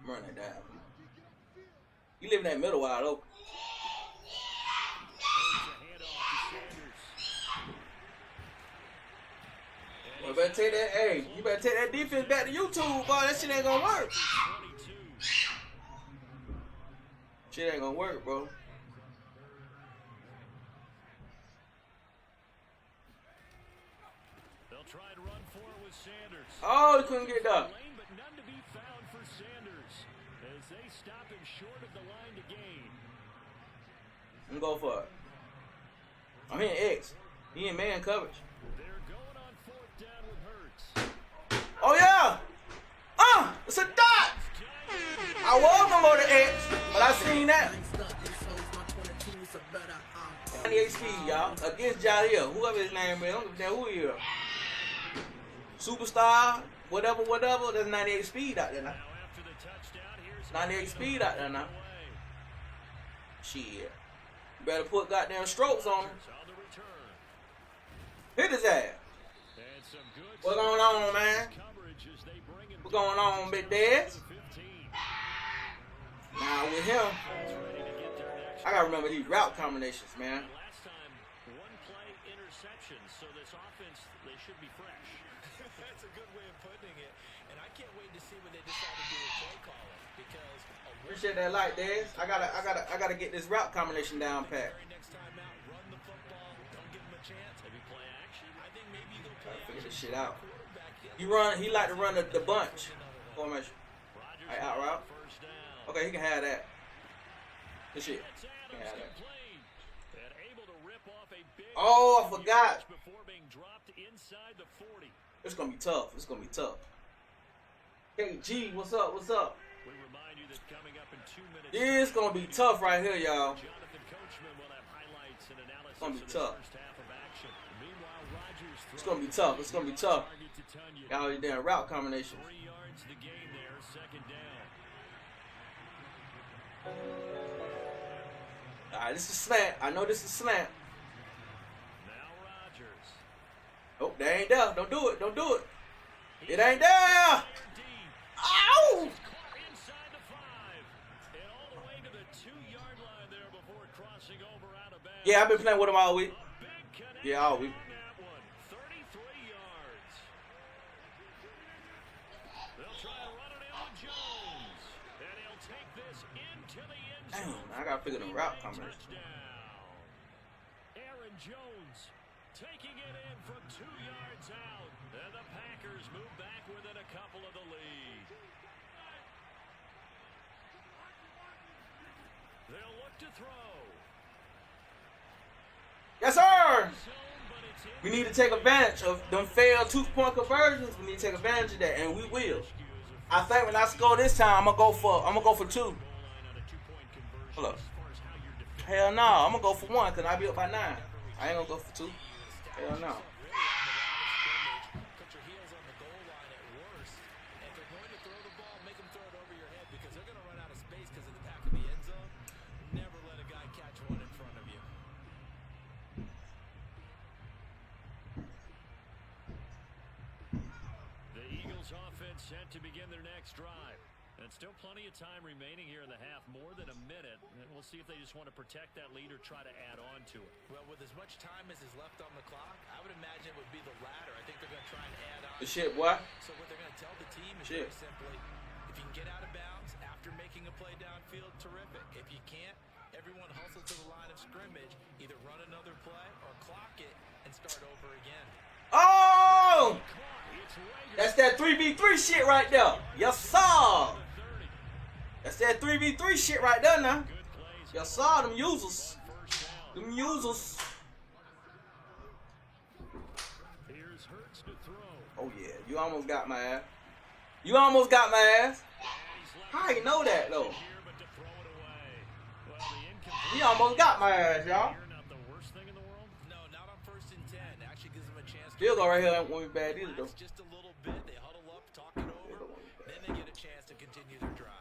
Run it down. You live in that middle wide open. You better take that. Hey, you better take that defense back to YouTube, boy. That shit ain't gonna work. Shit ain't gonna work, bro. They'll try to run for it with Sanders. Oh, he couldn't get that. But none to be found for Sanders as they stop him short of the line to gain. I'm gonna go for it. I'm hitting X. He in man coverage. They're going on fourth down with Hurts. Oh yeah! It's a dot! I was gonna go to X, but I seen that. 98 speed, y'all. Against Jair. Whoever his name is. I don't know who he is. Superstar, whatever, there's 98 speed out there now. 98 speed out there now. Shit. You better put goddamn strokes on him. Hit his ass. What's going on, man? What's going on, Big Dez? Now with him, I gotta remember these route combinations, man. Last time, one play interception, so this offense, they should be fresh. That's a good way of putting it, and I can't wait to see what they decide to do with play calling because appreciate that light, Dez. I gotta get this route combination down pat. next time out, run the football, don't give them a chance. Maybe play action. I think maybe they'll Try play to figure this action. shit out. He like to run the bunch formation. Right, out route. First down. Okay, he can have that. Good shit. That's He can Adams have that. complete. And able to rip off a big Oh, I forgot. before being dropped inside the 40. It's gonna be tough. It's gonna be tough. Hey G, what's up? What's up? We remind you that coming up in 2 minutes. It's gonna be tough right here, y'all. Jonathan Coachman will have highlights and analysis gonna be of the tough. first half of action. Meanwhile, Rodgers It's gonna be tough. It's gonna be tough. target to Tunyon. Y'all these damn route combinations. 3 yards the game there, second down. Alright, this is slant. I know this is slant. Now Rodgers. Oh, they ain't there. Don't do it. Don't do it. It ain't there. Deep. Ow! Caught inside the 5. And all the way to the 2-yard line there before crossing over out of bounds. Yeah, I've been playing with him all week. Big connection Yeah, all week. on that one. 33 yards. They'll try to run it in with Jones. And he'll take this into the end zone. Damn, I gotta figure the route combination. Touchdown. Aaron Jones taking it in from 2 yards out. And the Packers move back within a couple of the lead. They'll look to throw. Yes, sir. Zone, but it's in. We need to take advantage of them failed 2-point conversions. We need to take advantage of that, and we will. I think when I score this time, I'm gonna go for 2. Goal line on a 2-point conversion. Hold up. As far as how you're defending. Hell no, I'm gonna go for 1 because I be up by 9. I ain't gonna go for 2. Hell no. Put your heels on the goal line at worst. And if they're going to throw the ball, make them throw it over your head because they're going to run out of space because of the back of the end zone. Never let a guy catch one in front of you. The Eagles offense set to begin their next drive. And still plenty of time remaining here in the half, more than a minute. And we'll see if they just want to protect that lead or try to add on to it. Well, with as much time as is left on the clock, I would imagine it would be the latter. I think they're going to try and add on. Good shit, boy. So what they're going to tell the team is Shit. very simply, if you can get out of bounds after making a play downfield, terrific. If you can't, everyone hustle to the line of scrimmage, either run another play or clock it and start over again. Oh! That's that 3v3 shit right there. Yes, sir. That's that 3v3 shit right there now. Yes, sir. Them users. Them users. Here's Hurts to throw. Oh, yeah. You almost got my ass. You almost got my ass. How you know that, though? Here, but to throw it away. Well, the incomplete You almost got my ass, y'all. here, not the worst thing in the world. No, not on 1st and 10. Actually gives them a chance to Field goal right here ain't won't be bad either, though. relax just a little bit. They huddle up, talk it over. Then they get a chance to continue their drive.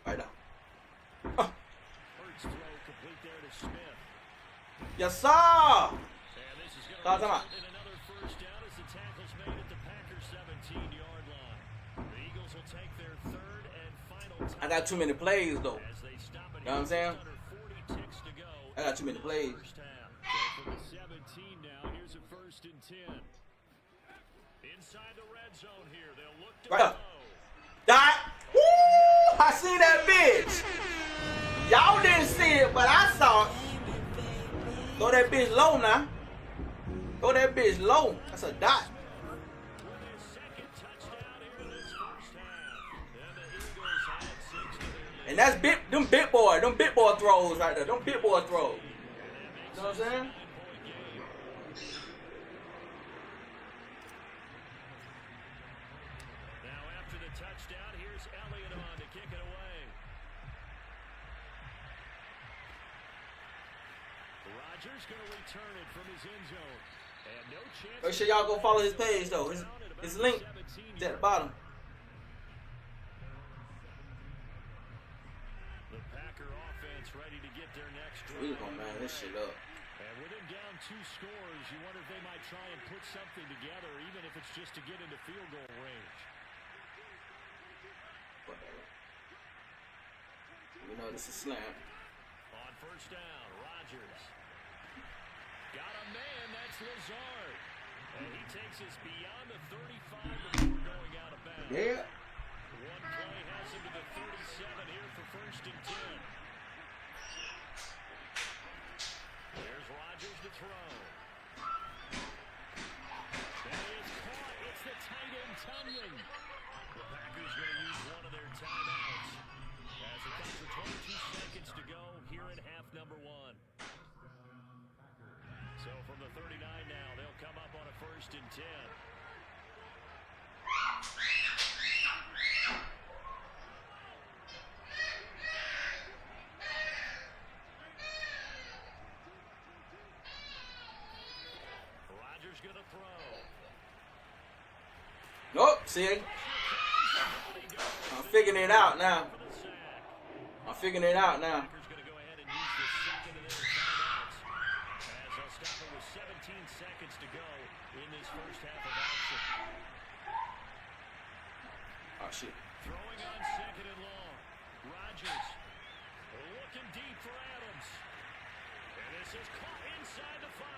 Right now. Hurts throw complete there to Smith. Yes, sir. And this is going Talk to to my- result in another first down as the tackle's made at the Packers 17-yard line. The Eagles will take their third I got too many plays though. As they stop it You know what I'm saying? under 40 ticks to go. I got too many plays. First half. So from the 17 now, here's a 1st and 10. Inside the red zone here, they'll look to Right up. throw. Dot. Woo! I seen that bitch. Y'all didn't see it, but I saw it. Throw that bitch low now. Throw that bitch low. That's a dot. With his second touchdown here in this first half. And the Eagles had 6 to their lead. And that's them big boy throws right there. Them big boy throws. You know what I'm saying? Now after the touchdown, here's Elliott on to kick it away. Rodgers going to return it from his end zone. And no chance. Make sure y'all go follow his page though. His link is at the bottom. The Packer offense ready to get their next We drive. gonna man this shit up. And with him down 2 scores, you wonder if they might try and put something together, even if it's just to get into field goal range. Whatever. You know this is slam. On first down, Rodgers. Got a man, that's Lazard. And he takes us beyond the 35 before going out of bounds. Yeah. One play has him to the 37 here for 1st and 10. There's Rodgers to throw. That is caught. It's the tight end Tunyon. The Packers going to use one of their timeouts as it comes with 22 seconds to go here in half number 1. So from the 39 now, they'll come up on a 1st and 10. Rodgers going to throw. Nope. See, I'm figuring it out now. For the sack. I'm figuring it out now. Packers going to go ahead and use the second of their timeouts as they'll stop it with 17 seconds to go in this first half of action. Oh shit. Throwing on 2nd and long. Rodgers looking deep for Adams. And this is caught inside the 5.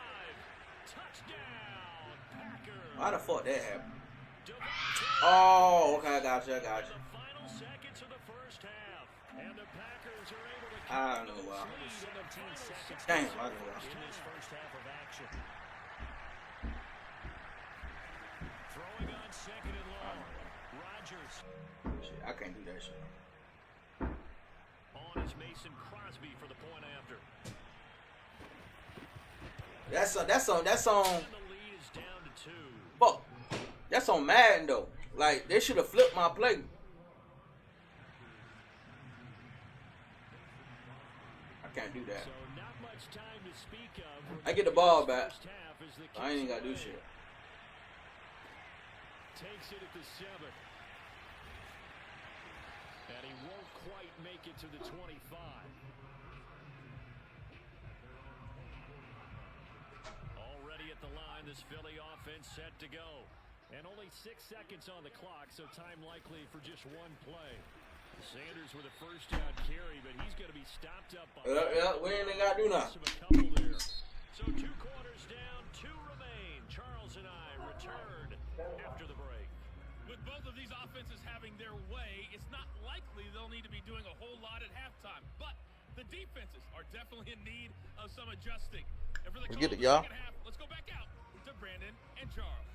Touchdown, Packers. Why the fuck that happened? Devontae Oh, okay, I got you. the final seconds of the first half. And the Packers are able to keep I the know why. lead in the 10 seconds Damn, to I go know why. in this first half of action. Throwing on 2nd and long. Rodgers Shit, I can't do that shit. on is Mason Crosby for the point after. That's on. And the lead is down to 2. Fuck. That's on Madden though. Like they should have flipped my play. I can't do that. So not much time to speak of. I get the ball back. First half as the I ain't kicks gotta do away. shit. Takes it at the 7. And he won't quite make it to the 25. Already at the line, this Philly offense set to go. And only 6 seconds on the clock, so time likely for just one play. Sanders with a first down carry, but he's going to be stopped up by We ain't got to do nothing. a couple there. So 2 quarters down, 2 remain. Charles and I return after the break. With both of these offenses having their way, it's not likely they'll need to be doing a whole lot at halftime. But the defenses are definitely in need of some adjusting. And for the Get it, call y'all. of the second half, let's go back out to Brandon and Charles.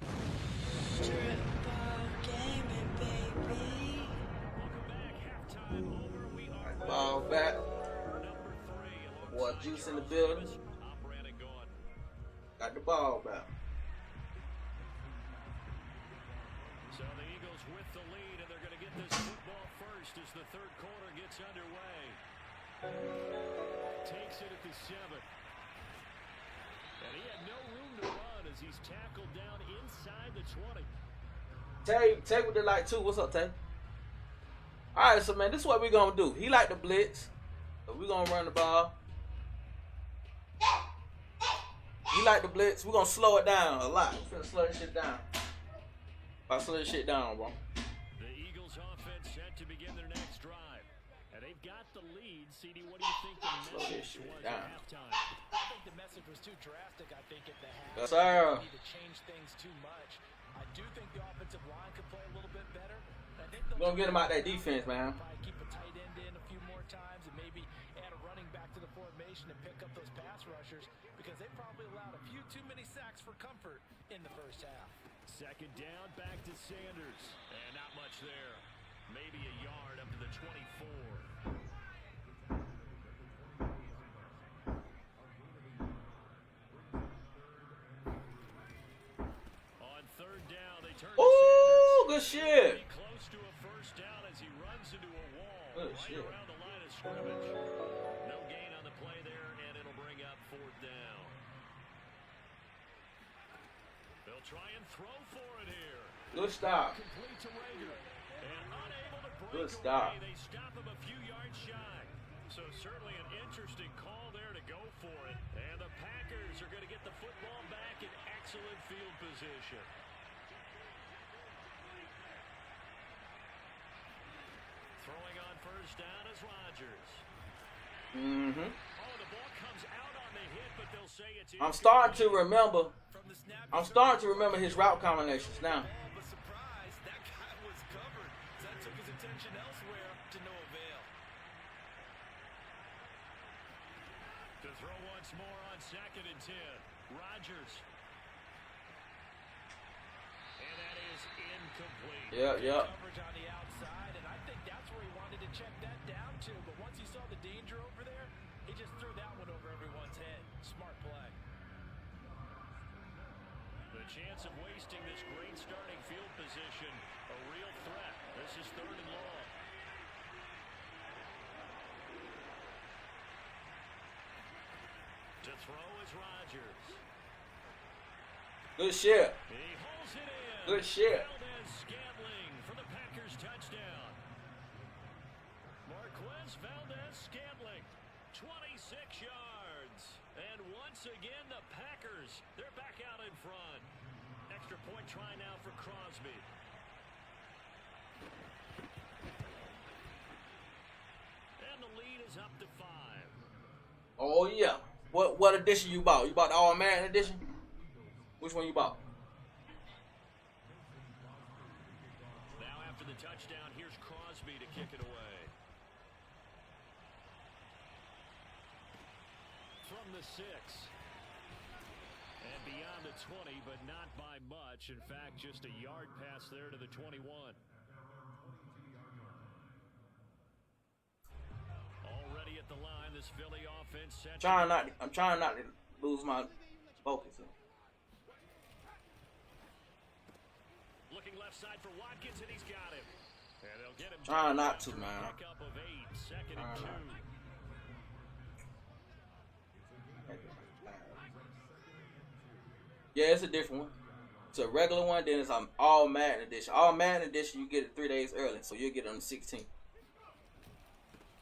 Welcome back. Halftime over. We are Ball back. number 3. Boy, Juice in the building. I'm Brandon Gaudin. Got the ball back. So the Eagles with the lead, and they're going to get this football first as the third quarter gets underway. Takes it at the 7. And he had no room to run as he's tackled down inside the 20. Tay with the light too. What's up, Tay? Alright, so man, this is what we're gonna do. He like the blitz. So we're gonna run the ball. He like the blitz. We're gonna slow it down a lot. We're gonna slow this shit down. If I slow this shit down, bro. The Eagles offense set to begin their next drive. got the lead. CD, what do you think the message was at halftime? I think the message was too drastic, I think, at the half. Yes, sir. They need to change things too much. I do think the offensive line could play a little bit better. I think We're gonna get him out that defense, man. probably keep a tight end in a few more times and maybe add a running back to the formation and pick up those pass rushers because they probably allowed a few too many sacks for comfort in the first half. Second down, back to Sanders. And not much there. Maybe a yard up to the 24. On third down, they turn to Ooh, good Sanders. shit. Pretty close to a first down as he runs into a wall Good right shit. around the line of scrimmage. No gain on the play there, and it'll bring up fourth down. They'll try and throw for it here. Good stop. Complete to Rager. And unable to break Good stop. away. They stop him a few yards shy. So certainly an interesting call there to go for it. And the Packers are going to get the football back in excellent field position. Throwing on first down is Rodgers. Mm-hmm. Oh, the ball comes out on the hit, but they'll say it's I'm starting to remember. From the snap, I'm starting to remember his route combinations now. but surprise, that guy was covered. So that took his attention elsewhere to no avail. To throw once more on 2nd and 10. Rodgers. And that is incomplete. Yeah. Coverage on the outside, and I think that's where he wanted to check that down to. But once he saw the danger over there, he just threw that one over everyone's head. Smart play. The chance of wasting this great starting field position, a real threat. This is 3rd and long. To throw is Rodgers. Good shit. He hauls it in. Good shit. Valdez-Scantling for the Packers touchdown. Marquez Valdez-Scantling, 26 yards. And once again, the Packers, they're back out in front. Extra point try now for Crosby. And the lead is up to 5. Oh yeah. What edition you bought? You bought the All Madden edition? Which one you bought? Now after the touchdown, here's Crosby to kick it away. From the 6. And beyond the 20, but not by much. In fact, just a yard pass there to the 21. Already at the line, this Philly offense set. I'm trying not to lose my focus. Looking left side for Watkins, and he's got him. And they'll get him. Trying not to, man. Pickup of 8, 2nd and 2. Yeah, it's a different one. It's a regular one, then it's an All Madden edition. All Madden edition, you get it 3 days early, so you'll get it on the 16th.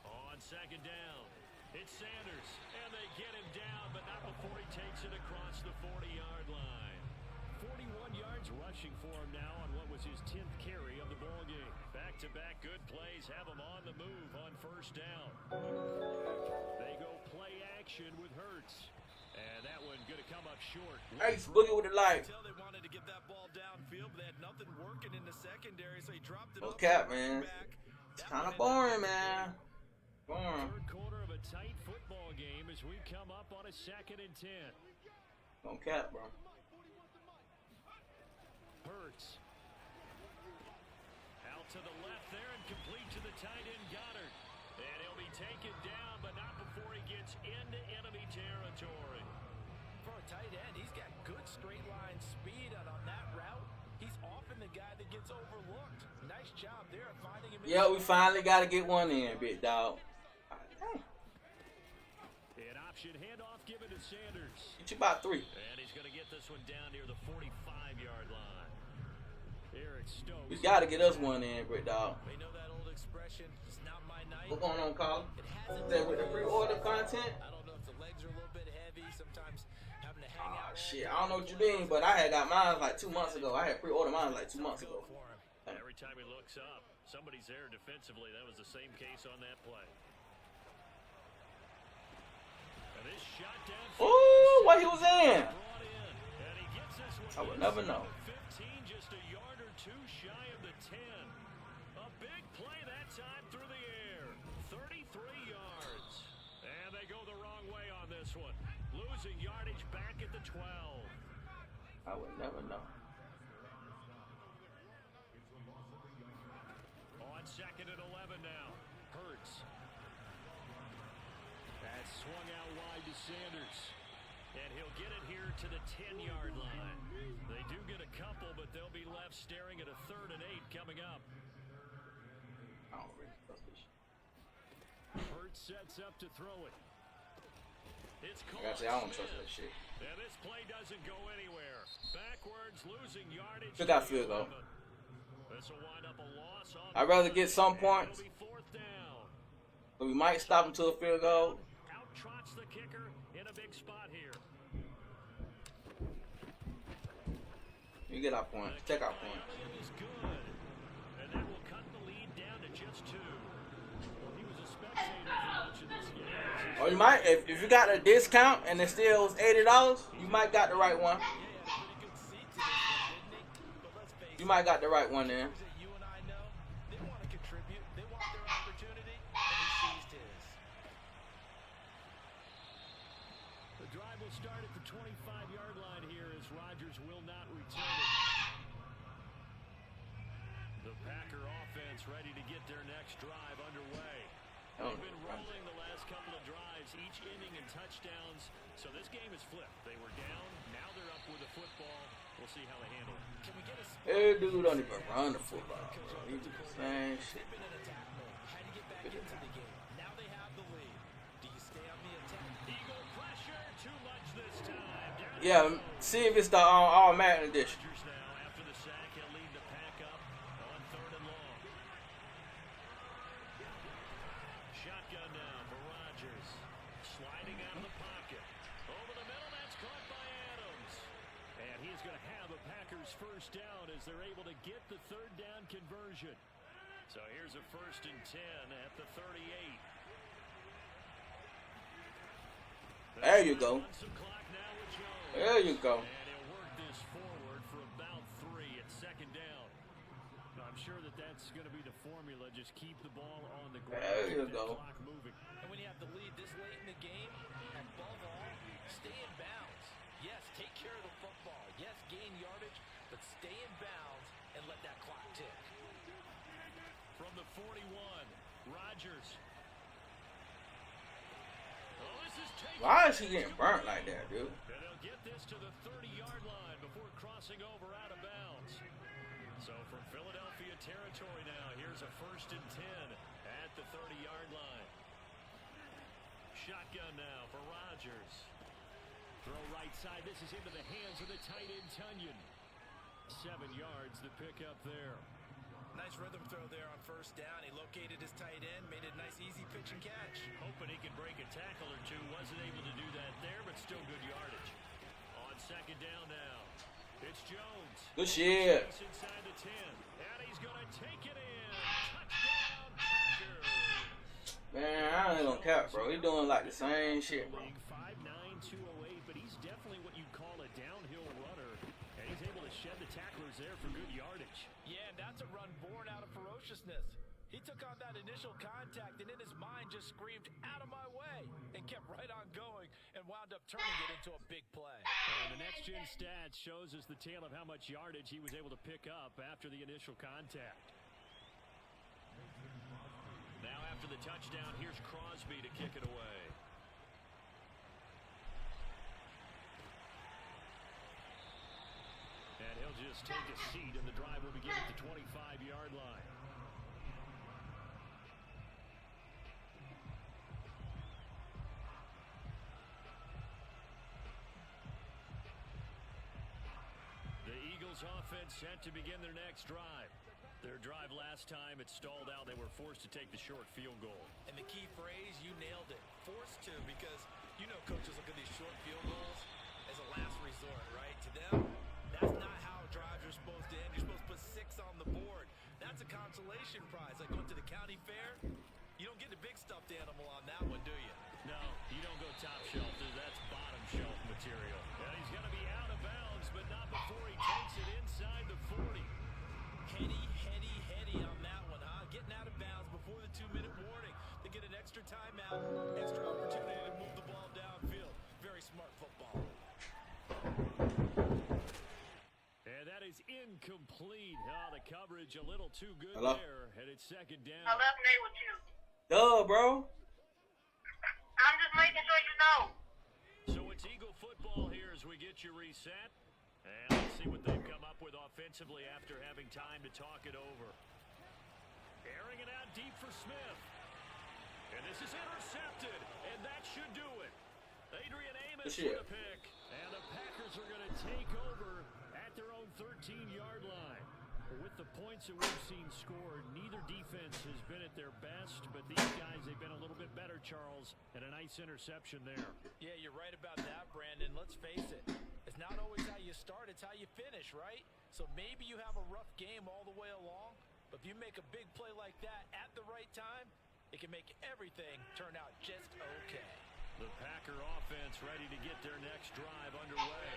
On 2nd down, it's Sanders, and they get him down, but not before he takes it across the 40-yard line. 41 yards rushing for him now on what was his 10th carry of the ballgame. Back-to-back good plays have him on the move on first down. They go play action with Hurts. And that one going to come up short. Ace Boogie with the light. Until they wanted to get that ball downfield, but they had nothing working in the secondary, so he dropped it No up. cap, man. Back. It's kind of boring, man. Boring. Third quarter of a tight football game as we come up on a 2nd and 10. No cap, bro. Hurts. Out to the left there and complete to the tight end Goddard. And he'll be taken down, but not before he gets into enemy territory. For a tight end, he's got good straight line speed, and on that route, he's often the guy that gets overlooked. Nice job there of finding him. Yeah, we finally got to get one in, big dog. An option handoff given to Sanders. Get you about 3. And he's going to get this one down near the 45-yard line. Eric Stokes. We got to get us one in, big dog. We know that old expression, it's not my night. What's going on, Colin? It hasn't Is that with the pre-order content? I don't know if the legs are a little bit heavy, sometimes having to hang out. Oh, shit. I don't know what you mean, but I had got mine like 2 months ago. I had pre-ordered mine like 2 months ago. Every time he looks up, somebody's there defensively. That was the same case on that play. This shot down. Ooh, what he was in? Brought in, and he gets this one. I would never know. 15, just a yard or two shy of the 10. A big play that time through the air. 33 yards. And they go the wrong way on this one. Losing yardage back at the 12. I would never know. On second and 11 now. Hurts. That swung out wide to Sanders. And he'll get it here to the 10-yard line. They do get a couple, but they'll be left staring at a 3rd and 8 coming up. I don't really trust this shit. Hurts sets up to throw it. It's I gotta say, I don't trust that shit. And this play doesn't go anywhere. Backwards, losing yardage. Still got field goal. This will wind up a loss on I'd rather get some points, It'll be 4th down. but we might stop until a field goal. Out trots the kicker in a big spot here. You get our points. Take our points. Is good. And that will cut the lead down to just 2. Well, he was a spectator for much of this game. Or you might, if you got a discount and it still was $80, you might got the right one. You might got the right one there. That you and I know, they want to contribute. They want their opportunity, and he seized his. The drive will start at the 25-yard line here as Rodgers will not return it. The Packer offense ready to get their next drive underway. They've been rolling the last couple of drives, each inning in touchdowns. So this game is flipped. They were down, now they're up with the football. We'll see how they handle it. Can we get a Hey, dude, don't even run the football, bro. He do the same shit. been in attack mode? How do you get back into the game? Now they have the lead. Do you stay on the attack? Eagle pressure, too much this time. Down Yeah, see if it's the automatic edition. Rodgers now, after the sack, he'll lead the pack up on 3rd and long. Shotgun now for Rodgers. Sliding out of the pocket. Over the middle, that's caught by Adams. And he's going to have a Packers first down as they're able to get the 3rd down conversion. So here's a 1st and 10 at the 38. There you go. On some clock now with Jones. There you go. And he'll work this forward for about 3 at 2nd down. I'm sure that that's going to be the formula. Just keep the ball on the ground. There you keep that go. clock moving. And when you have the lead this late in the game, above all, stay in bounds. Yes, take care of the football. Yes, gain yardage, but stay in bounds and let that clock tick. From the 41, Rodgers. Oh, this is taken. Why is he getting burnt like that, dude? And they'll get this to the 30-yard line before crossing over out of bounds. So from Philadelphia territory now, here's a 1st and 10 at the 30-yard line. Shotgun now for Rodgers. Throw right side. This is into the hands of the tight end, Tunyon. 7 yards the pick up there. Nice rhythm throw there on 1st down. He located his tight end, made it a nice easy pitch and catch. Hoping he could break a tackle or two. Wasn't able to do that there, but still good yardage. On 2nd down now, it's Jones. Good shit. He's inside the 10, and he's going to take it in. Touchdown, Packers. Man, I ain't gonna cap, bro. He doing like the same shit, bro. League 5'9", 208, but he's definitely what you call a downhill runner, and he's able to shed the tacklers there for good yardage. Yeah, and that's a run born out of ferociousness. He took on that initial contact and in his mind just screamed, "Out of my way," and kept right on going and wound up turning it into a big play. And the next gen stats shows us the tale of how much yardage he was able to pick up after the initial contact. Now after the touchdown, here's Crosby to kick it away. And he'll just take a seat, and the drive will begin at the 25-yard line. The Eagles offense set to begin their next drive. Their drive last time, it stalled out. They were forced to take the short field goal. And the key phrase, you nailed it. Forced to, because you know coaches look at these short field goals as a last resort, right? To them, that's not how drives are supposed to end. You're supposed to put 6 on the board. That's a consolation prize. Like going to the county fair, you don't get a big stuffed animal on that one, do you? No, you don't go top shelf. is incomplete. Oh, the coverage a little too good Hello? there, and it's second down. I left Nate with you. Duh, bro. I'm just making sure you know. So it's Eagle football here as we get you reset. And let's see what they've come up with offensively after having time to talk it over. Airing it out deep for Smith. And this is intercepted, and that should do it. Adrian Amos with a pick. And the Packers are going to take over at their own 13-yard line. With the points that we've seen scored, neither defense has been at their best, but these guys, they've been a little bit better, Charles, and a nice interception there. Yeah, you're right about that, Brandon. Let's face it. It's not always how you start, it's how you finish, right? So maybe you have a rough game all the way along, but if you make a big play like that at the right time, it can make everything turn out just okay. The Packer offense ready to get their next drive underway.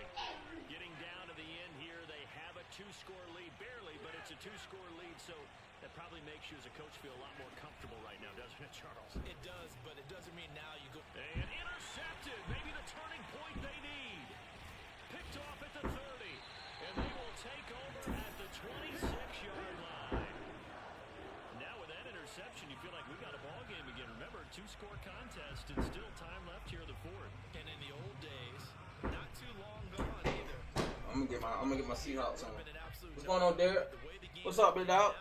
Getting down to the end here, they have a two-score lead. Barely, but it's a two-score lead, so that probably makes you as a coach feel a lot more comfortable right now, doesn't it, Charles? It does, but it doesn't mean now you go... And intercepted, maybe the turning point they need. Picked off at the 30, and they will take over at the 26-yard line. Now with that interception, you feel like we got a ball game again. Remember, two-score contest and still time left here in the fourth. And in the old days, not too long gone either. I'm gonna get my Seahawks on. What's going on, Derek? What's up, Big Dog?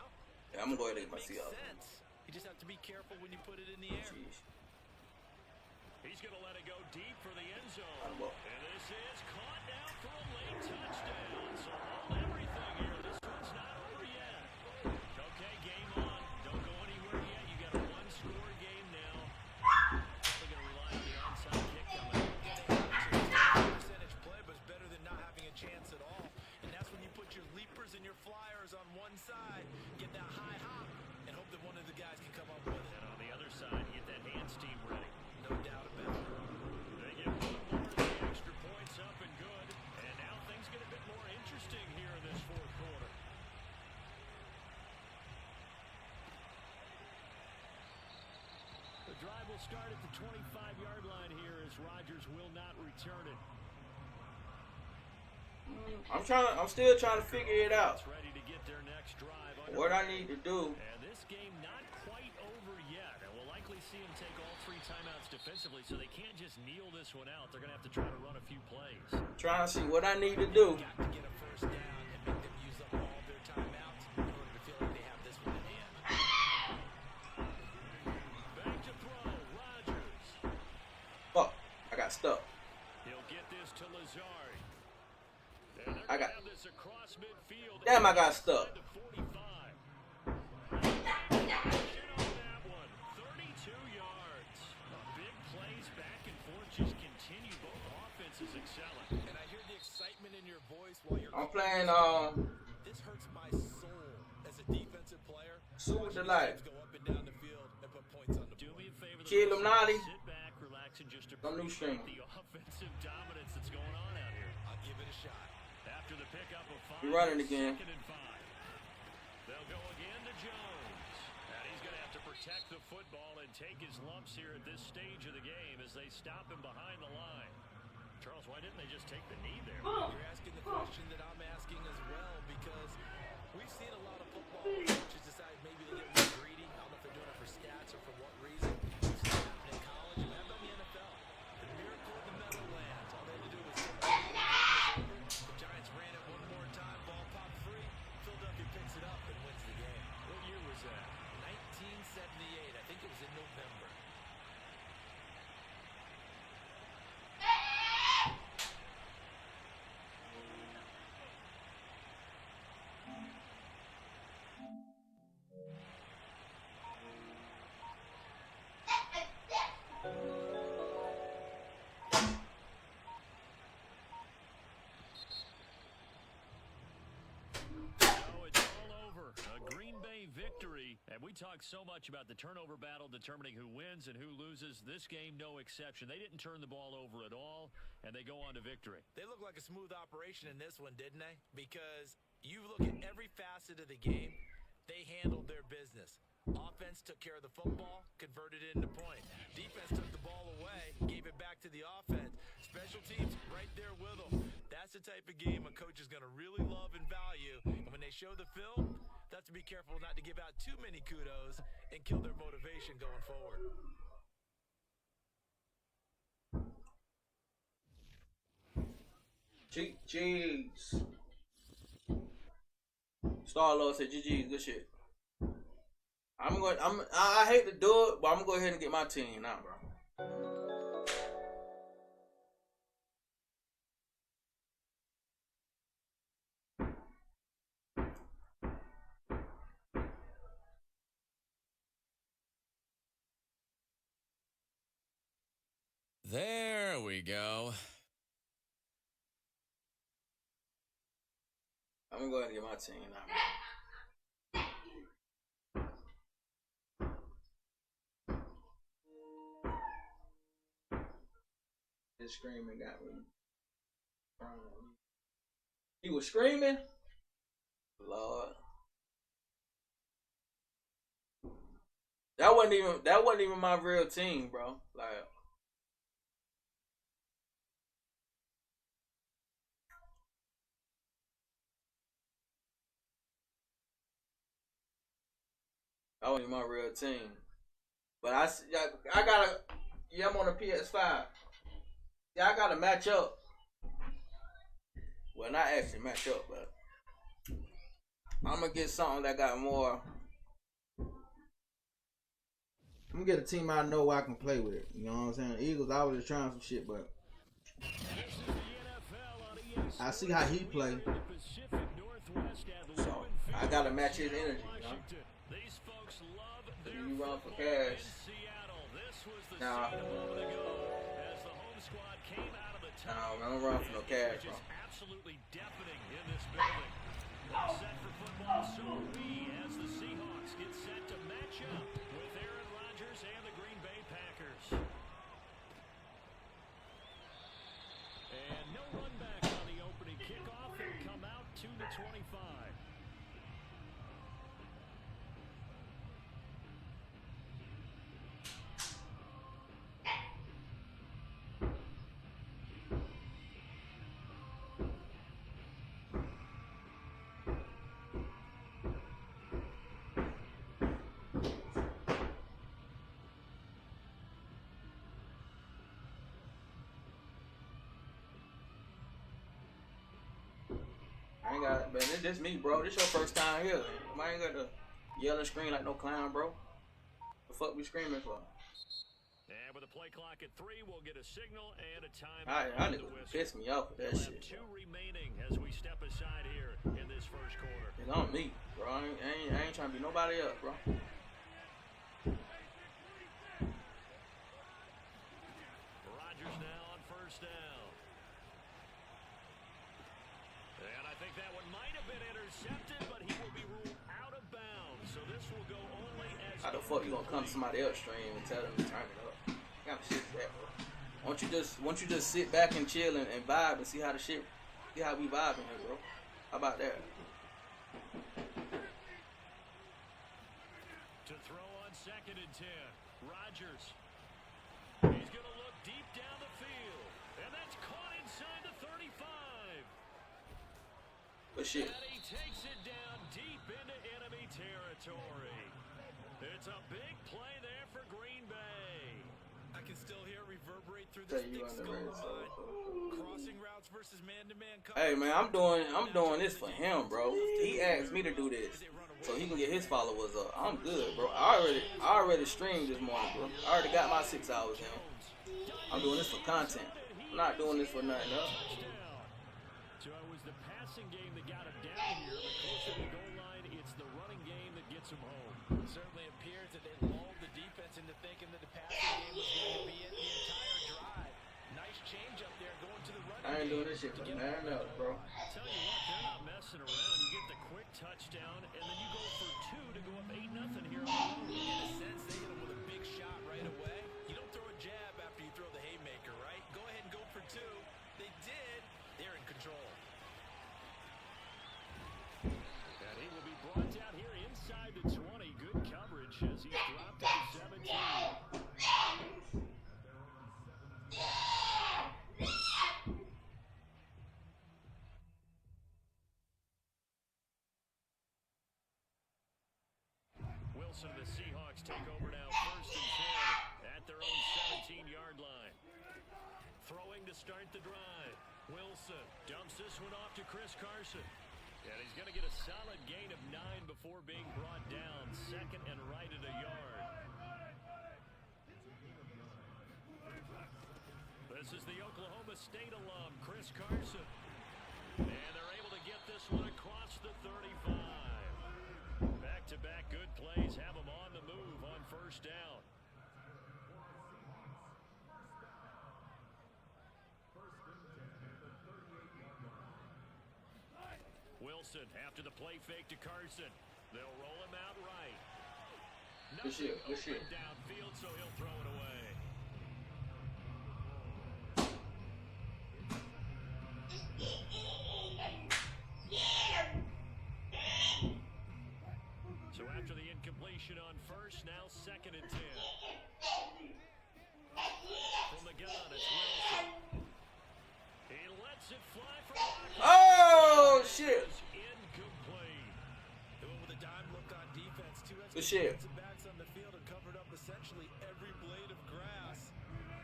Yeah, I'm gonna go ahead and get my Seahawks on. You just have to be careful when you put it in the air. Jeez. He's going to let it go deep for the end zone. Well. And this is caught now for a late touchdown. So hold everything here. This one's not over yet. Okay, game on. Don't go anywhere yet. You got a one-score game now. Probably going to rely on the onside kick coming. Percentage play, but it's better than not having a chance at all. And that's when you put your leapers and your flyers on one side, get that high hop, and hope that one of the guys can come up with it. And on the other side, get that hands team ready. No doubt about it. They get one more, the extra points up and good. And now things get a bit more interesting here in this fourth quarter. The drive will start at the 25-yard line here as Rodgers will not return it. I'm still trying to figure it out. Ready to get their next drive What I need to do. And this game not quite over yet. And we'll likely see them take all three timeouts defensively, so they can't just kneel this one out. They're going to have to try to run a few plays. Trying to see what I need to do. Got to get a first down and make them use up all their timeouts in order to feel like they have this one in hand. Back to throw, Rodgers. Fuck, I got stuck. He'll get this to Lazard. And they're I got. gonna have this across midfield. Damn, I got stuck. To 45. Action on that one. 32 yards. Big plays back and forth just continue. Both offenses excelling. And I hear the excitement in your voice while you're... I'm playing This hurts my soul as a defensive player. Super Watching Delight. teams go up and down the field and put points on the Do board. me a favor. Kid Illuminati. Sit back, relax, and just Some new appreciate stream. the offensive dominance that's going on out here. I'll give it a shot. After the pickup of 5, You're running again. 2nd and 5. They'll go again to Jones. And he's going to have to protect the football and take his lumps here at this stage of the game as they stop him behind the line. Charles, why didn't they just take the knee there? You're asking the question that I'm asking as well, because we've seen a lot of football coaches decide maybe they get a little greedy. I don't know if they're doing it for stats or for what reason. We've seen it happen in college and have done in the NFL. The miracle in the Meadowlands. All they had to do was sit back. The Giants ran it one more time. Ball popped free. Philadelphia picks it up and wins the game. What year was that? 1978. I think it was in November. It's all over. A Green Bay victory. And we talk so much about the turnover battle determining who wins and who loses. This game, no exception. They didn't turn the ball over at all, and they go on to victory. They look like a smooth operation in this one, didn't they? Because you look at every facet of the game, they handled their business. Offense took care of the football, converted it into points. Defense took the ball away, gave it back to the offense. Special teams right there with them. That's the type of game a coach is going to really love and value show the film, they have to be careful not to give out too many kudos and kill their motivation going forward. Cheese. Star-Lord said, GG, good shit. I hate to do it, but I'm gonna go ahead and get my team now, bro. There we go. I'm gonna go ahead and get my team now, bro. This screaming got me. He was screaming? Lord. That wasn't even my real team, bro. Like, that wasn't even my real team. But I gotta, yeah, I'm on the PS5. Yeah, I gotta match up. Well, not actually match up, but I'm gonna get something that got more. I'm gonna get a team I know I can play with. You know what I'm saying? Eagles, I was just trying some shit, but I see how he play. So I gotta match his energy, you know? You run for cash. Nah, I don't run for no cash, bro. Absolutely deafening in this building. Set for football, so we, as the Seahawks, get set to match up with Aaron Rodgers and the Green Bay Packers. And no run back on the opening kickoff. It'll come out 2-25. I ain't got, man, it's just me, bro. This your first time here. I ain't got to yell and scream like no clown, bro. The fuck we screaming for? And with a play clock at 3, we'll get a signal and a time. I nigga piss me off with that We'll shit. have 2 remaining as we step aside here in this first quarter. It's on me, bro. I ain't trying to be nobody else, bro. Rodgers now on first down. And I think that one might have been intercepted, but he will be ruled out of bounds. So this will go only as... How the fuck you gonna come to somebody else's stream and tell them to turn it up? What kind of shit is that, bro? Why don't you just sit back and chill and vibe and see how we vibing here, bro? How about that? To throw on 2nd and 10. Rodgers. He's going to look deep down the field. And that's caught inside the 35. But shit. And he takes it down deep into enemy territory. It's a big play there for Green Bay. I can still hear it reverberate through Tell this you thick on the skull red of side. mine. Crossing routes versus man-to-man coverage. Hey man, I'm doing this for him, bro. He asked me to do this so he can get his followers up. I'm good, bro. I already streamed this morning, bro. I already got my 6 hours in. I'm doing this for content. I'm not doing this for nothing else. So it was the passing game that got him down here, but closer to the goal line, it's the running game that gets him home. It certainly appears that they lulled the defense into thinking that the passing game was going to be it the entire drive. Nice change up there going to the running I ain't doing game this shit to for get nothing else, bro. Tell you what, they're not messing around. You get the quick touchdown, and then you go for 2 to go up 8-0 here on the road. In a sense, they hit him with a big shot right away. You don't throw a jab after you throw the haymaker, right? Go ahead and go for 2. They did. They're in control. And he will be brought down here inside the 20. Good coverage as he's dropped to the 17. Wilson and the Seahawks take over now, 1st and 10 at their own 17-yard line. Throwing to start the drive. Wilson dumps this one off to Chris Carson. And he's going to get a solid gain of 9 before being brought down. 2nd and right at a yard. This is the Oklahoma State alum, Chris Carson. And they're able to get this one across the 35. Back-to-back good plays have them on the move on 1st down. Wilson after the play fake to Carson. They'll roll him out right. Good shit. Good shit. Downfield, so he'll throw it away. So after the incompletion on 1st, now 2nd and 10. From the gun, it's Wilson. He lets it fly for Rocky. Oh, shit. Incomplete. With a dime look on defense, 2 Good shit. defensive backs on the field and covered up essentially every blade of grass.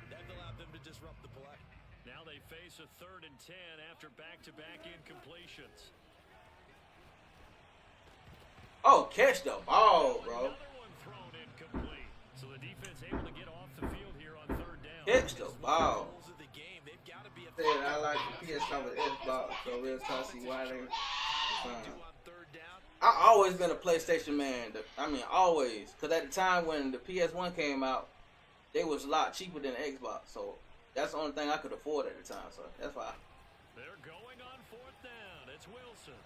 That allowed them to disrupt the play. Now they face a 3rd and 10 after back-to-back incompletions. Oh, catch the ball, bro. Another one thrown incomplete. So the defense able to get off the field here on 3rd down. Catch the ball. Goals of the game, they've got to be a Said I like the PS5 with Xbox, so we'll try to see why they. on 3rd down. I always been a PlayStation man. I mean, always. Because at the time when the PS1 came out, they was a lot cheaper than the Xbox. So that's the only thing I could afford at the time. So that's why. They're going on 4th down. It's Wilson.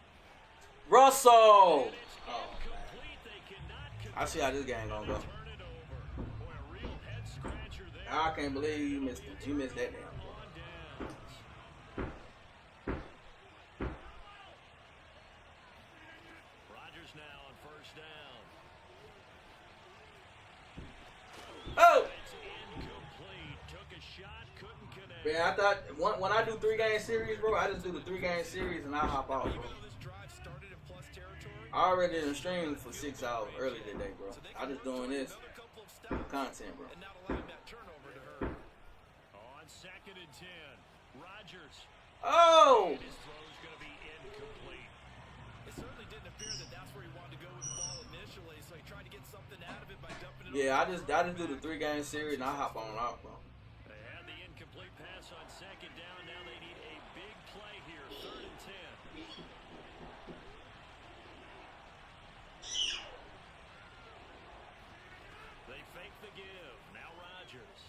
Russell! And it's Oh, man. incomplete. They cannot I see how this game gonna go. turn it over. Boy, a real head scratcher there. I can't believe you missed it. You missed that damn ball. On downs. Rodgers now on 1st down. Oh! It's incomplete. Took a shot, couldn't connect. Man, I thought when I do 3-game series, bro, I just do the 3-game series and I hop off, bro. Even though this drive started in plus territory, I already done streamed for 6 hours early today, bro. so they I can just doing this another couple of stops content, bro. and not allowing that turnover to hurt. On 2nd and 10. Rodgers. Oh! His throw's going to be incomplete. It certainly didn't appear that that's where he wanted to go with the ball initially, so he tried to get something out of it by dumping it Yeah, I over. just do the 3-game series and I hop on out, bro. They had the incomplete pass on 2nd down. Now they need a big play here. 3rd and 10. They fake the give. Now Rodgers.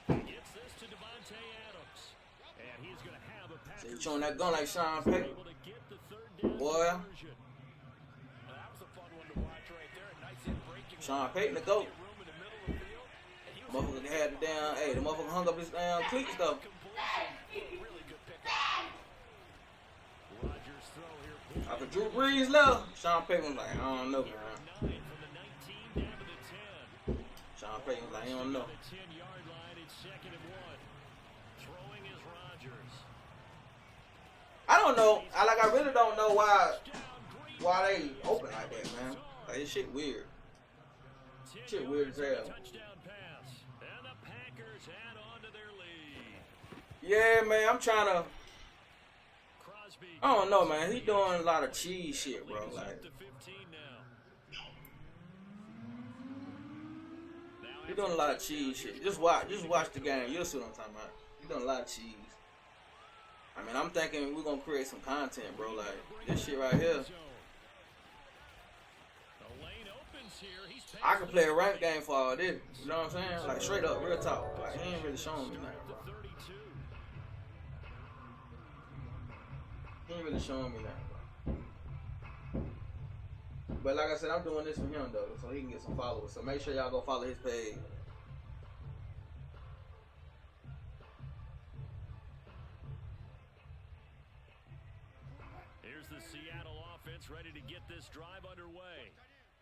Gets this to Devontae Adams. And he's going to have a pass. So you showing that gun like Sean Payton. Able to get the 3rd down Boy. conversion. That was a fun one to watch right there. A nice in breaking. Sean Payton the GOAT. Room in the middle of the field, and he was Motherfucker had the damn, hey, the motherfucker hung up his damn cleats though. completion. Really good pickup. Rodgers throw here. After Drew Brees left, Sean Payton was like, I don't know, man. 9 from the 19 down to the 10. Sean Payton was like, I don't know. The 10-yard line. It's 2nd and 1. Throwing is Rodgers. I don't know. I really don't know why Down Green. they open like that, man. Like this shit weird. 10 Shit weird as yards on the hell. touchdown pass. And the Packers add on to their lead. Yeah, man, I'm trying to. Crosby. I don't know, man. He doing a lot of cheese shit, bro. Leads Like up to 15 now. he doing a lot of cheese shit. Just watch the game. You'll see what I'm talking about. He doing a lot of cheese. I mean, I'm thinking we're gonna create some content, bro. Like this shit right here. The lane opens here. He's I could play a ranked game for all this. You know what I'm saying? Like straight up, real talk. Like he ain't really showing me nothing, bro. 32. He ain't really showing me nothing, bro. But like I said, I'm doing this for him though, so he can get some followers. So make sure y'all go follow his page. Here's the Seattle offense ready to get this drive underway.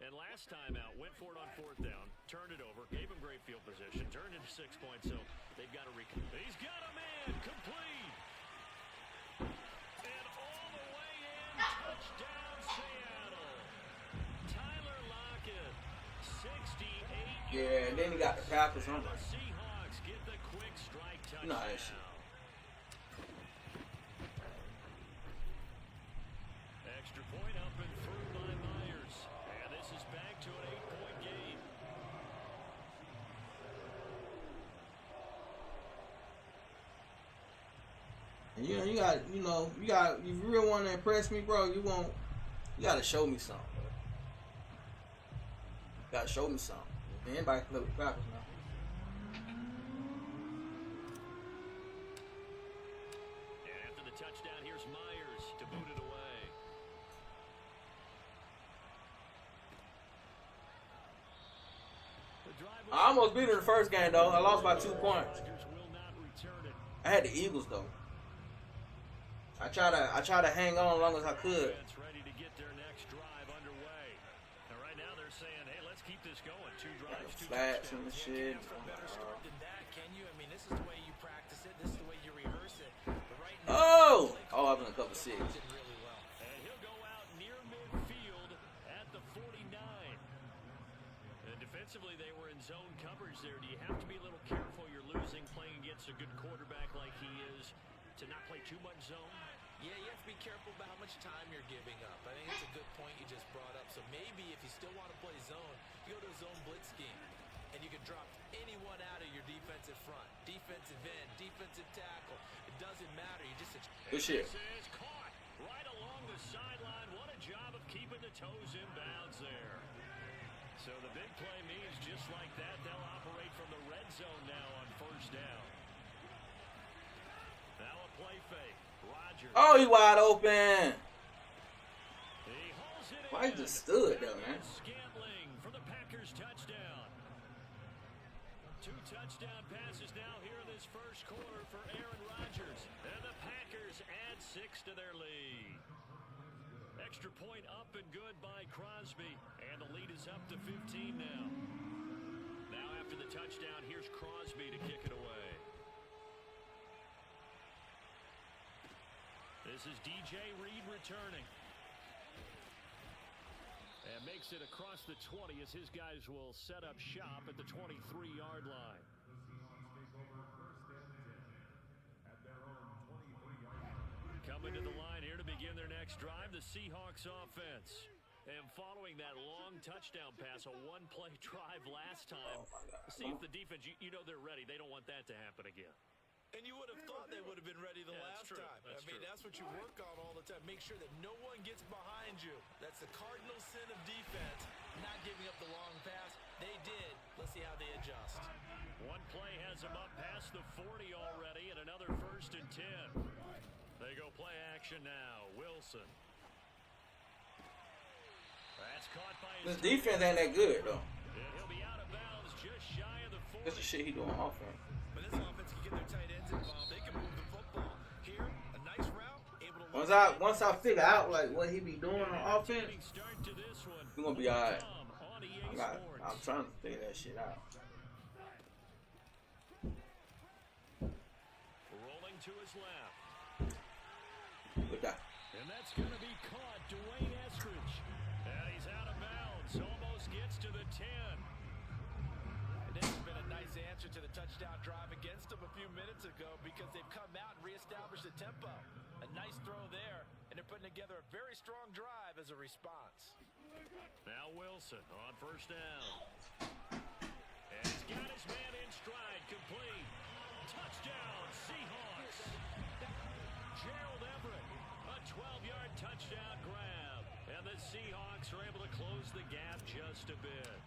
And last time out, went for it on 4th down, turned it over, gave him great field position, turned into 6 points, so they've got to He's got a man, complete. And all the way in, touchdown Seattle. Tyler Yeah, and then he got the Packers. I'm like, Seahawks get the quick strike touchdown. you know how that shit. Extra point up and through by Myers. And this is back to an 8-point game. And if you really want to impress me, bro, you gotta show me something. Bro. You gotta show me something. Anybody can play with the Packers now. And after the touchdown, here's Myers to boot it away. The drive I almost beat her in the first game though. I lost by 2 points. Rodgers will not return it. I had the Eagles though. I try to hang on as long as I could. Defense ready to get their next drive underway. And right now they're saying, hey, let's keep this going. 2 Got drives, the 2 flats and the touchdowns. shit. Ask for a better start than that, can you? I mean, this is the way you practice it. This is the way you rehearse it. But right now, I've been a couple 6. did really well. And he'll go out near midfield at the 49. And defensively, they were in zone coverage there. Do you have to be a little careful? You're losing playing against a good quarterback like he is to not play too much zone? Yeah, you have to be careful about how much time you're giving up. I think it's a good point you just brought up. So maybe if you still want to play zone, you go to a zone blitz scheme. And you can drop anyone out of your defensive front. Defensive end, defensive tackle. It doesn't matter. You just... Good shit. This is caught right along the sideline. What a job of keeping the toes in bounds there. So the big play means just like that, they'll operate from the red zone now on first down. Now a play fake. Rodgers. Oh, he wide open. He hauls it Why he in. just stood though, man? Scantling for the Packers touchdown. 2 touchdown passes now here in this first quarter for Aaron Rodgers. And the Packers add 6 to their lead. Extra point up and good by Crosby. And the lead is up to 15 now. Now after the touchdown, here's Crosby to kick it away. This is DJ Reed returning. And makes it across the 20 as his guys will set up shop at the 23-yard line. Coming to the line here to begin their next drive, the Seahawks offense. And following that long touchdown pass, a one-play drive last time. See if the defense, you know they're ready. They don't want that to happen again. And you would have thought they would have been ready the last true. time. That's I mean, true. that's what you work on all the time. Make sure that no one gets behind you. That's the cardinal sin of defense, not giving up the long pass. They did. Let's see how they adjust. One play has them up past the 40 already, and another 1st and 10. They go play action now. Wilson. That's caught by his This defense ain't that good though. And he'll be out of bounds just shy of the 40. This is shit he doing offense. But this offense can get their tight ends involved. They can move the football. Here, a nice route, able to... Once I figure out like what he be doing on offense, Start to this one. we gonna be alright. On EA Sports. I'm trying to figure that shit out. Rolling to his left. But that, And that's going to be caught. Dwayne Eskridge. And he's out of bounds. Almost gets to the 10. This has been a nice answer to the touchdown drive against them a few minutes ago because they've come out and reestablished the tempo. A nice throw there, and they're putting together a very strong drive as a response. Now Wilson on first down. And he's got his man in stride. Complete. Touchdown, Seahawks. Gerald Everett, a 12-yard touchdown grab. And the Seahawks are able to close the gap just a bit.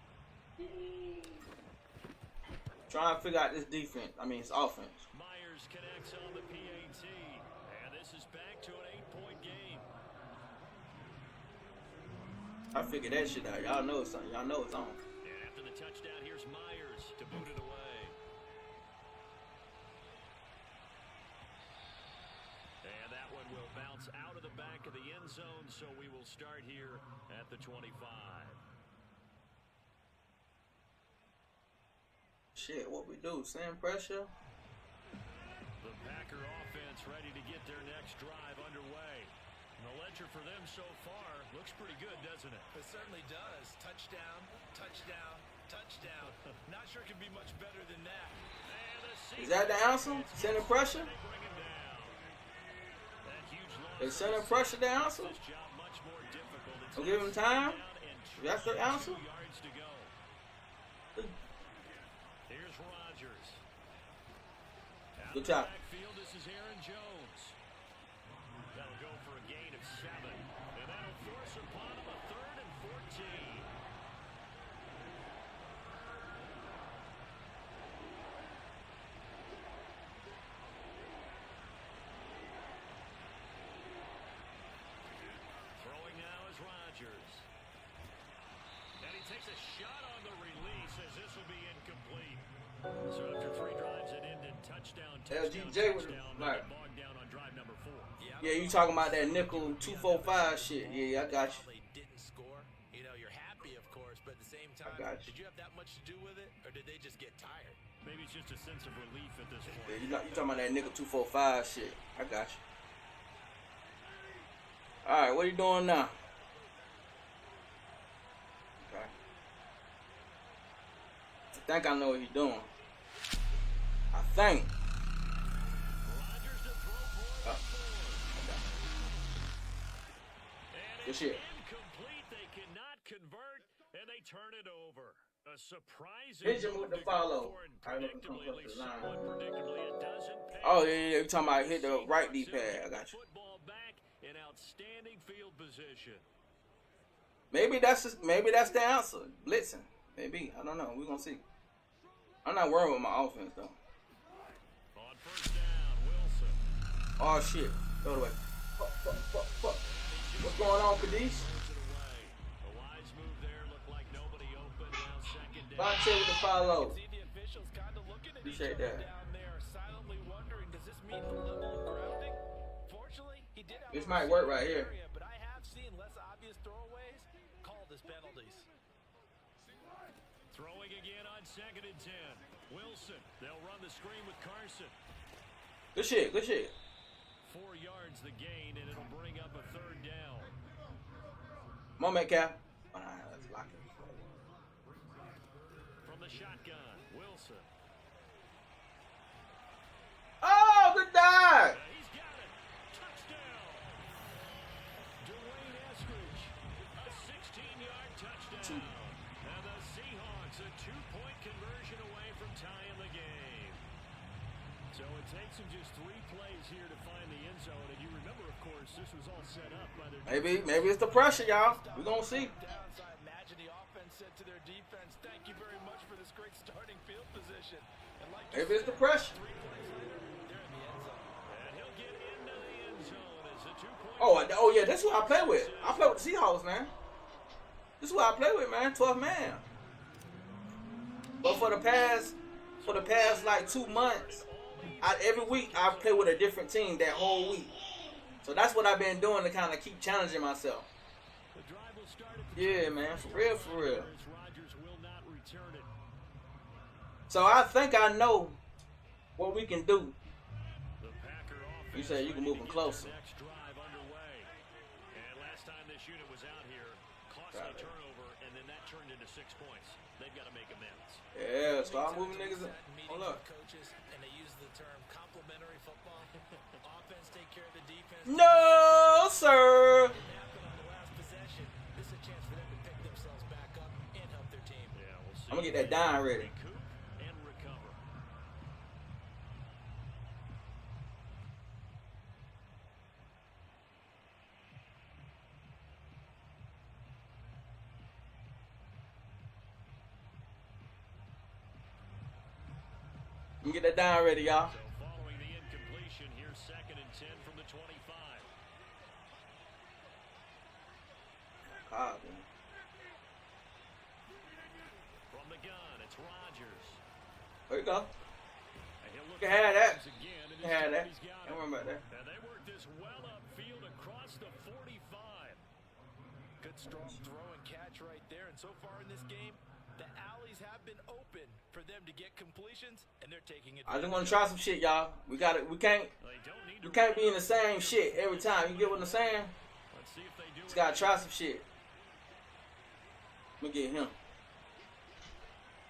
trying to figure out this defense. I mean, it's offense. Myers connects on the PAT. And this is back to an 8-point game. I figured that shit out. Y'all know it's on. Y'all know it's on. And after the touchdown, here's Myers to boot it away. And that one will bounce out of the back of the end zone, so we will start here at the 25. Shit, what we do? Send pressure? The Packer offense ready to get their next drive underway. And the ledger for them so far looks pretty good, doesn't it? It certainly does. Touchdown, touchdown, touchdown. Not sure it can be much better than that. Is that the answer? Sending pressure? Is sending pressure the answer? I'll give him time. That's the answer? Here's Rodgers. Good job. Backfield, this is Aaron Jones. That'll go for a gain of 7. And that'll force upon him a 3rd and 14. Throwing now is Rodgers. And he takes a shot on the release as this will be incomplete. So after 3 drives, it ended touchdown, LGJ with touchdown, the right. bogged down on drive number 4. Yeah, you talking about that nickel 245 shit. Yeah, I got you. They didn't score. You know, you're happy, of course, but at the same time, got you. did you have that much to do with it, or did they just get tired? Maybe it's just a sense of relief at this point. Yeah, you talking about that nickel 245 shit. I got you. Alright, what are you doing now? Okay. I think I know what he's doing. I think. Rodgers to throw for Oh. Okay. and Good it's shit. incomplete. They cannot convert, and they turn it over. A surprising Hit him with the move to go follow. for, and I know it comes predictably, at up least the line. somewhat predictably, it doesn't pay. Oh, yeah, you talking about hit the right D-pad. I got you. Football back in outstanding field position. Maybe that's the answer. Blitzing. Maybe. I don't know. We're gonna see. I'm not worried with my offense though. On first down, Wilson. Oh shit. Throw it away. Fuck. What's going on, Kadesh? Throws it away. A wise move there. Looked like nobody open. Now second down. Vontae with the follow. See the officials kind of looking at each Appreciate other that. down there, silently wondering, does this mean the level of grounding? Fortunately, he did have This a might work right receiving here. area, but I have seen less obvious throwaways called as penalties. Throwing again on 2nd and 10. Wilson. They'll run the screen with Carson. Good shit. 4 yards the gain, and it'll bring up a 3rd down. Moment, Cap. Let's lock it. From the shotgun, Wilson. Oh, good dive. He's got it. Touchdown. Dwayne Eskridge. A 16-yard touchdown. And the Seahawks a 2-point conversion away from tying the game. So it takes them just 3 plays here to find the end zone. And you remember, of course, this was all set up by their Maybe it's the pressure, y'all. We're gonna see. Downs, I imagine the offense said to their defense, thank you very much for this great starting field position. And like you Maybe it's said, the pressure. 3 plays later, they're in the end zone. And he'll get into the end zone as a 2-point. Oh yeah, that's who I play with. I play with the Seahawks, man. This is who I play with, man. 12 man. But for the past like 2 months, every week I play with a different team that whole week. So that's what I've been doing to kind of keep challenging myself. The drive will start at the Yeah, man, for real. Rodgers will not return it. So I think I know what we can do. The Packer offense You said you can move ready them to get closer. their next drive underway. And last time this unit was out here, costly Got it. turnover, and then that turned into 6 points. They've got to make amends. Yeah, start moving niggas up. Meetings Hold up. with coaches, and they use the term complementary football. Offense take care of the defense. No, sir. Didn't happen on the last possession. This is a chance for them to pick themselves back up and help their team. Yeah, we'll see. I'm gonna get that dime ready. Recoup and recover. You get that dime ready, y'all. So following the incompletion, here's 2nd and 10 from the 25. God, man. From the gun, it's Rodgers. There you go. And he'll look You can have that. for again, and You can have that. he's got Don't it. worry about that. And they work this well upfield across the 45. Good strong throw and catch right there. And so far in this game, the alleys have been open for them to get completions, and they're taking it. I just want to try some shit, y'all. We can't They don't need to be in the same shit every time. You get what I'm saying? Let's see if they do Just it. gotta try some shit. Let me get him.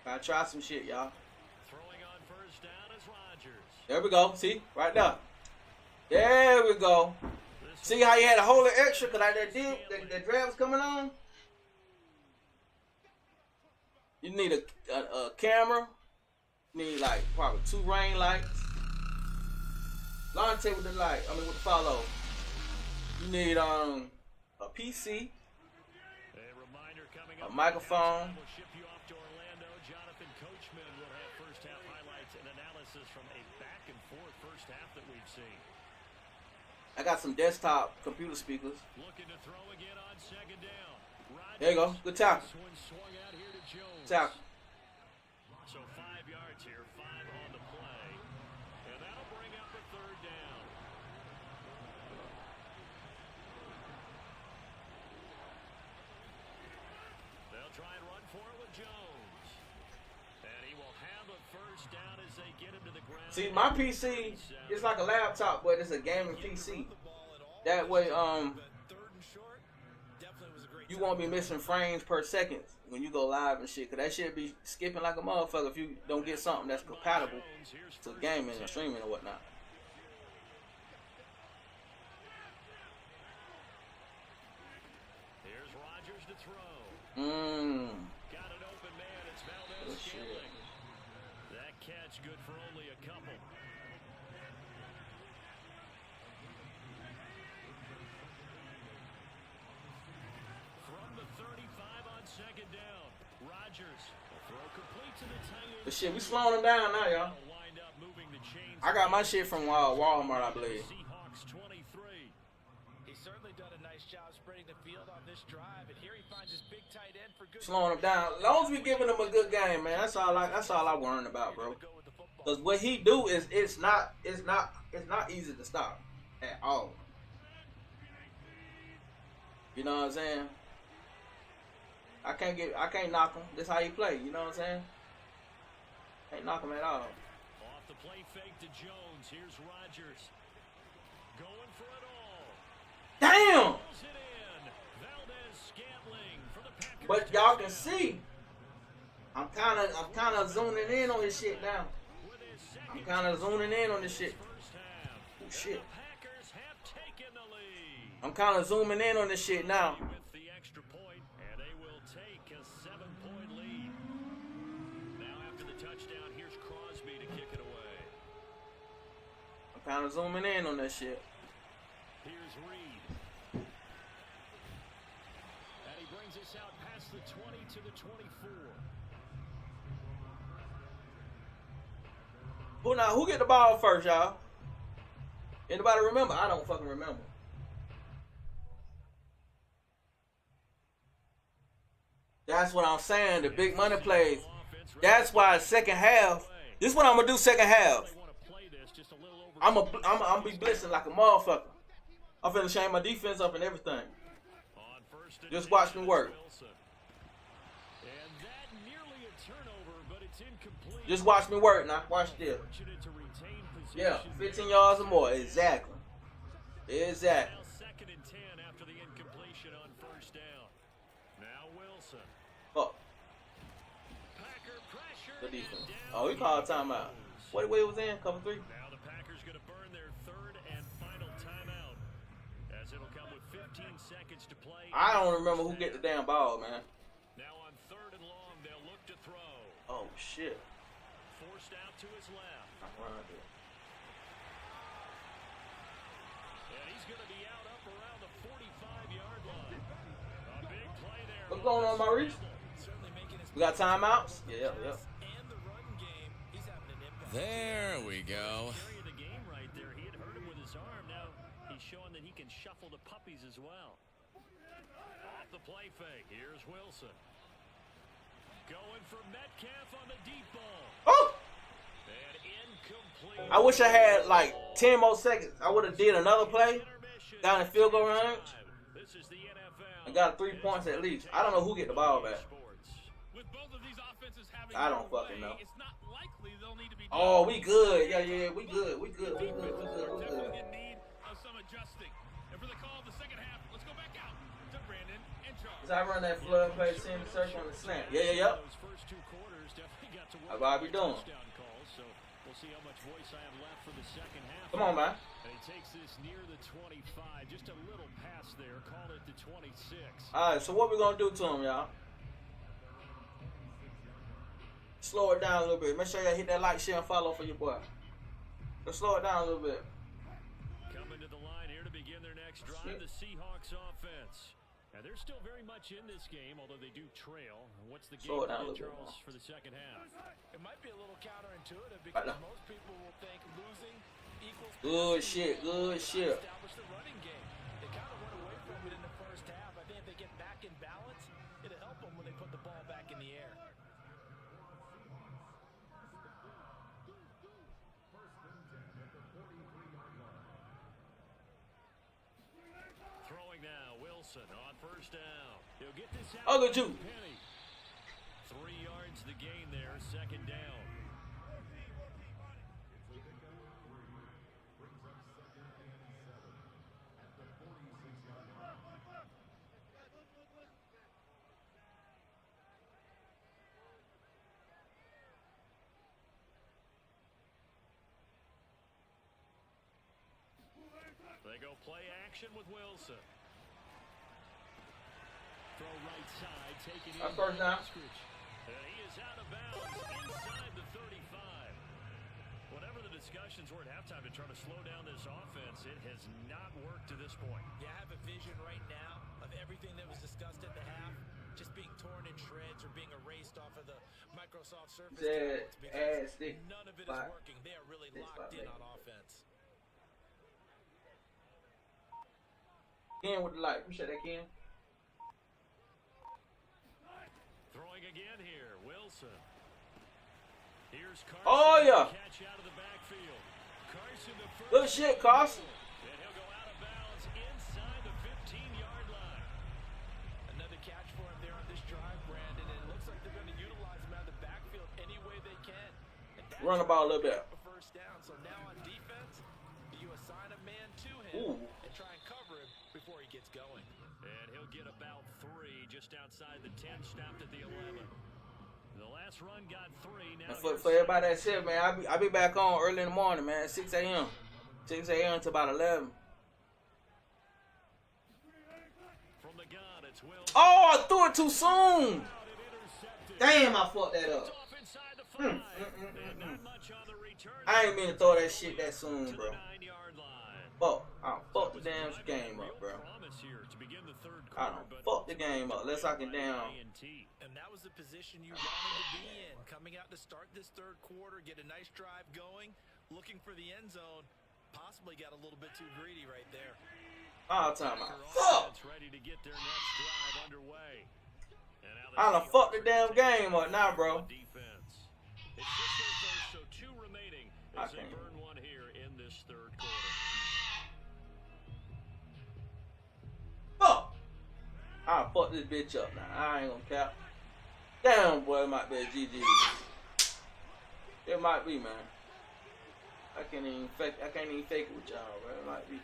Gotta try some shit, y'all. Throwing on first down is Rodgers. There we go. See? Right there. There we go. See how you had to hold it extra because that draft was coming on? You need a camera. You need like probably 2 ring lights. Launch with the light. I mean with the follow. You need a PC. A microphone. We'll ship you off to Orlando. Jonathan Coachman will have first half highlights and analysis from a back and forth first half that we've seen. I got some desktop computer speakers. Looking to throw again on second down. Rodgers. There you go. Good tackle. This one swung out here to Jones. Tackle. So 5 yards here, 5 on the play. And that'll bring up a third down. They'll try and run for it with Jones. And he will have a first down as they get him to the ground. See, my PC is like a laptop, but it's a gaming PC. That way, you won't be missing frames per second when you go live and shit. Cause that shit be skipping like a motherfucker if you don't get something that's compatible to gaming and streaming and whatnot. Here's Rodgers to throw. Got an open man. It's Valdez Scantling. That catch good for only a couple. From the 35 on second down, Rodgers will throw complete to the tight end. But shit, we slowing them down now, y'all. Wind up moving the chains. I got my shit from Walmart, I believe. Seahawks 23. He's certainly done a nice job spreading the field on this drive, and here he finds his big tight end for good. Slowing them down. As long as we giving them a good game, man. That's all I worrying about, bro. Cause what he do is it's not easy to stop at all. You know what I'm saying? I can't knock him. This how he play. You know what I'm saying? Can't knock him at all. Off the play fake to Jones. Here's Rodgers. Going for it all. Damn! Pulls it in. Valdez Scantling for the Packers. But y'all can see, I'm kind of zooming in on this shit now. With his I'm second kind of zooming in on this shit. first half. Oh shit! The Packers have taken the lead. I'm kind of zooming in on this shit now. With the extra point, and they will take a 7-point lead. Now after the touchdown, here's Crosby to kick it away. I'm kind of zooming in on that shit. Here's Reed. And he brings us out past the 20 to the 24. Who get the ball first, y'all? Anybody remember? I don't fucking remember. That's what I'm saying. The big money plays. That's why second half. This is what I'm gonna do. Second half. I'm gonna be blitzing like a motherfucker. I'm finna change my defense up and everything. Just watch me work. Just watch me work now. Watch this. Yeah, 15 yards or more. Exactly. Exactly. Second and 10 after the incompletion on first down. Now Wilson. Oh, Packer pressure. the defense. Oh, he called timeout. What way it was in? Cover 3? Now the Packers going to burn their third and final timeout, as it'll come with 15 seconds to play. I don't remember who get the damn ball, man. Now on third and long, they'll look to throw. Oh shit. Forced out to his left. And he's going to be out up around the 45-yard line. A big play there. What's going on, Maurice? Certainly making his We got timeouts? Yeah. and the run game, he's having an impact. There we go. Carry of the game right there. He had hurt him with his arm. Now he's showing that he can shuffle the puppies as well. Off the play fake. Here's Wilson. Going for Metcalf on the deep ball. Oh! And incomplete. I wish I had like 10 more seconds. I would have did another play. Down in field goal range. This is the NFL. I got 3 points at least. I don't know who get the ball back. With both of these offenses having I don't their fucking way, know. It's not likely they'll need to be Oh, we good. Yeah. We good. Defenses are definitely in need of some adjustment. adjusting. And for the call of the second half, let's go back out to Brandon and Charles. Cause I run that flood play, send the search on the snap. Yeah. Those first two quarters definitely got to work How about we doing? touchdown calls, so we'll see how much voice I have left for the second half. Come on, man. And he takes this near the 25, just a little pass there, call it the 26. Alright, so what we gonna do to him, y'all? Slow it down a little bit. Make sure y'all hit that like, share, and follow for your boy. Let's slow it down a little bit. Coming to the line here to begin their next drive, the Seahawks offense. And they're still very much in this game, although they do trail. What's the game Slow it down a plan, little bit Charles, more. for the second half? It might be a little counterintuitive because Right now. most people will think losing equals Good passing. shit, good shit. Establish the running game. They kind of went away from it in the first half. I think if they get back in balance, it'll help them when they put the ball back in the air. Throwing now, Wilson on first down. He'll get this out. Oh, good you. Penny. 3 yards the gain there, second down. They go play action with Wilson. Throw right side, taken in. That's first down. And he is out of bounds inside the 35. Whatever the discussions were at halftime to try to slow down this offense, it has not worked to this point. Yeah, I have a vision right now of everything that was discussed at the half just being torn in shreds or being erased off of the Microsoft Surface Said tablets because ass stick none of it is spot. working. They are really Stick locked spot, in baby. on offense. Ken with the light. Appreciate that, Ken. Throwing again here, Wilson. Here's Carson. Oh, yeah. Catch out of the backfield. Carson the first. Good shit, Carson. And he'll go out of bounds inside the 15-yard line. Another catch for him there on this drive, Brandon. And it looks like they're going to utilize him out of the backfield any way they can. And that's Run the ball a little bit. a first down. So now on defense, you assign a man to him Ooh. and try and cover him before he gets going. And he'll get about 3 just outside the 10, stopped at the 11. The last run got 3. Now And for here's everybody that said, man, I be back on early in the morning, man, 6 a.m. 6 a.m. to about 11. from the gun, it's Wilson. Oh, I threw it too soon. Out and intercepted. Damn, I fucked that up. It's off inside the 5. And not much on the return. I ain't mean to throw that shit that soon, to bro. the 9-yard line. Fuck. I done fucked the damn game up, bro. Promise here to begin the third I quarter, done but fucked the game up. Unless I can down. And that was the position you wanted to be in. Coming out to start this third quarter, get a nice drive going, looking for the end zone. Possibly got a little bit too greedy right there. All time out. Their Fuck. offense ready to get their next drive underway. And now I done the fucked the Seahawks damn game up now, bro. Defense. It's just their first, so 2 remaining as they Okay. burn one here in this third quarter. Fuck. I done fucked this bitch up now. I ain't gonna cap. Damn, boy, it might be a GG. It might be, man. I can't even fake it with y'all, bro. It might be.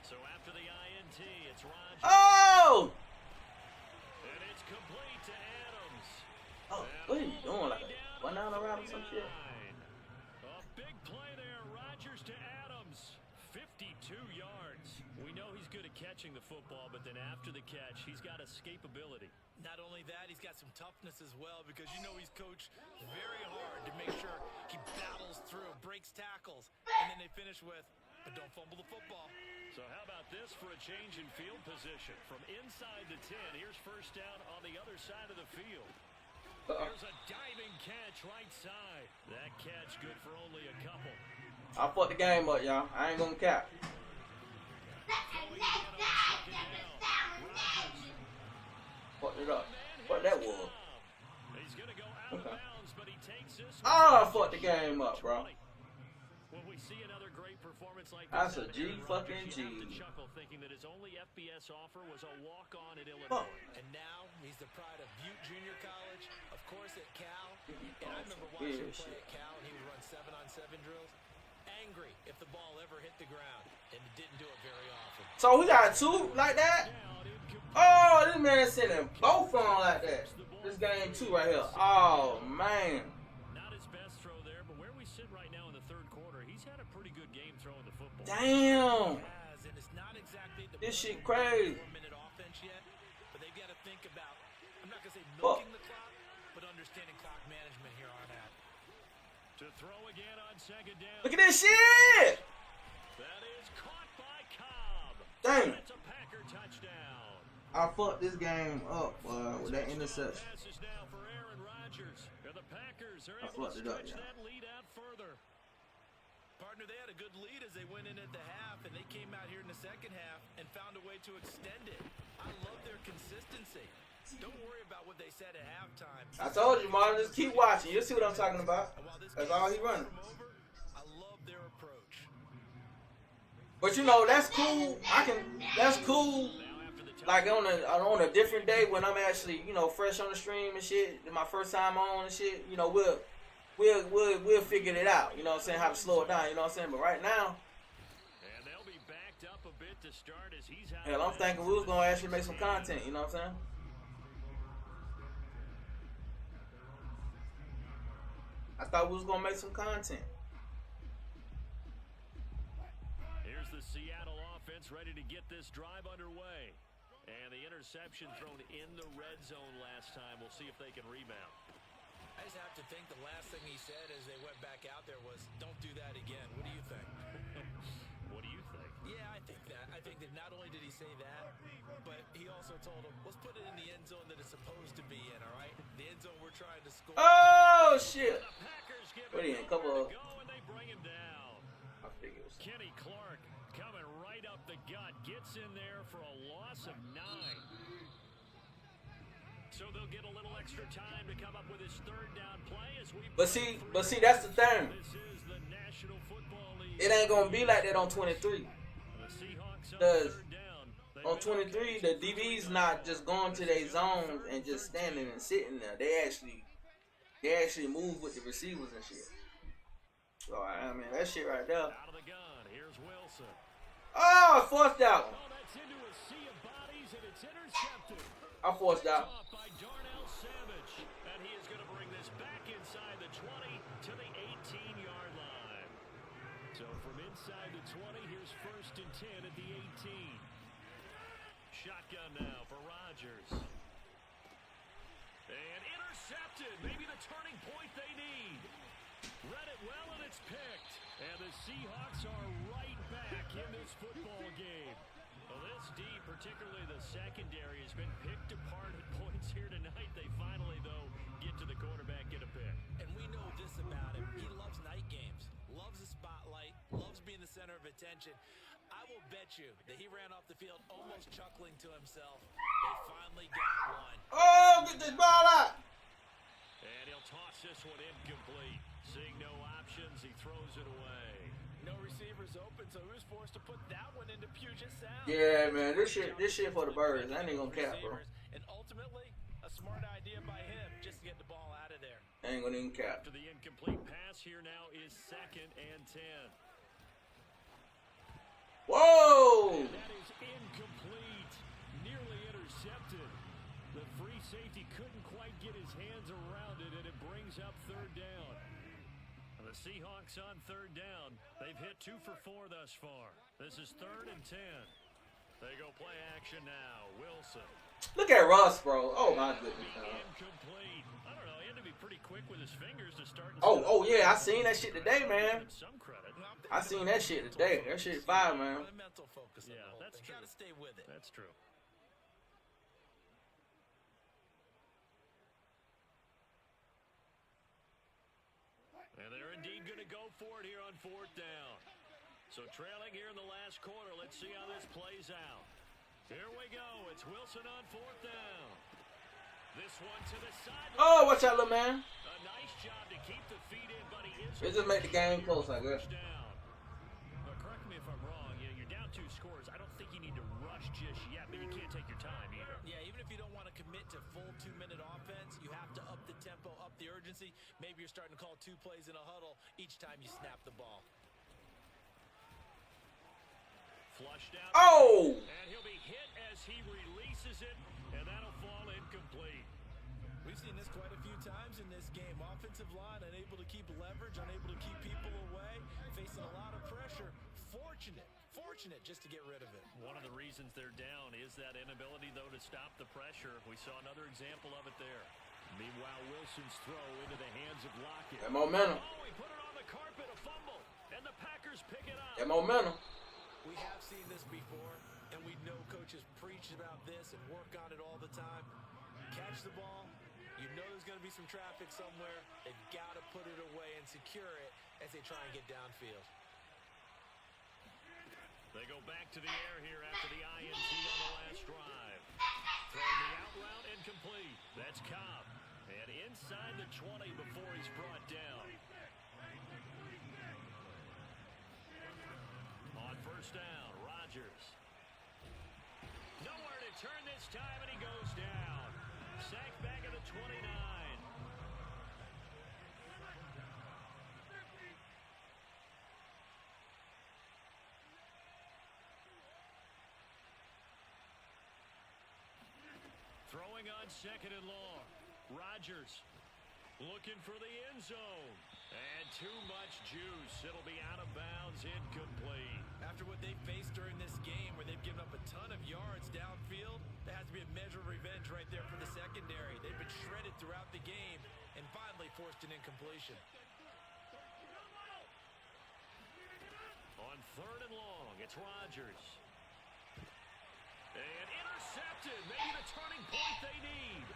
So after the INT, it's Rodgers. Oh! And it's complete to Adams. Oh, what are you doing? Like a 1 out around or some shit? A big play there. Rodgers to Adams. 52 yards. We know he's good at catching the football, but then after the catch, he's got escapability. Not only that, he's got some toughness as well because you know he's coached very hard to make sure he battles through, breaks tackles, and then they finish with, but don't fumble the football. So how about this for a change in field position? From inside the 10, here's first down on the other side of the field. There's a diving catch right side. That catch good for only a couple. I fucked the game up, y'all. I ain't gonna cap. Fucked it up. What that was. He's gonna go out of bounds, but he takes this. Oh, I fucked the game up, bro. When we see another great performance like this, That's a out of G Aaron fucking Rodgers, you have to G. chuckle thinking that his only FBS offer was a walk-on at Illinois. Fuck. And now he's the pride of Butte Junior College, of course at Cal. And I remember Yeah, watching him shit. play at Cal, and he would run 7-on-7 drills. angry if the ball ever hit the ground, and it didn't do it very often. So we got two like that. Oh, this man sending both of them like that. This game two right here. Oh man. Not his best throw there, but where we sit right now in the third quarter, he's had a pretty good game throwing the football. Damn. And it's not exactly the This shit crazy. 4-minute offense yet, but they've got to think about, I'm not going to say Fuck. milking the clock, but understanding clock management here on that. To throw again on second down. Look at this shit. That is caught by Cobb. Damn. It's a Packer touchdown. I fucked this game up with that interception. Passes now for Aaron Rodgers. And the Packers are I able fucked to it up, stretch yeah. that lead out further. Partner, they had a good lead as they went in at the half, and they came out here in the second half and found a way to extend it. I love their consistency. Don't worry about what they said at halftime. I told you, Marlon, just keep watching. You'll see what I'm talking about. And while this That's game all is he far running. from over, I love their approach. But you know, that's cool. That's cool. Like on a different day when I'm actually, you know, fresh on the stream and shit, my first time on and shit, you know, we'll figure it out. You know what I'm saying? How to slow it down. You know what I'm saying? But right now, And they'll be backed up a bit to start as he's out. hell, I'm thinking we was gonna actually make some content. You know what I'm saying? I thought we was gonna make some content. Here's the Seattle offense ready to get this drive underway. And the interception thrown in the red zone last time. We'll see if they can rebound. I just have to think the last thing he said as they went back out there was, don't do that again. What do you think? What do you think? Yeah, I think that. I think that not only did he say that, but he also told him, let's put it in the end zone that it's supposed to be in, all right? The end zone we're trying to score. Oh shit! The Packers give What it are you, a couple of- nowhere to go, and they bring him down. I figured it was. Kenny Clark coming right up the gut, gets in there for a loss of 9. So they'll get a little extra time to come up with his third down play as we. But see, that's the thing. This is the National Football League. It ain't gonna be like that on 23. The Seahawks on Because third down. They on win 23, the DB's not just going to their zones and just standing and sitting there. They actually move with the receivers and shit. So I mean, that shit right there. out of the gun. Here's Wilson. Oh, I forced out. Oh, that's into a sea of bodies, and it's intercepted. I forced out. Off by Darnell Savage, and he is going to bring this back inside the 20 to the 18-yard line. So from inside the 20, here's 1st and 10 at the 18. Shotgun now for Rodgers. And intercepted. Maybe the turning point they need. Read it well, and it's picked. And the Seahawks are right back in this football game. Well, this D, particularly the secondary, has been picked apart at points here tonight. They finally, though, get to the quarterback, get a pick. And we know this about him. He loves night games, loves the spotlight, loves being the center of attention. I will bet you that he ran off the field almost chuckling to himself. They finally got one. Oh, get this ball out. And he'll toss this one incomplete. Seeing no options, he throws it away. No receivers open, so he was forced to put that one into Puget Sound. Yeah, man, this shit for the birds. I ain't gonna cap, bro. And ultimately, a smart idea by him just to get the ball out of there. I ain't gonna even cap. After the incomplete pass, here now is 2nd and 10. Whoa! That is incomplete. Nearly intercepted. The free safety couldn't quite get his hands around it, and it brings up 3rd down. The Seahawks on 3rd down. They've hit 2 for 4 thus far. This is 3rd and 10. They go play action now. Wilson. Look at Russ, bro. Oh my goodness. Incomplete. I don't know. He had to be pretty quick with his fingers to start. Oh yeah, I seen that shit today, man. Some credit. I seen that shit today. That shit fire, man. The mental focus on Yeah, the whole that's thing. true. Gotta stay with it. That's true. And they're indeed going to go for it here on 4th down. So trailing here in the last quarter. Let's see how this plays out. Here we go. It's Wilson on 4th down. This one to the sideline. Oh, watch out, little man. A nice job to keep the feet in, but he is. It just make the game close, I guess. Touchdown. But correct me if I'm wrong. You're down 2 scores. I don't think you need to rush just yet, but you can't take your time either. Yeah, even if you don't want to commit to full 2-minute offense, you have to up the tempo, up the urgency. Maybe you're starting to call 2 plays in a huddle each time you snap the ball. Flushed out. Oh! And he'll be hit as he releases it, and that'll fall incomplete. We've seen this quite a few times in this game. Offensive line unable to keep leverage, unable to keep people away, facing a lot of pressure. Fortunate just to get rid of it. One of the reasons they're down is that inability, though, to stop the pressure. We saw another example of it there. Meanwhile, Wilson's throw into the hands of Lockett. That momentum. Oh, he put it on the carpet, a fumble, and the Packers pick it up. That momentum. We have seen this before, and we know coaches preach about this and work on it all the time. Catch the ball. You know there's going to be some traffic somewhere. They've got to put it away and secure it as they try and get downfield. They go back to the air here after the INT on the last drive. Throwing the out route incomplete. That's Cobb. And inside the 20 before he's brought down. On first down, Rodgers. Nowhere to turn this time, and he goes down. Sacked back at the 29. Throwing on second and long. Rodgers looking for the end zone. And too much juice. It'll be out of bounds, incomplete. After what they faced during this game where they've given up a ton of yards downfield, there has to be a measure of revenge right there for the secondary. They've been shredded throughout the game and finally forced an incompletion. On third and long, it's Rodgers. And intercepted. Maybe the turning point they need.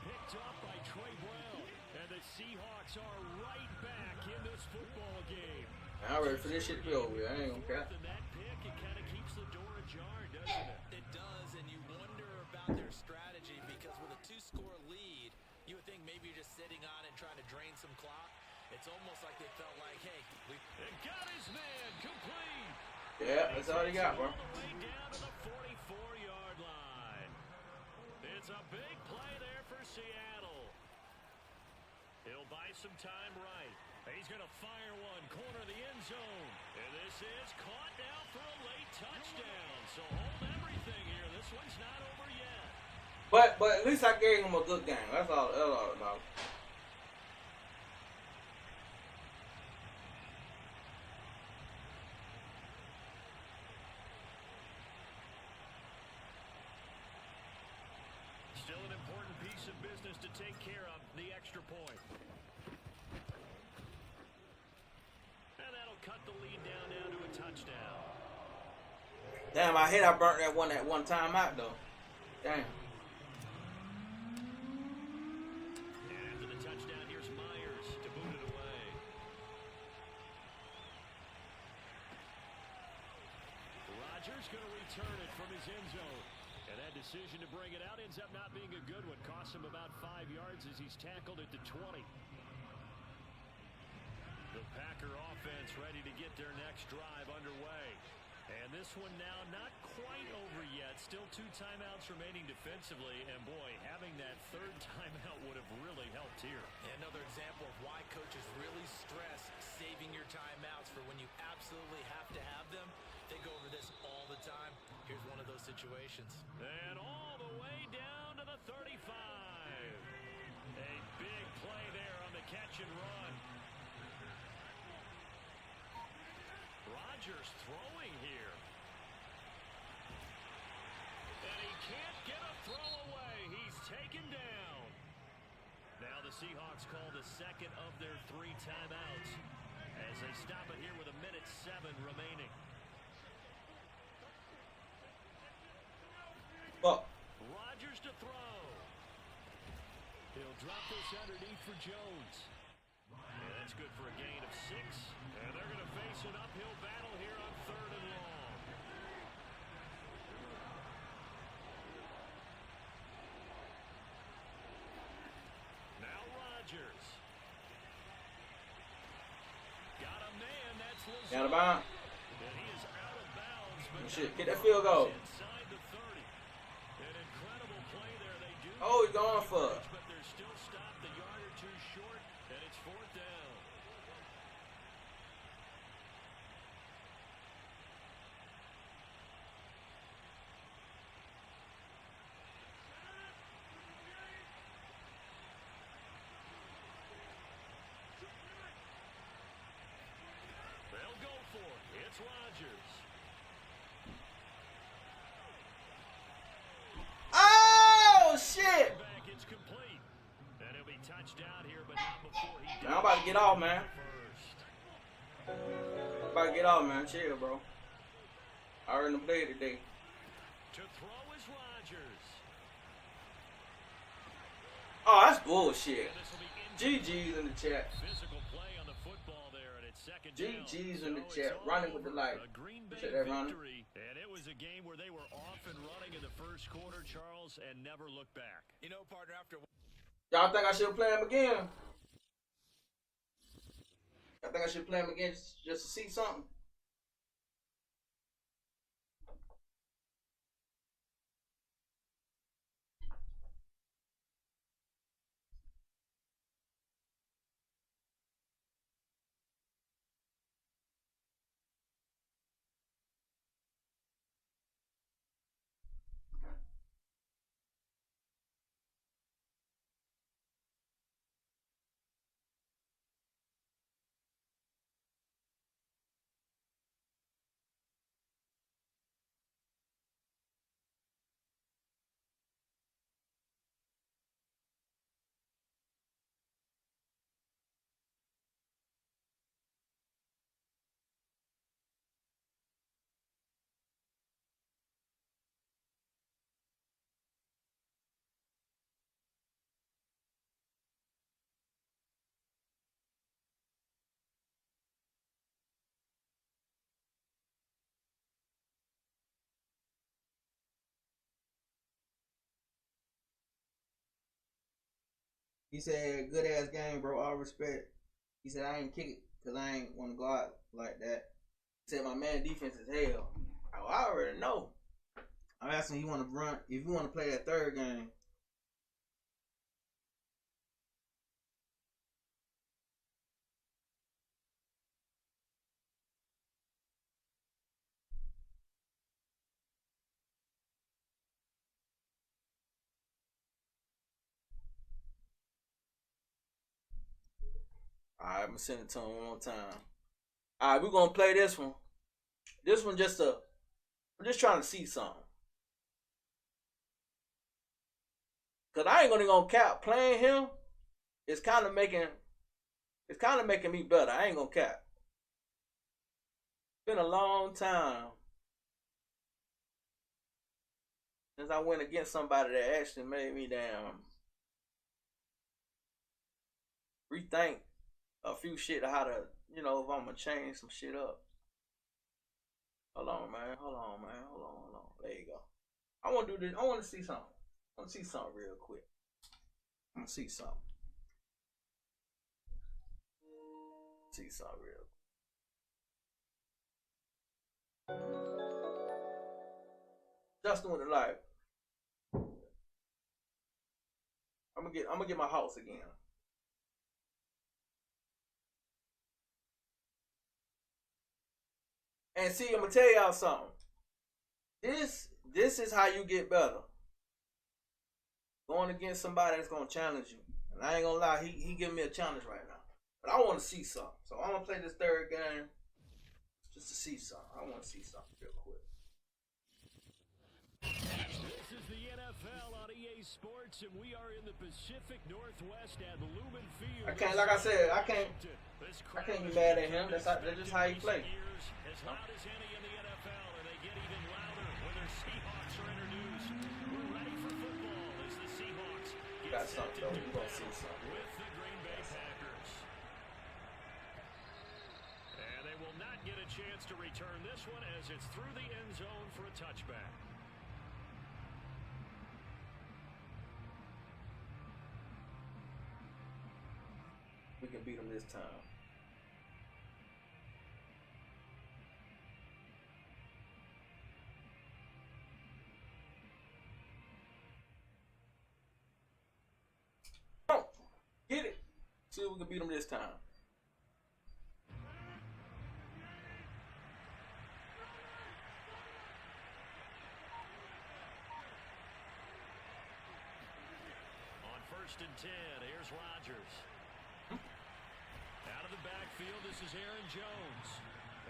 Picked up by Trey Brown. And the Seahawks are right back in this football game. I'm ready for this shit to be over with. I ain't gonna care. And that pick, it kind of keeps the door ajar, doesn't it? It does, and you wonder about their strategy because with a two-score lead, you would think maybe you're just sitting on it and trying to drain some clock. It's almost like they felt like, hey, And got his man complete. Yeah, that's all he got, bro. All the way down to the 44-yard line. It's a big play there for Seattle. He'll buy some time right. He's going to fire one, corner of the end zone. And this is caught now for a late touchdown. So hold everything here. This one's not over yet. But at least I gave him a good game. That's all about. Still an important piece of business to take care of, the extra point. And that'll cut the lead down now to a touchdown. Damn, I hate I burnt that one time out though. Damn. And after the touchdown, here's Myers to boot it away. Rodgers going to return it from his end zone. And that decision to bring it out ends up not being a good one. Costs him about 5 yards as he's tackled at the 20. The Packer offense ready to get their next drive underway. And this one now not quite over yet. Still 2 timeouts remaining defensively. And boy, having that third timeout would have really helped here. another example of why coaches really stress saving your timeouts for when you absolutely have to have them. They go over this all the time. Here's one of those situations. And all the way down to the 35. A big play there on the catch and run. Rodgers throwing here. And he can't get a throw away. He's taken down. Now the Seahawks call the second of their 3 timeouts as they stop it here with 1:07 remaining. Fuck. Rodgers to throw. He'll drop this underneath for Jones. And that's good for a gain of 6. And they're going to face an uphill battle here on 3rd and long. Now Rodgers. Got a man, that's Lazard. Out of bounds. And he is out of bounds. But Shit, get that field goal. inside the 30. An incredible play there. They do. Oh, he's going for it. But they're still stopped a yard or 2 short, and it's 4th down. get off, man. About to get off, man. Chill, bro. I already played today. To throw is Rodgers. Oh, that's bullshit. And this will be GG's in the chat. physical play on the football there, and it's second down. GG's in the So chat. it's Running with the light. a Green Bay Appreciate that, Ronnie. victory, and it was a game where they were off and running in the first quarter, Charles, and never looked back. You know, partner, after Y'all think I should play him again? I think I should play him again just to see something. He said, good ass game, bro. All respect. He said, I ain't kick it because I ain't want to go out like that. He said, my man defense is hell. Oh, I already know. I'm asking if you want to run, if you want to play that third game. Alright, I'm gonna send it to him one more time. Alright, we're gonna play this one. This one I'm just trying to see something. Cause I ain't gonna cap playing him. It's kind of making me better. I ain't gonna cap. It's been a long time since I went against somebody that actually made me rethink a few shit how to, if I'm gonna change some shit up. Hold on, man. Hold on. There you go. I want to do this. I want to see something. I want to see something real quick. I want to see something. See something real quick. Justin with the light. I'm gonna get my house again. And see, I'm gonna tell y'all something. This is how you get better. Going against somebody that's gonna challenge you. And I ain't gonna lie, he giving me a challenge right now. But I want to see something. So I'm gonna play this third game just to see something. I want to see something real quick. This is the NFL on EA Sports, and we are in the Pacific Northwest at Lumen Field. I can't be mad at him. That's just how he plays. As loud as any in the NFL, and they get even louder when their Seahawks are introduced. We're ready for football as the Seahawks Got something though. We're gonna see something. with the Green Bay Packers. And they will not get a chance to return this one as it's through the end zone for a touchback. We can beat them this time. Come on, get it. See if we can beat them this time. On 1st and 10, here's Rodgers. Out of the backfield, this is Aaron Jones.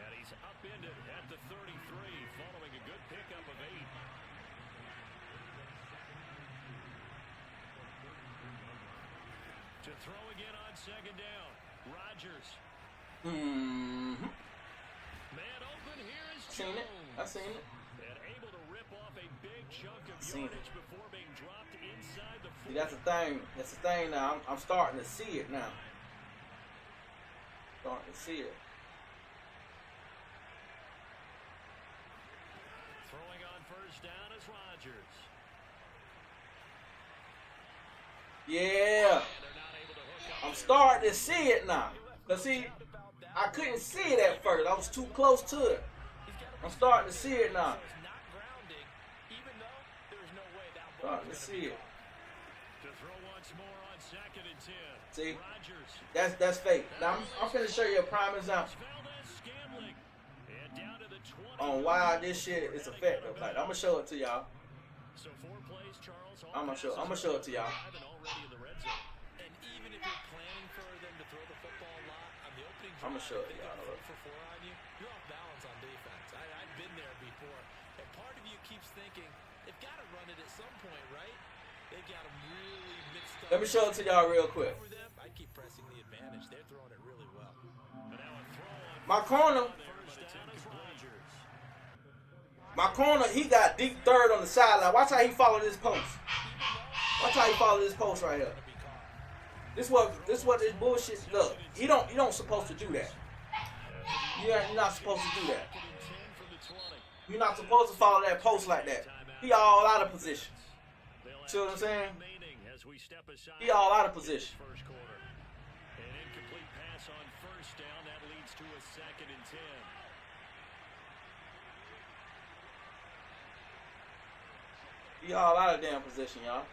And he's upended at the 33 following a good pickup of 8. To throw again on 2nd down. Rodgers. Mm-hmm. Man open here is Seen it. I Jones. seen it. And able to rip off a big chunk of Seen it. yardage before being dropped inside the 40. See, that's the thing. That's the thing now. I'm starting to see it now. Starting to see it. Throwing on first down is Rodgers. Yeah. And they're not able to hook up. I'm starting to see it now. Cause see, I couldn't see it at first. I was too close to it. I'm starting to see it now. Not grounding, even though there's no way that ball Starting to is see it. To throw once more on 2nd and 10. See, Rodgers. that's fake. Now I'm finna show you a prime example Valdez-Scantling. And down to the 20. on why this shit is effective. Like I'm gonna show it to y'all. So 4 plays, Charles. I'm gonna show it to y'all. Already in the red zone. And even if you're planning for them to throw the football a lot on the opening drive, I'ma show it, they go y'all. 4 for 4 on you. You're off balance on defense. I've been there before. And part of you keeps thinking they've got to run it at some point, right? They've got them really mixed up. Let me show it to y'all real quick. For them, I keep pressing the advantage. They're throwing it really well. And now a throw on My corner, first down is Rodgers. he got deep third on the sideline. Watch how he followed this post. Watch how he followed this post right here. This what this bullshit. Look, you don't supposed to do that. You're not supposed to do that. 2nd and 10 from the 20. You're not supposed to follow that post like that. He all out of position. They'll See what I'm have saying? remaining as we step aside. He all out of position. First quarter. An incomplete pass on first down. That leads to a 2nd and 10. He all out of damn position, y'all.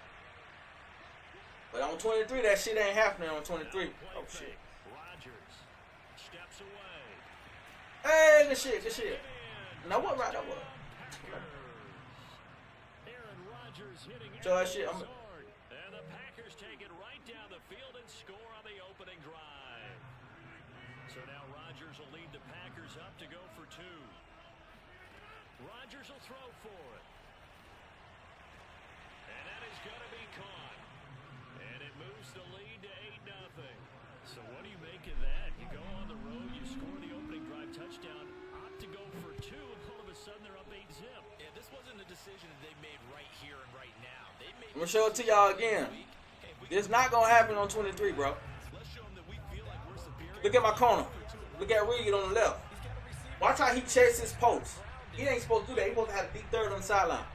But on 23, that shit ain't happening on 23. Oh shit. Rodgers steps away. Hey, good shit, good shit. Now what right that was? Aaron Rodgers hitting So that shit, I'm. hard. And the Packers take it right down the field and score on the opening drive. So now Rodgers will lead the Packers up to go for 2. Rodgers will throw for it. And that is going to be caught. And it moves the lead to 8-0. So what do you make of that? You go on the road, you score the opening drive touchdown, opt to go for 2, and all of a sudden they're up 8-0. Yeah, this wasn't a decision that they made right here and right now. They made I'm gonna show it to y'all again. This not gonna happen on 23, bro. Let's show them that we feel like we're superior. Look at my corner. Look at Reed on the left. Watch how he chases his post. He ain't supposed to do that. He supposed to have a deep third on the sideline.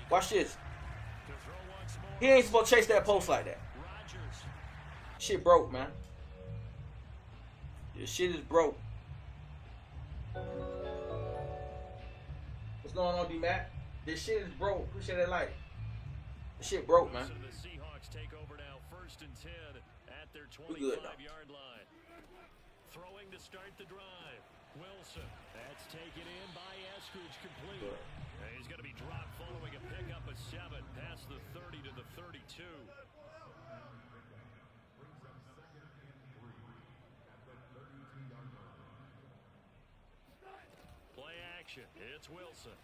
Watch this. To throw once more, He ain't supposed to chase that post like that. Rodgers. Shit broke, man. This shit is broke. What's going on, D-Mac? This shit is broke. Appreciate that light. This shit broke, man. So the Seahawks take over now, 1st and 10 at their We good, though. 25-yard line. Throwing to start the drive. Wilson. That's taken in by Eskridge, complete. Good. And he's going to be dropped following a pickup of 7 past the 30 to the 32. Play action. It's Wilson.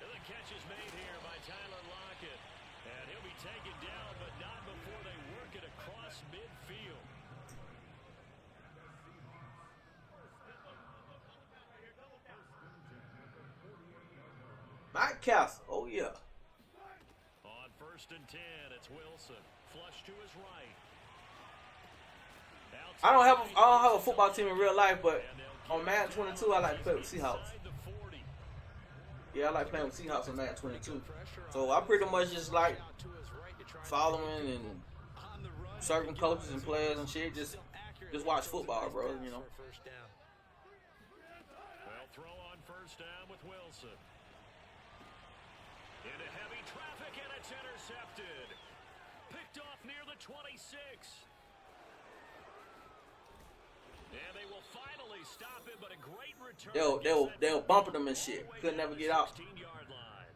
And the catch is made here by Tyler Lockett. And he'll be taken down, but not before they work it across midfield. Mike Castle. Oh, yeah. On 1st and 10, it's Wilson. Flush to his right. I don't have a football team in real life, but on Madden 22, I like to play with Seahawks. Inside the 40. Yeah, I like playing with Seahawks on Madden 22. So I pretty much just like following and certain coaches and players and shit. Just watch football, bro. You know. They'll throw on first down with Wilson. Into heavy traffic, and it's intercepted. Picked off near the 26. And they will finally stop him, but a great return. They were bumping them and shit. Couldn't never get out. 16-yard line.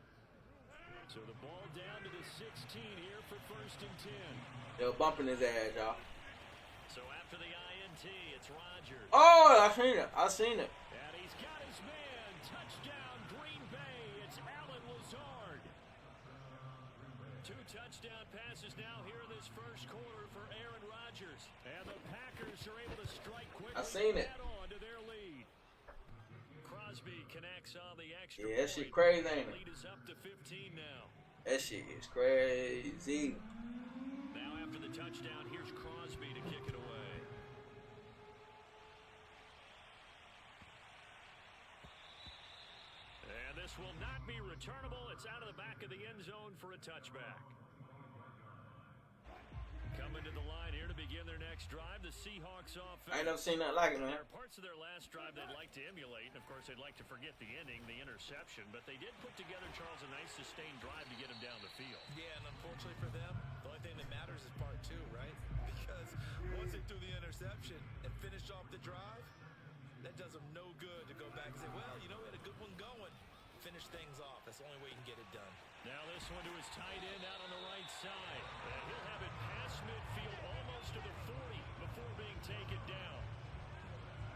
So the ball down to the 16 here for 1st and 10. They were bumping his ass, y'all. So after the INT, it's Rodgers. Oh, I seen it. And he's got his man. Touchdown, Green Bay. It's Alan Lazard. 2 touchdowns. touchdown passes now here in this first quarter for Aaron Rodgers. And the Packers are able to strike quickly. I seen it. Add on to their lead. Crosby connects on the extra Yeah, that shit point. crazy, ain't it? Lead is up to 15 now. That shit is crazy. Now after the touchdown, here's Crosby to kick it away. And this will not be returnable. It's out of the back of the end zone for a touchback. Coming to the line here to begin their next drive, the Seahawks offense. I ain't never seen nothing like it, man. There are parts of their last drive they'd like to emulate, and of course they'd like to forget the ending, the interception, but they did put together, Charles, a nice sustained drive to get him down the field. Yeah, and unfortunately for them, the only thing that matters is part two, right? Because once they threw the interception and finished off the drive, that does them no good to go back and say, well, you know, we had a good one going. Finish things off. That's the only way you can get it done. Now this one to his tight end out on the right side. And he'll have it past midfield almost to the 40 before being taken down.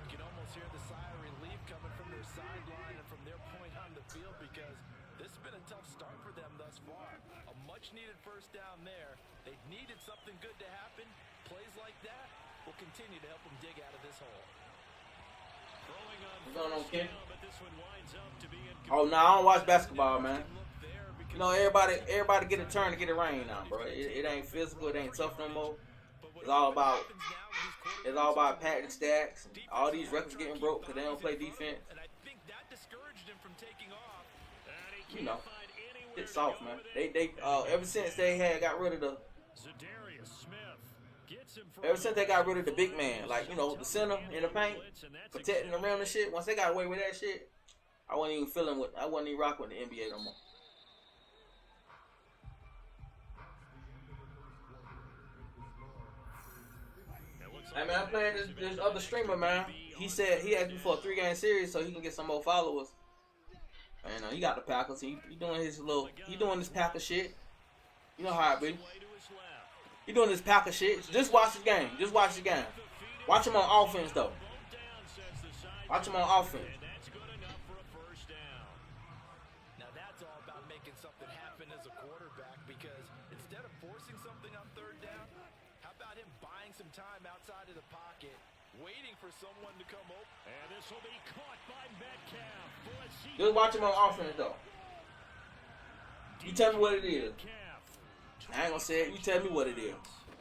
You can almost hear the sigh of relief coming from their sideline and from their point on the field because this has been a tough start for them thus far. A much-needed first down there. They needed something good to happen. Plays like that will continue to help them dig out of this hole. Throwing on What's going on, first kid? down, but this one winds up to be incomplete. Oh, no, I don't watch basketball, man. You know, everybody get a turn to get it rain now, bro. It ain't physical, it ain't tough no more. It's all about padding stacks. All these records getting broke because they don't play defense. And I think that discouraged him from taking off. And he You know, can't find anywhere it's to soft, go man. with it. Ever since they got rid of the Zadarius Smith gets him Ever since they got rid of the big man, like, you know, the center in the paint, protecting the rim and shit, once they got away with that shit, I wasn't even rocking with the NBA no more. Hey man, I'm playing this other streamer, man. He said he asked me for a 3-game series so he can get some more followers. And he got the Packers. He doing this Packer shit. You know how it be. He doing this Packer shit. Just watch the game. Just watch the game. Watch him on offense though. Watch him on offense. Now that's all about making something happen as a quarterback because instead of forcing something on third down, how about him buying some time outside of the pocket, waiting for someone to come open? And this will be caught by Metcalf. Just watch him on offense though. You tell me what it is. I ain't gonna say it. You tell me what it is.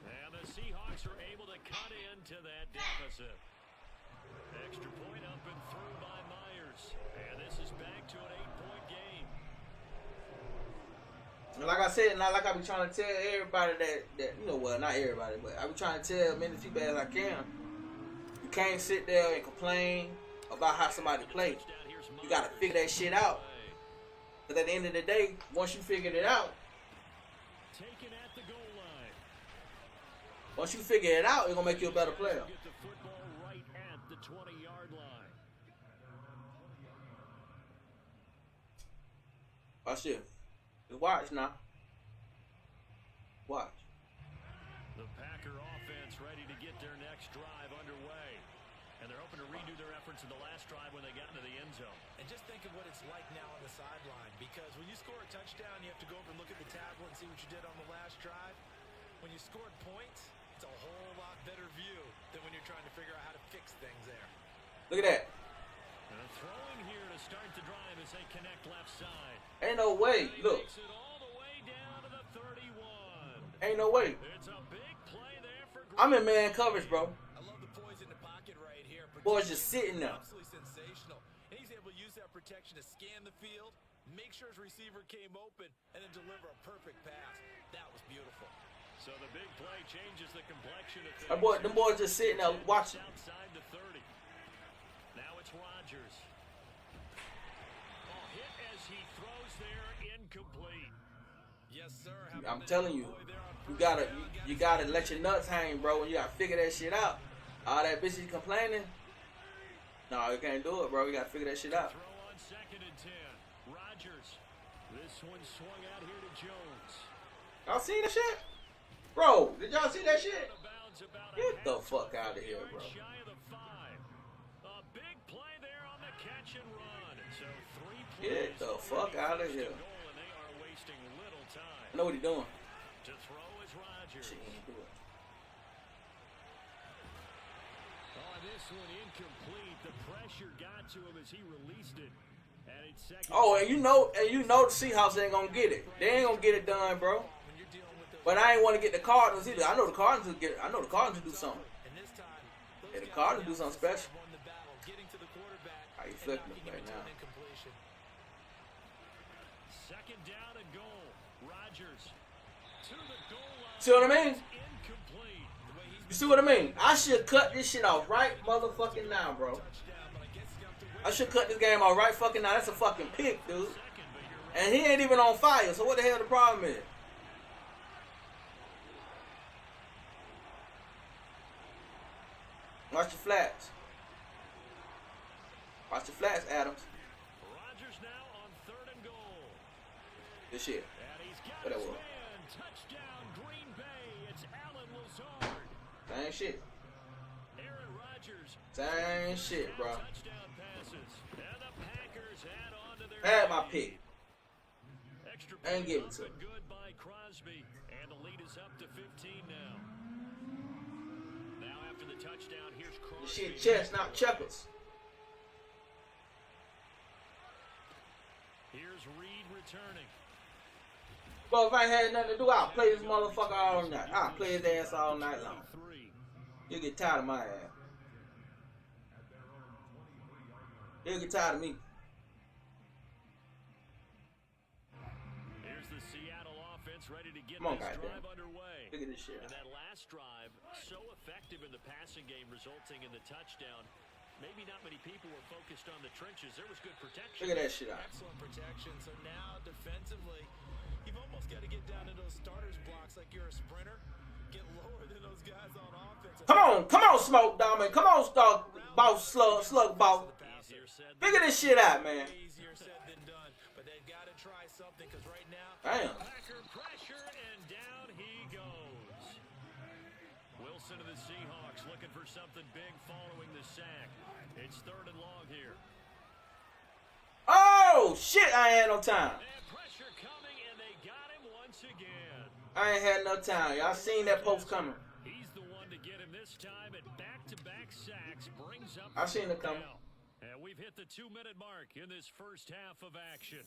And the Seahawks are able to cut into that deficit. Extra point up and through by Myers. And this is back to an 8-point game. And like I said, not like I be trying to tell everybody that you know, well, not everybody, but I be trying to tell many people as I can. You can't sit there and complain about how somebody play. You gotta figure that shit out. But at the end of the day, once you figured it out, Taken at the goal line. once you figure it out, it's gonna make you a better player. Get the football right at the 20-yard line. Watch this. Just watch now. Watch. The Packer offense ready to get their next drive underway. And they're hoping to redo their efforts in the last drive when they got into the end zone. And just think of what it's like now on the sideline because when you score a touchdown, you have to go over and look at the tablet and see what you did on the last drive. When you scored points, it's a whole lot better view than when you're trying to figure out how to fix things there. Look at that. And throwing here to start the drive as they connect left side. Ain't no way. He Look. makes it all the way down to the 31. Ain't no way. It's a big play there for I'm in man coverage, bro. I love the poise in the pocket right here. Boy's just sitting there. Absolutely sensational. And he's able to use that protection to scan the field, make sure his receiver came open, and then deliver a perfect pass. That was beautiful. So the big play changes the complexion of Them boys just sitting there watching. Outside the 30. Now it's Rodgers. Oh, hit as he throws there, incomplete. Yes, sir. I'm telling you, you gotta let your nuts hang, bro. And you gotta figure that shit out. All that bitches complaining. No, you can't do it, bro. You gotta figure that shit out. Throw on 2nd and 10. Rodgers. This one swung out here to Jones. Y'all seen that shit? Bro, did y'all see that shit? Out of bounds about a Get the half fuck out of here, yard bro. Shy of the 5. A big play there on the catch and run. So 3 plays. Get the fuck out of here. Goal, and they are wasting little time. I know what he doing. To throw is Rodgers. Shit, he ain't do it. Oh, this one incomplete. The pressure got to him as he released it. And it's second. Oh, and you know the Seahawks ain't gonna get it. They ain't gonna get it done, bro. When you're dealing with those, But I ain't want to get the Cardinals either. I know the Cardinals will get it. I know the Cardinals will do something. and this time, those Yeah, the guys Cardinals do on the something special. outside won the battle, getting to the quarterback How you and flipping knocking it him right into now? an incompletion. Second down and goal. Rodgers to the goal line. See what I mean? Incomplete. You see what I mean? I should cut this shit off right motherfucking now, bro. I should cut this game off right fucking now. That's a fucking pick, dude. And he ain't even on fire, so what the hell the problem is? Watch your flats. Watch your flats, Adams. Rodgers now on third and goal. Good shit. And he's got What that his was? man. Touchdown, Green Bay. It's Alan Lazard. Same shit. Aaron Rodgers. Same shit, bro. Touchdown passes. And the Packers add on to their Had my lead. pick. Extra I ain't point give it up to and good by Crosby. And the lead is up to 15 now. Now after the touchdown, here's Crosby. This shit chess, not checkers. Here's Reed returning. But if I ain't had nothing to do, I'll play this motherfucker all night. I'll play his ass all night long. 3. You'll get tired of my ass. You'll get tired of me. Here's the Seattle offense ready to get Come on, this goddamn. drive underway. Look at this shit. And that last drive, so effective in the passing game, resulting in the touchdown. Maybe not many people were focused on the trenches. There was good protection. Look at that shit out. Excellent protection. So now defensively, you've almost got to get down to those starters blocks like you're a sprinter. Get lower than those guys on offense. Come on, Smoke Diamond. Come on, Star Boss Slug Boss. Easier said than Figure this shit out, man. Easier said than done, but they've got to try something because right now, Damn. Packer pressure, and down he goes. Wilson of the Seahawks looking for something big following the sack. It's third and long here. Oh, shit, I ain't had no time. And pressure coming, and they got him once again. I ain't had no time. Y'all seen that post coming. He's the one to get him this time, and back-to-back sacks brings up. I seen it coming. Now. And we've hit the 2-minute mark in this first half of action.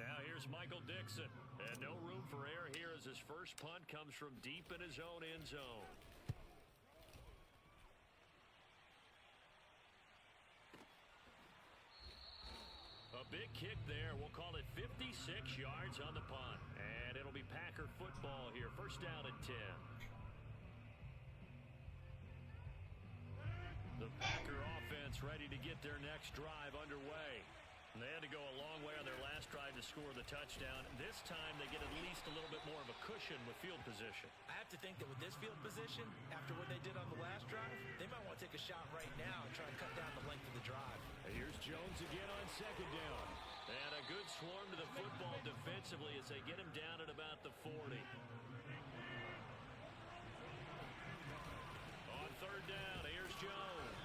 Now here's Michael Dixon, and no room for error here as his first punt comes from deep in his own end zone. A big kick there. We'll call it 56 yards on the punt. And it'll be Packer football here. First down at 10. The Packer offense ready to get their next drive underway. They had to go a long way on their last drive to score the touchdown. This time they get at least a little bit more of a cushion with field position. I have to think that with this field position, after what they did on the last drive, they might want to take a shot right now and try and cut down the length of the drive. And here's Jones again on second down. And a good swarm to the football defensively as they get him down at about the 40. On third down, here's Jones.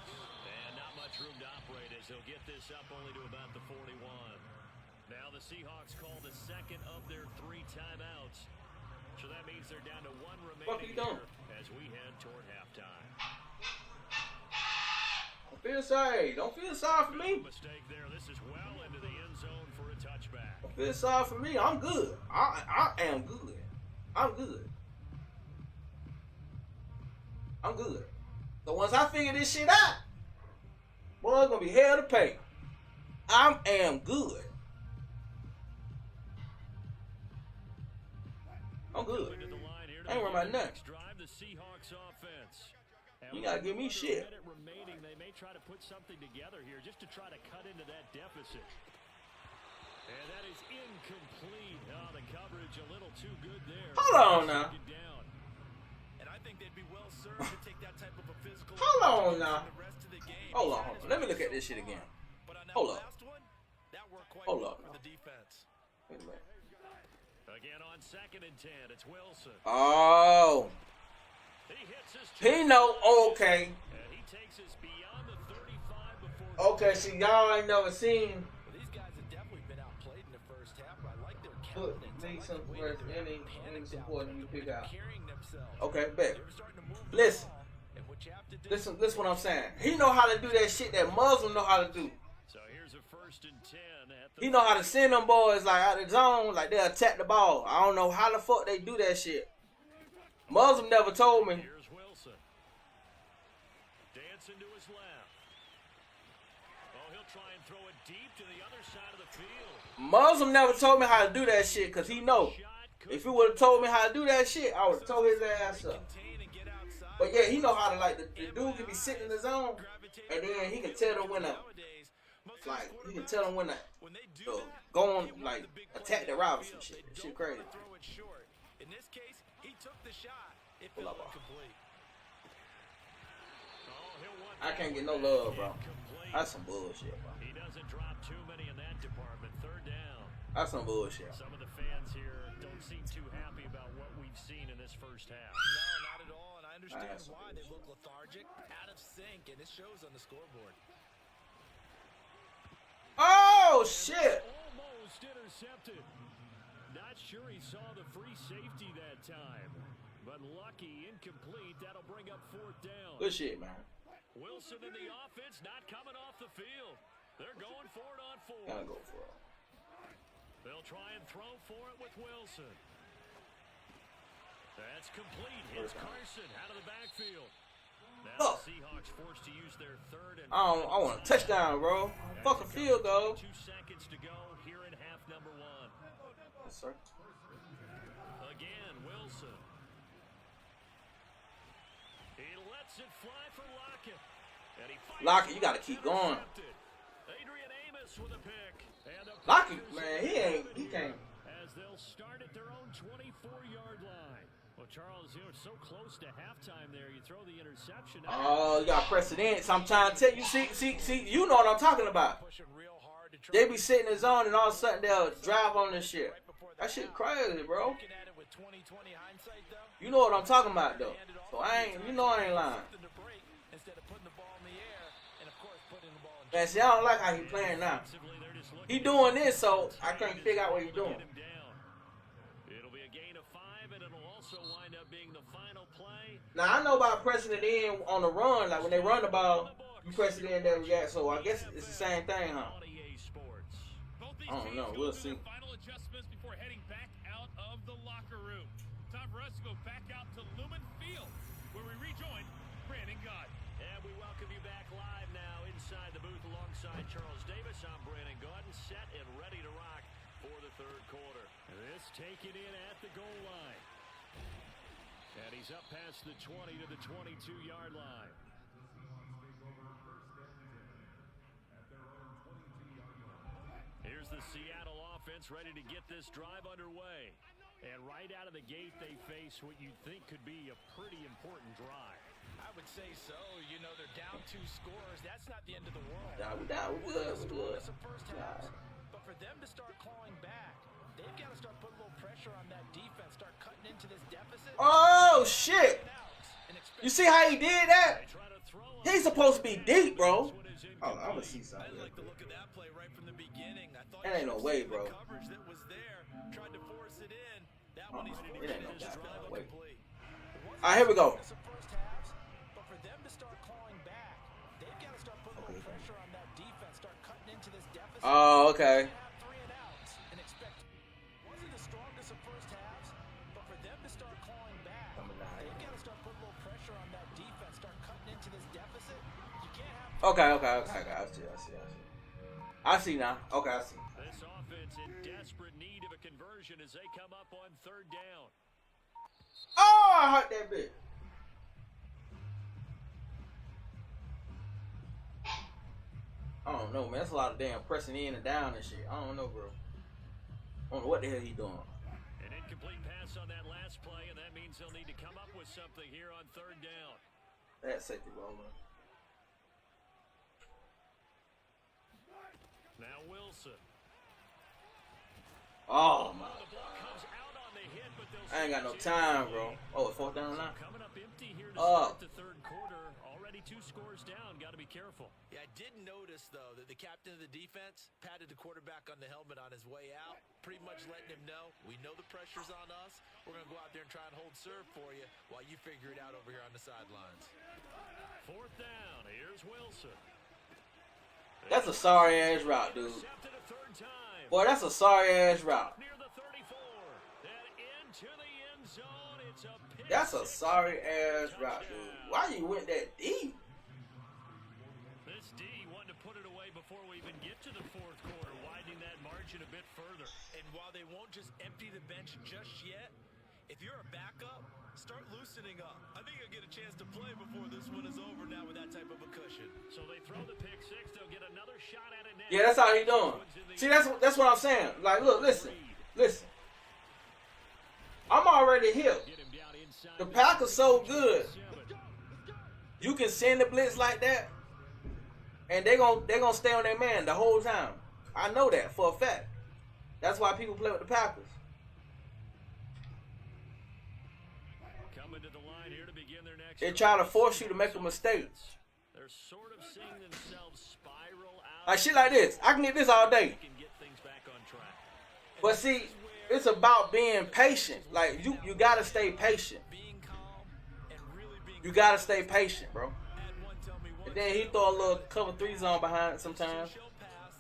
And not much room to operate as they'll get this up only to about the 41. Now the Seahawks call the second of their 3 timeouts. So that means they're down to 1 remaining What are you doing? here as we head toward halftime. Don't feel sorry for me. Mistake there. This is well into the end zone for a touchback. Don't feel sorry for me. I'm good. I am good. I'm good. I'm good. So once I figure this shit out, boy, it's gonna be hell to pay. I am good. I'm good. Into the line here to I ain't worried about begin the nothing. next drive, the Seahawks offense. And You with gotta give me under a shit. minute remaining, they may try to put something together here just to try to cut into that deficit. And that is incomplete. Oh, the coverage a little too good there. Hold on now. Second down. And I think they'd be well served to take that type of a physical. Hold on approach now. in the rest of the game. Hold on. Let me look at this shit again. But on that Hold up. last one, that worked quite Hold well up. for the defense. Wait a minute. Again on second and 10, it's Wilson. Oh, He hits his Pino. Okay. and he takes us beyond the 35 before. Okay. See, y'all ain't never seen. Well, these guys have definitely been outplayed in the first half, but I like their Put confidence. need some Wait, rest, they're any panicked support out you there. pick out. Carrying themselves. Okay, bet. They were starting to move the Listen. ball, and what you have to do Listen what I'm saying. He know how to do that shit that Muslim know how to do. So here's a 1st and 10 at the He know how to send them boys like out of the zone, like they'll attack the ball. I don't know how the fuck they do that shit. Muslim never told me. Here's Wilson. Dancing to his left. Oh, he'll try and throw it deep to the other side of the field. Muslim never told me how to do that shit, cause he know. If he would have told me how to do that shit, I would have told his ass up. contain and get outside. But yeah, he know how to, like, the dude can be sitting in the zone, and then he can tell them when to, Nowadays, most of like, these he can tell them when to when they do that, go on, they want like, the big attack play. the route or some They shit. don't Shit crazy. wanna throw it short. In this case, he took the shot. It Pull fell up. incomplete. I can't get no love, bro. That's some bullshit, bro. He doesn't drop too many in that department. 3rd down. That's some bullshit. Some of the fans here don't seem too happy about what we've seen in this first half. No, not at all. And I understand That's why some they look lethargic, out of sync, and it shows on the scoreboard. Oh, shit. Almost intercepted. Not sure he saw the free safety that time. But lucky, incomplete. That'll bring up 4th down. Good shit, man. Wilson in the offense not coming off the field. They're going for it on 4. Gotta go for it. They'll try and throw for it with Wilson. That's complete. Hits Carson out of the backfield. Now Oh. the Seahawks forced to use their 3rd and I want a touchdown, bro. Fucking field goal. 2 seconds to go here in half number 1. Yes, sir. Again, Wilson. He lets it fly for Lockett. And he fires Lockett, you it. gotta keep going. Intercepted. Adrian Amos with a pick. And a Lockett, Packers man, he can't. as they'll start at their own 24-yard line. Well, Charles, you know, it's so close to halftime there. You throw the interception. Oh, you got precedence. I'm trying to tell you. See, you know what I'm talking about. Pushing real hard to try They be sitting in the zone and all of a sudden they'll drive on this shit. That shit crazy, bro. looking at it with 20/20 hindsight, though. You know what I'm talking about, though. So I ain't lying. Something to break instead of putting the ball in the air and, of course, putting the ball in. Man, see, I don't like how he playing now. He doing this, so I can't figure out what he's doing. It'll be a gain of 5, and it'll also wind up being the final play. Now, I know about pressing it in on the run. Like, when they run the ball, you press it in, they react. So I guess it's the same thing, huh? On EA Sports. Both these I don't teams know. go We'll through see. their final adjustments before heading back out of the locker room. Time for us to go back out to Lumen Field, where we rejoin Brandon Gott. And we welcome you back live now inside the booth alongside Charles Davis. I'm Brandon Gaudin, set and ready to rock for the 3rd quarter. This taken in at the goal line. And he's up past the 20 to the 22-yard line. Here's the Seattle offense ready to get this drive underway. And right out of the gate, they face what you'd think could be a pretty important drive. I would say so. You know, they're down 2 scores. That's not the end of the world. We good. Some first halves. But for them to start clawing back, they've got to start putting a little pressure on that defense, start cutting into this deficit. Oh, shit. And expect You see how he did that? They try to throw on He's supposed to be deep, bro. This one is Oh, I'm gonna incomplete. see something. I like the look of that play right from the beginning. I thought That ain't no way, bro. the coverage that was there, tried to force it in. That one he's It ain't no forced it. goddamn way. Complete. All right, here we go. Some first halves, but for them to start clawing back, they've got to start putting a little pressure on that defense, start cutting into this deficit. Oh, okay. Have 3 and outs and expect wasn't the strongest of first halves, but for them to start clawing back, they've got to start putting a little pressure on that defense, start cutting into this deficit. You can't have Okay. I see now. Okay, I see. This offense in desperate need of a conversion as they come up on 3rd down. Oh, I hurt that bit. I don't know, man. That's a lot of damn pressing in and down and shit. I don't know, bro. I don't know what the hell he doing. An incomplete pass on that last play, and that means they'll need to come up with something here on 3rd down. That safety rolling. Now Wilson. Oh my. The ball comes out on the hit, but they'll I ain't got no switch it. time, bro. Oh, it's 4th down now. Coming up empty here to Oh. start the 3rd quarter. Already 2 scores down. Got to be careful. Yeah, I did notice, though, that the captain of the defense patted the quarterback on the helmet on his way out. pretty much letting him know, we know the pressure's on us. We're going to go out there and try and hold serve for you while you figure it out over here on the sidelines. Fourth down. Here's Wilson. That's a sorry ass route, dude. Intercepted a third time. Boy, that's a sorry ass route. Near the 34. And into the end zone. It's a pick That's a six. sorry ass route, dude. Why you went that deep? This D wanted to put it away before we even get to the fourth quarter, widening that margin a bit further. And while they won't just empty the bench just yet, if you're a backup, start loosening up. I think you'll get a chance to play before this one is over now with that type of a cushion. So they throw the pick six. They'll get another shot at it now. Yeah, that's how he doing. See, that's what I'm saying. Like, look, listen. I'm already here. Get him down inside The Packers so good. 7. You can send the blitz like that, and they gonna stay on their man the whole time. I know that for a fact. That's why people play with the Packers. Coming to the line here to begin their next They drive. try to force you to make a mistake. They're sort of seeing themselves spiral out. Like shit like this. I can get this all day. Can get things back on track. But see, it's about being patient. Like you gotta stay patient. Being calm and really being You gotta stay patient, bro. Had one tell me once, And then he throw a little cover 3 zone behind it sometimes.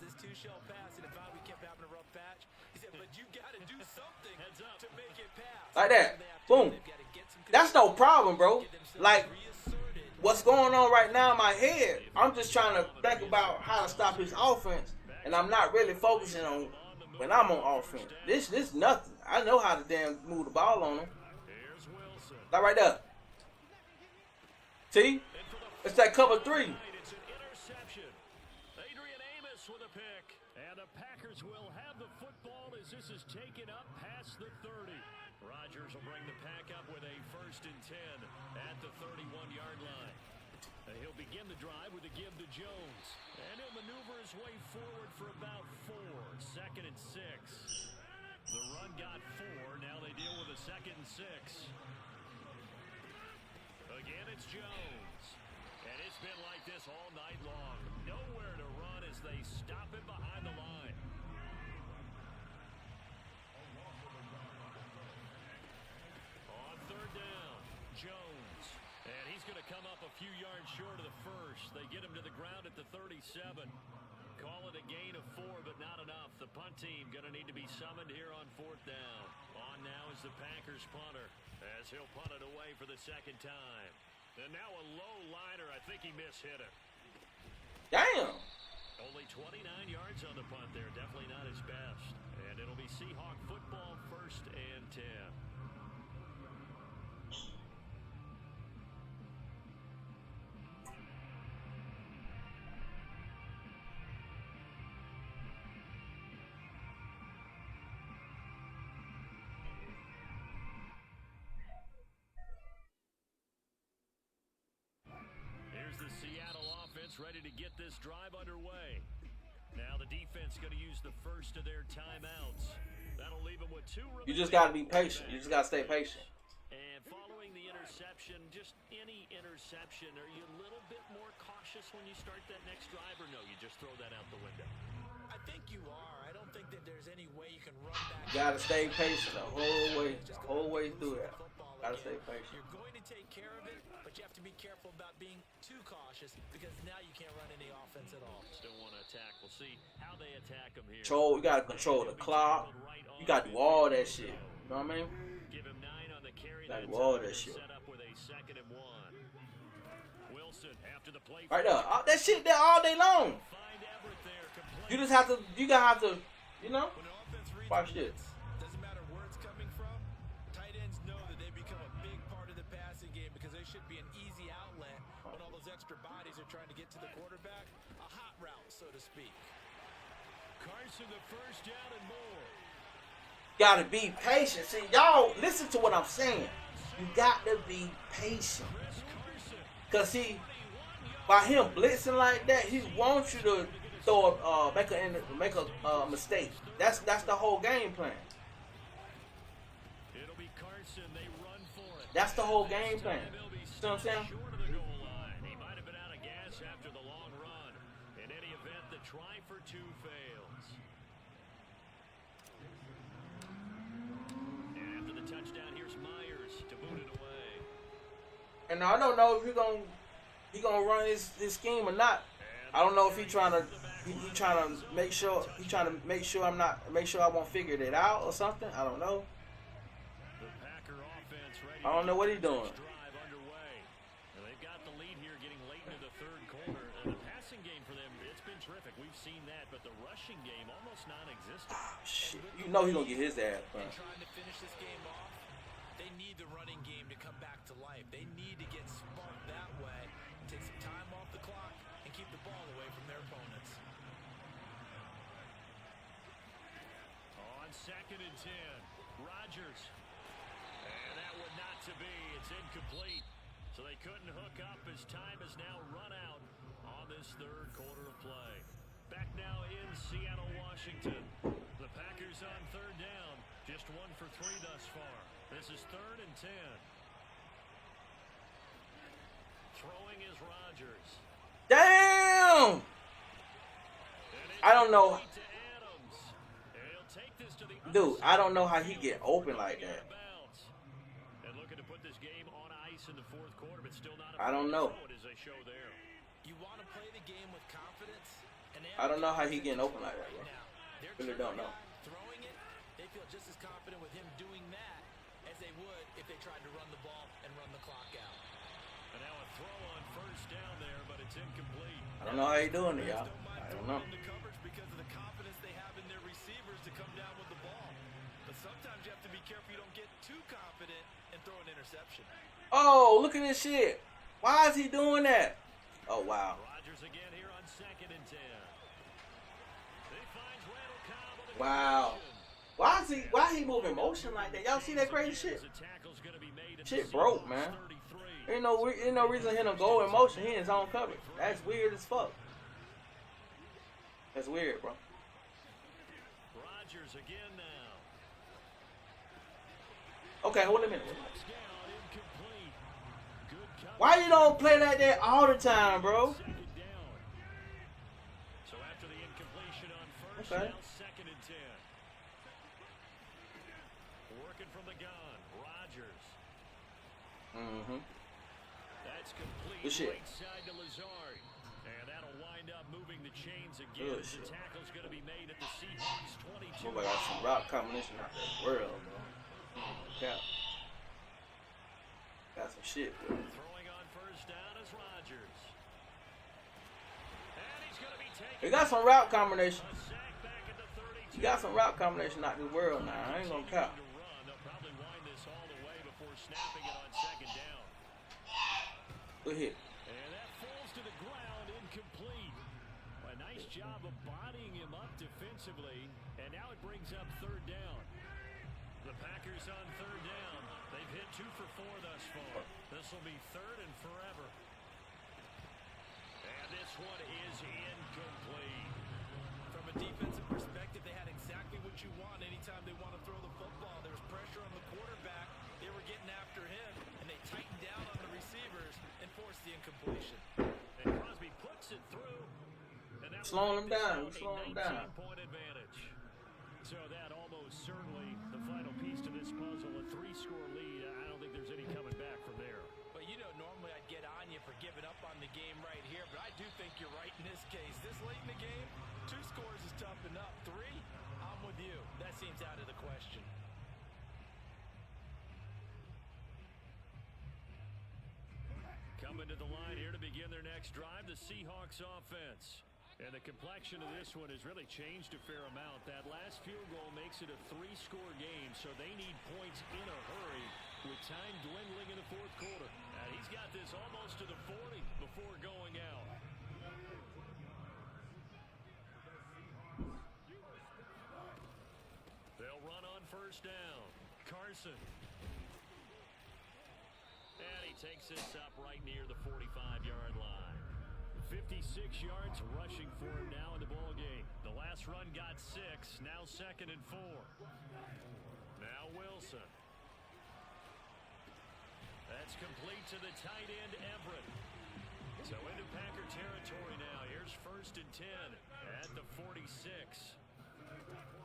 this two shall pass, and if we kept having a rough patch, he said, but you got to do something Heads up. to make it pass. Like that. They have to- Boom. they've got to get some That's no problem, bro. get themselves Like reasserted. what's going on right now in my head, I'm just trying to think about how to stop his offense, and I'm not really focusing on when I'm on offense. This nothing. I know how to damn move the ball on him. Here's Wilson. Like right there. See? It's that cover 3. It's an interception. Adrian Amos with a pick. And the Packers will have the football as this is taken up past the 30. Rodgers will bring the pack up with a 1st and 10 at the 31-yard line. And he'll begin the drive with a give to Jones. And he'll maneuver his way forward for about 4. 2nd and 6. The run got 4. Now they deal with a 2nd and 6. Again, it's Jones. And it's been like this all night long. Nowhere to run as they stop him behind the line. On 3rd down, Jones. And he's going to come up a few yards short of the first. They get him to the ground at the 37. Call it a gain of 4, but not enough. The punt team going to need to be summoned here on 4th down. On now is the Packers punter as he'll punt it away for the 2nd time. And now a low liner. I think he mishit it. Damn. Only 29 yards on the punt there. Definitely not his best. And it'll be Seahawk football 1st and 10. Here's the Seattle offense ready to get this drive underway. Now the defense going to use the first of their timeouts. That'll leave them with 2 remaining. You just gotta be patient. You just gotta stay patient. And following the interception, just any interception, are you a little bit more cautious when you start that next drive, or no, you just throw that out the window? I think you are. I don't think that there's any way you can run back. You gotta stay patient the whole way through that. Gotta stay patient. You're going to take care of it, but you have to be careful about being too cautious because now you can't run any offense at all. Still want to attack. We'll see how they attack them here. You gotta control the clock. You gotta do all that shit. You know what I mean? Give him 9 on the carry. Gotta That's do all how that they're shit. Set up with a 2nd and 1. Wilson after the play. Right there. That shit there all day long. Find Everett there. You Complete. just have to. You gotta have to. You know. When the offense reads Watch the this. blitz, doesn't matter where it's coming from, tight ends know that they become a big part of the passing game because they should be an easy outlet when all those extra bodies are trying to get to the quarterback. A hot route, so to speak. Carson the 1st down and more. Gotta be patient. See, y'all listen to what I'm saying. You got to be patient. Chris Carson. Cause see, by him blitzing like that, he wants you to throw make a mistake. That's the whole game plan. It'll be Carson. They run for it. That's the whole game plan. They'll be See what I'm saying? short of the goal line. He might have been out of gas after the long run. In any event, the try for 2 fails. And I don't know if he gonna run his scheme or not. I don't know if he trying to make sure I won't figure it out or something. I don't know. I don't know what he's doing. They've got the lead here getting late into the third quarter. And the passing game for them, it's been terrific. We've seen that, but the rushing game almost non-existent. Shit. You know he's gonna get his ass. And trying to finish this game off, they need the running game to come back to life. They need to get sparked that way, take some time off the clock, and keep the ball away from their opponents. On 2nd and 10, Rodgers. And that one not to be. It's incomplete. So they couldn't hook up as time has now run out on this third quarter of play. Back now in Seattle, Washington. The Packers on 3rd down. Just 1 for 3 thus far. This is 3rd and 10. Throwing is Rodgers. Damn! I don't know. Dude, I don't know how he get open like that. And looking to put this game on ice in the 4th quarter, but still not. I don't know. As they show there. You want to play the game with confidence. I don't know how he getting open like that, bro. Really don't know. Throwing it, they feel just as confident with him doing that as they would if they tried to run the ball and run the clock out. And now a throw on 1st down there, but it's incomplete. I don't know how he doing it, y'all. I don't know. The coverage because of the confidence they have in their receivers to come down with the ball. But sometimes you have to be careful you don't get too confident and throw an interception. Oh, look at this shit. Why is he doing that? Oh, wow. Rodgers again here on 2nd and 10. He finds Randall Cobb on the Wow. Why he moving motion like that? Y'all see that crazy shit? Shit broke, man. Ain't no reason him to go in motion. He in his own coverage. That's weird as fuck. That's weird, bro. Rodgers again now. Okay, hold a minute. Why you don't play like that all the time, bro? So after the incompletion on 1st, Okay. now 2nd and 10. Working from the gun, Rodgers. Mm-hmm. That's complete. Good shit. Right side to Lazard. And that'll wind up moving the chains again. Good The shit. tackle's going to be made at the Seahawks 22. Boy, I got some route combination out there. World, bro. Yeah. Got some shit, bro. Throwing on 1st down is Rodgers. And he's going to be taken. He got some route combination. A sack back at the 32. He got some route combination out this world now. I ain't gonna count. To run. They'll probably wind this all the way before snapping it on 2nd down. Good hit. And that falls to the ground, incomplete. A nice job of bodying him up defensively, and now it brings up 3rd down. The Packers on 3rd down. They've hit 2 for 4 thus far. This will be 3rd and forever. And this one is incomplete. From a defensive perspective, they had exactly what you want anytime they want to throw the football. There was pressure on the quarterback. They were getting after him, and they tightened down on the receivers and forced the incompletion. And Crosby puts it through. And that Slowing him will make down. this We're slowing him a down. 19-point advantage. So that almost certainly the final piece to this puzzle. A 3-score lead. I don't think there's any coming back from there. But you know, normally I'd get on you for giving up on the game right here, but I do think you're right in this case. This late in the game, 2 scores is tough enough. 3, I'm with you. That seems out of the question. Coming to the line here to begin their next drive, the Seahawks offense. And the complexion of this one has really changed a fair amount. That last field goal makes it a 3-score game, so they need points in a hurry with time dwindling in the 4th quarter. And he's got this almost to the 40 before going out. They'll run on 1st down. Carson. And he takes this up right near the 45-yard line. 56 yards rushing for him now in the ball game. The last run got 6. Now 2nd and 4. Now Wilson. That's complete to the tight end Everett. So into Packer territory now. Here's 1st and 10 at the 46.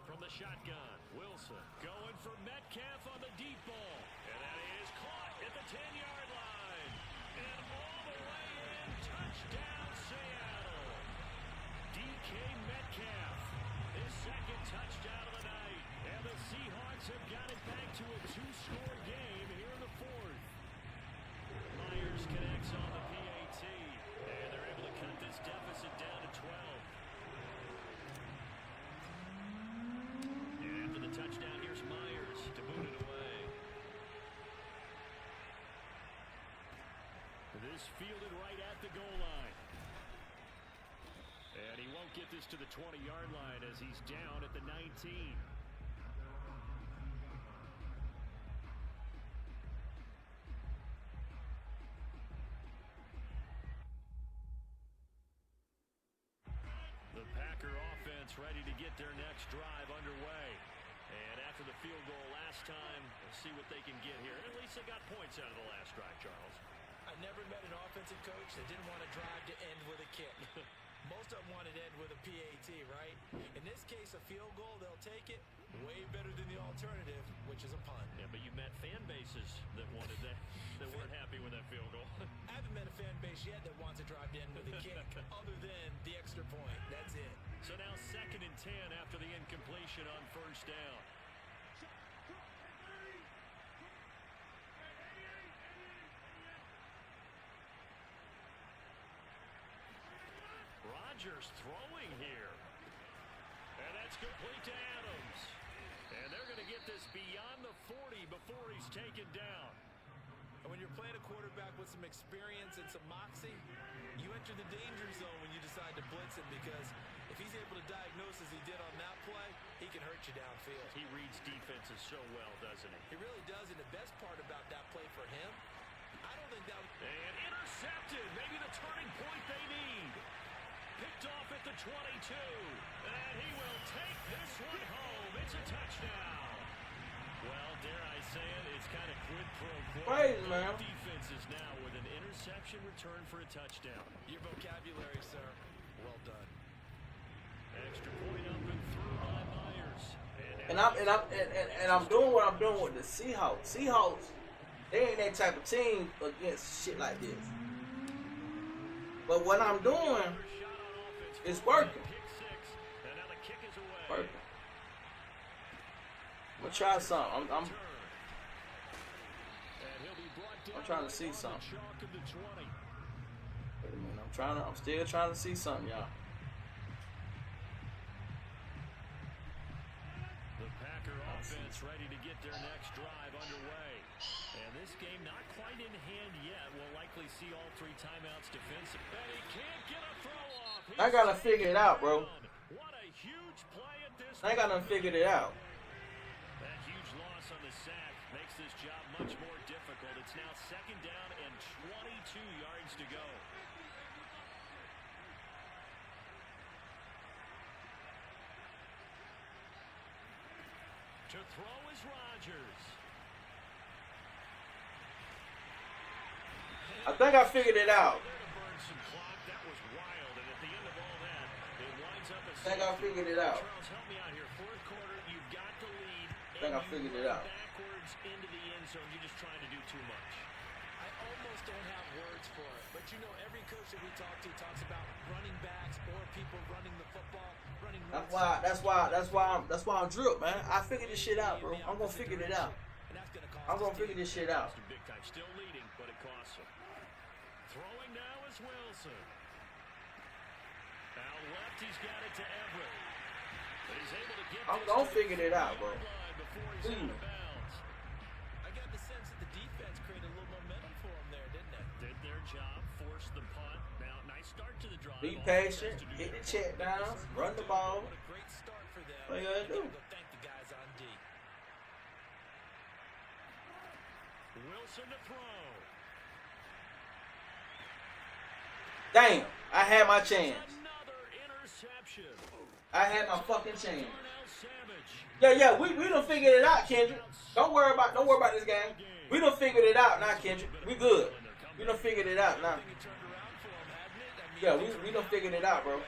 From the shotgun, Wilson going for Metcalf on the deep ball. And that is caught at the 10-yard line. And all the way in, touchdown Seattle. DK Metcalf, his second touchdown of the night. And the Seahawks have got it back to a 2-score game here in the fourth. Myers connects on the PAT, and they're able to cut this deficit down to 12. And after the touchdown, here's Myers to boot it away. This fielded right at the goal line. And he won't get this to the 20-yard line as he's down at the 19. The Packer offense ready to get their next drive underway. And after the field goal last time, we'll see what they can get here. At least they got points out of the last drive, Charles. I never met an offensive coach that didn't want to drive to end with a kick. Most of them wanted to end with a PAT, right? In this case, a field goal, they'll take it. Way better than the alternative, which is a punt. Yeah, but you met fan bases that wanted that, that weren't happy with that field goal. I haven't met a fan base yet that wants to drive to end with a kick, other than the extra point. That's it. So now 2nd and 10 after the incompletion on first down. Rodgers throwing here. And that's complete to Adams. And they're going to get this beyond the 40 before he's taken down. And when you're playing a quarterback with some experience and some moxie, you enter the danger zone when you decide to blitz him, because if he's able to diagnose as he did on that play, he can hurt you downfield. He reads defenses so well, doesn't he? He really does, and the best part about that play for him, I don't think that... And intercepted, maybe the turning point they need. Picked off at the 22, and he will take this one home. It's a touchdown. Well, dare I say it, it's kind of quid pro quo. Crazy, man. Defenses now with an interception return for a touchdown. Your vocabulary, sir. Well done. Extra point up and through by Myers. And I'm doing what I'm doing with the Seahawks. Seahawks, they ain't that type of team against shit like this. But what I'm doing, it's working. Working. I'm gonna try something. I'm trying to see something. Wait a minute. I'm still trying to see something, y'all. The Packer offense ready to get their next drive underway. And this game not quite in hand yet. We'll likely see all 3 timeouts defensive. And he can't get a throw off. I gotta figure it out, bro. What a huge play at this I gotta figure it out. That huge loss on the sack makes this job much more difficult. It's now 2nd down and 22 yards to go. To throw is Rodgers. I think I figured it out. That was wild, and at the end of all that, it winds up as I think I figured it out. Charles, help me out here. 4th quarter, you've got the lead. I think I figured it out. Backwards into the end zone, you're just trying to do too much. I almost don't have words for it, but you know, every coach that we talk to talks about running backs or people running the football, running. That's why I'm drilled, man. I figured this shit out, bro. I'm gonna figure it out. I'm gonna figure this shit out. Big time, still leading, but it costs him. Throwing now is Wilson. Out left, he's got it to Everett. But he's able to get I'm gonna figure it out, bro. Before he's out of bounds. I got the sense that the defense created a little momentum for him there, didn't it? Did their job, forced the punt. Now, nice start to the drive. Be patient, hit the check down, run the ball. What a great start for them. What you gotta do? Go thank the guys on D. Wilson to throw. Damn, I had my chance. Another interception. I had my fucking chance. Darnell Savage. Yeah, we done figured it out, Kendrick. Don't worry about this game. We done figured it out now, Kendrick. We good. We done figured it out now. It turned around for them, hadn't it? I mean, Yeah, we done figured it out, bro.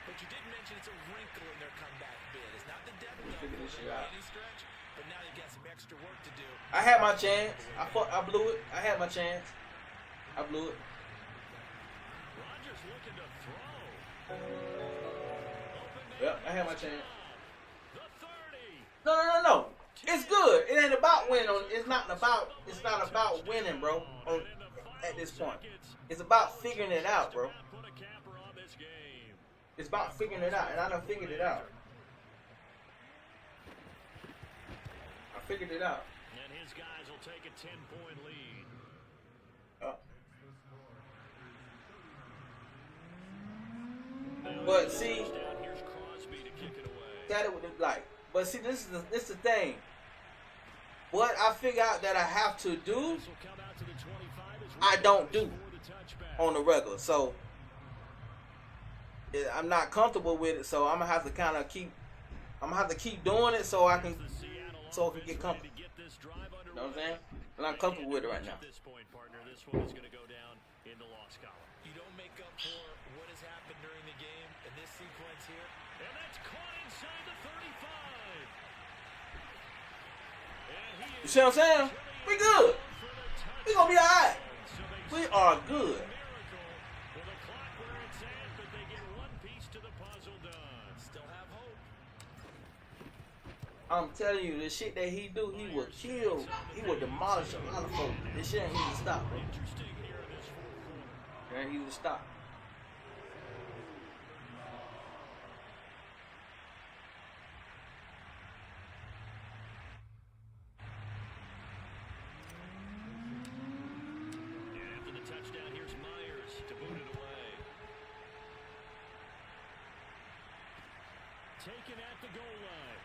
But you did mention it's a wrinkle in their comeback bid. It's not the depth of figured this shit out. any stretch, but now you got some extra work to do. I had my chance. I blew it. I had my chance. I blew it. Rodgers looking to throw. Yep, I had my chance. The 30. No. It's good. It ain't about winning. It's not about winning, bro. At this point, it's about figuring it out, bro. Put a capper on this game. It's about figuring it out, and I done figured it out. I figured it out. And his guys will take a 10-point lead. But see, Down here's Crosby to kick it away. that it would like. But see, this is the thing. What I figure out that I have to do, This will come out to the 25 as I don't do for the touchback. on the regular. So I'm not comfortable with it. So I'm gonna have to kind of keep. I'm gonna have to keep doing it so I can The Seattle so I can offense get ready comfortable. to get this drive You know what I'm underway. saying? And I'm comfortable with it right now. At this point, partner, this one is going to go down in the loss column. You don't make up for what has happened during the game in this sequence here. And that's caught inside the 35. And he You is see what I'm saying? We good. for the touchdown. We gonna be alright. So they We are good. miracle with the clock where it's at, but they get one piece to the puzzle done. Still have hope. I'm telling you, the shit that he do, he will kill. He will demolish a lot of folks. This shit ain't easy to stop, bro. Interesting here in this fourth quarter. It ain't easy to stop. And after the touchdown, here's Myers to boot it away. Taken at the goal line.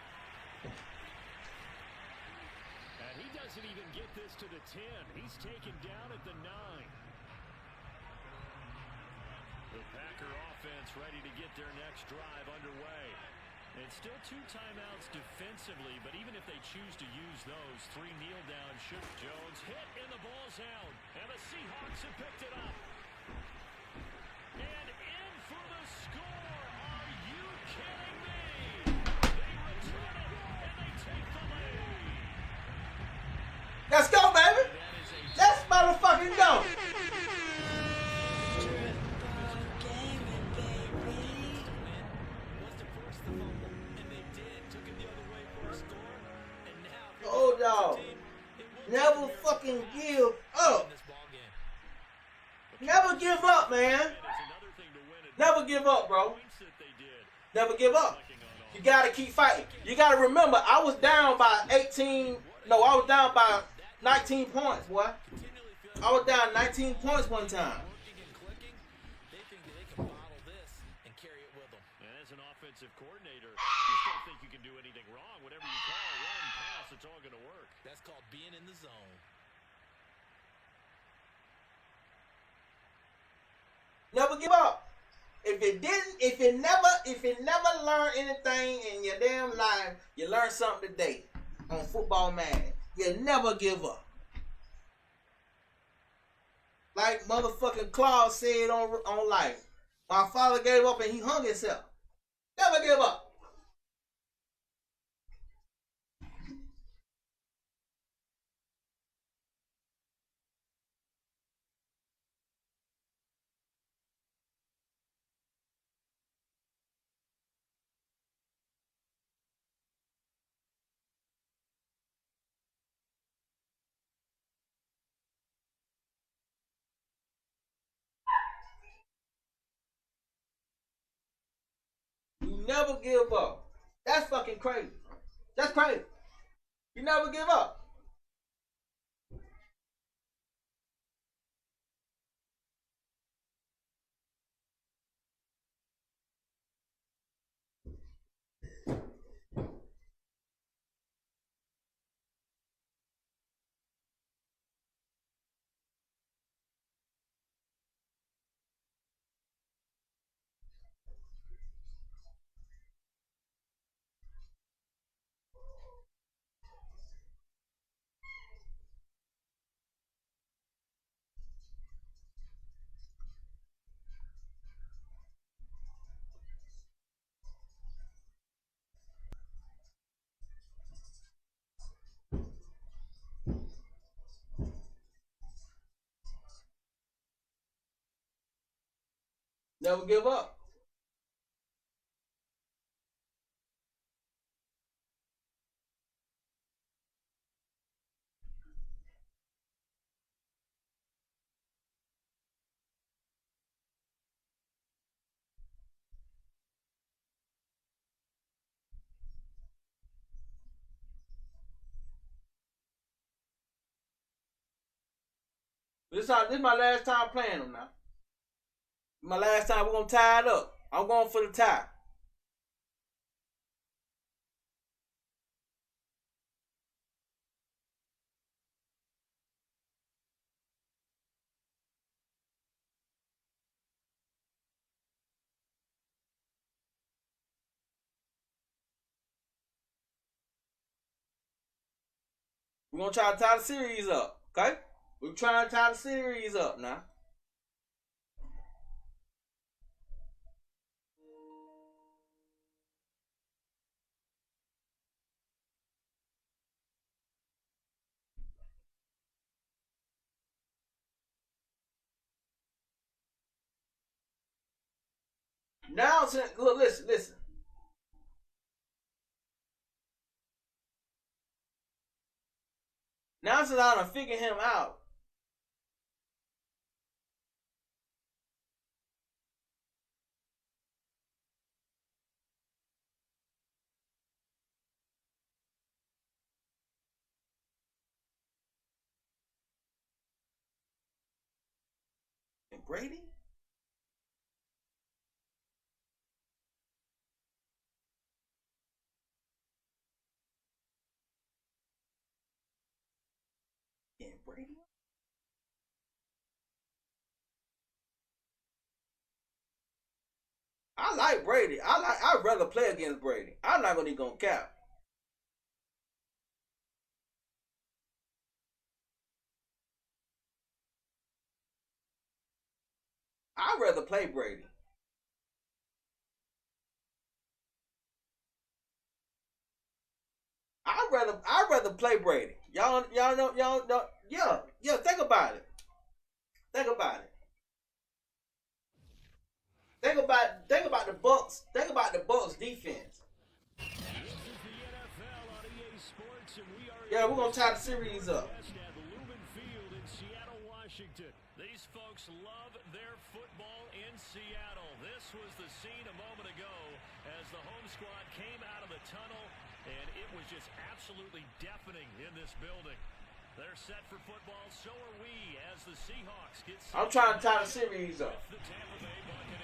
And he doesn't even get this to the 10. He's taken down at the 9. The Packer offense ready to get their next drive underway. And still 2 timeouts defensively, but even if they choose to use those, 3 kneel down should. Jones hit and the ball's out. And the Seahawks have picked it up. And in for the score. Are you kidding me? They return it and they take the lead. Let's go, baby. Let's motherfucking go. Was to force the fumble, and they did. Took it the other way for a score, and now Oh, dog. Never fucking give up. in this ball game. Never give up, man. It's another thing to win it. Never give up, bro. Points that they did. Never give up. Clicking on all. You gotta keep fighting. You gotta remember, I was down by 18. No, I was down by 19 points, boy. Continually feel I was down 19 points one time. working and clicking. They think that they can bottle this and carry it with them. And as an offensive coordinator, you just don't think you can do anything wrong. Whatever you call, run, pass, it's all going to work. That's called being in the zone. Never give up. If you never learn anything in your damn life, you learn something today on Football Man. You never give up. Like motherfucking Claude said on Life. My father gave up and he hung himself. Never give up. You never give up. That's fucking crazy. That's crazy. You never give up. Never give up. This is my last time playing them now. My last time we're gonna tie it up. I'm going for the tie. We're gonna try to tie the series up, okay? We're trying to tie the series up now. Now, look, listen. Now since I done figured him out, and Brady? And Brady? I like Brady. I'd rather play against Brady. I'm not even gonna cap. I'd rather play Brady. I'd rather play Brady. Y'all know, yeah. Think about it. Think about the Bucks. Think about the Bucks defense. Yeah, we're gonna tie the series up. These folks love their football in Seattle. This was the scene a moment ago as the home squad came out of the tunnel, and it was just absolutely deafening in this building. They're set for football, so are we, as the Seahawks get set. I'm trying to tie the series up.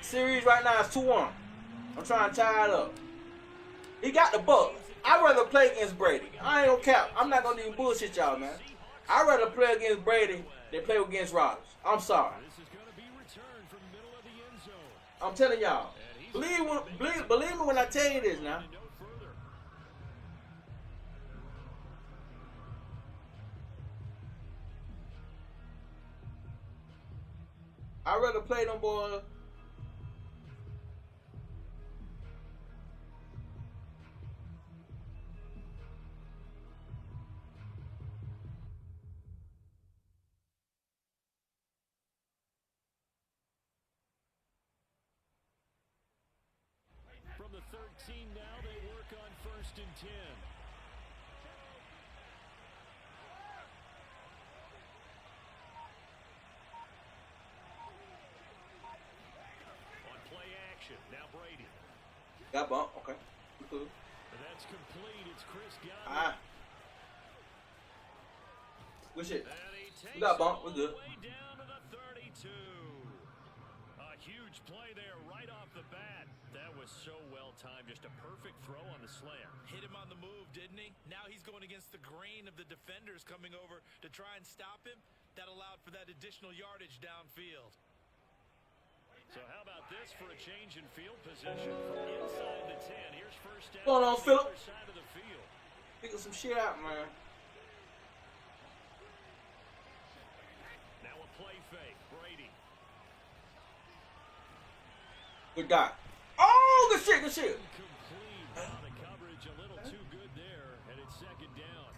Series right now is 2-1. I'm trying to tie it up. He got the Bucks. I'd rather play against Brady. I ain't gonna cap. I'm not gonna even bullshit y'all, man. I'd rather play against Brady than play against Rodgers. I'm sorry. I'm telling y'all. Believe me when I tell you this now. I'd rather play them boys. From the 13 now, they work on 1st and 10. On play action, now Brady. Got bump, okay. Cool. And that's complete. It's Chris Godwin. Good shit. And he takes We got bump. it We're all good. the way down to the 32. A huge play there right off the bat. That was so well timed. Just a perfect throw on the slam. Hit him on the move, didn't he? Now he's going against the grain of the defenders coming over to try and stop him. That allowed for that additional yardage downfield. So how about this for a change in field position from inside the 10? Here's first down. Going on, the Phillip. other side of the field. Figure some shit out, man. Now a play fake. Brady. Good dot. Oh, good shit, good shit. Complete. Now the coverage a little too good there, and it's second down.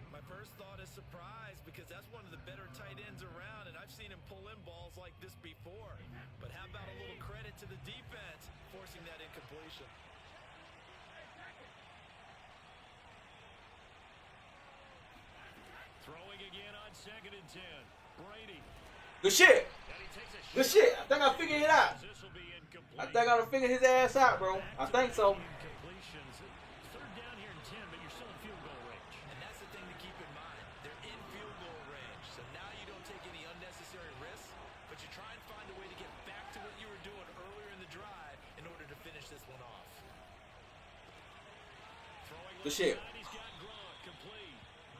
My first thought is surprise because that's one of the better tight ends around, and I've seen him pull in balls like this before. But how about a little credit to the defense forcing that incompletion? Throwing again on 2nd and 10. Brady. Good shit. And he takes a Good shit. I think I figured it out. This will be incomplete. I think I done figured his ass out, bro. I think so. Incompletions. 3rd down here in 10, but you're still in field goal range. And that's the thing to keep in mind. They're in field goal range, so now you don't take any unnecessary risks, but you try and find a way to get back to what you were doing earlier in the drive in order to finish this one off. Throwing Good left shit. side, he's got Gronk complete.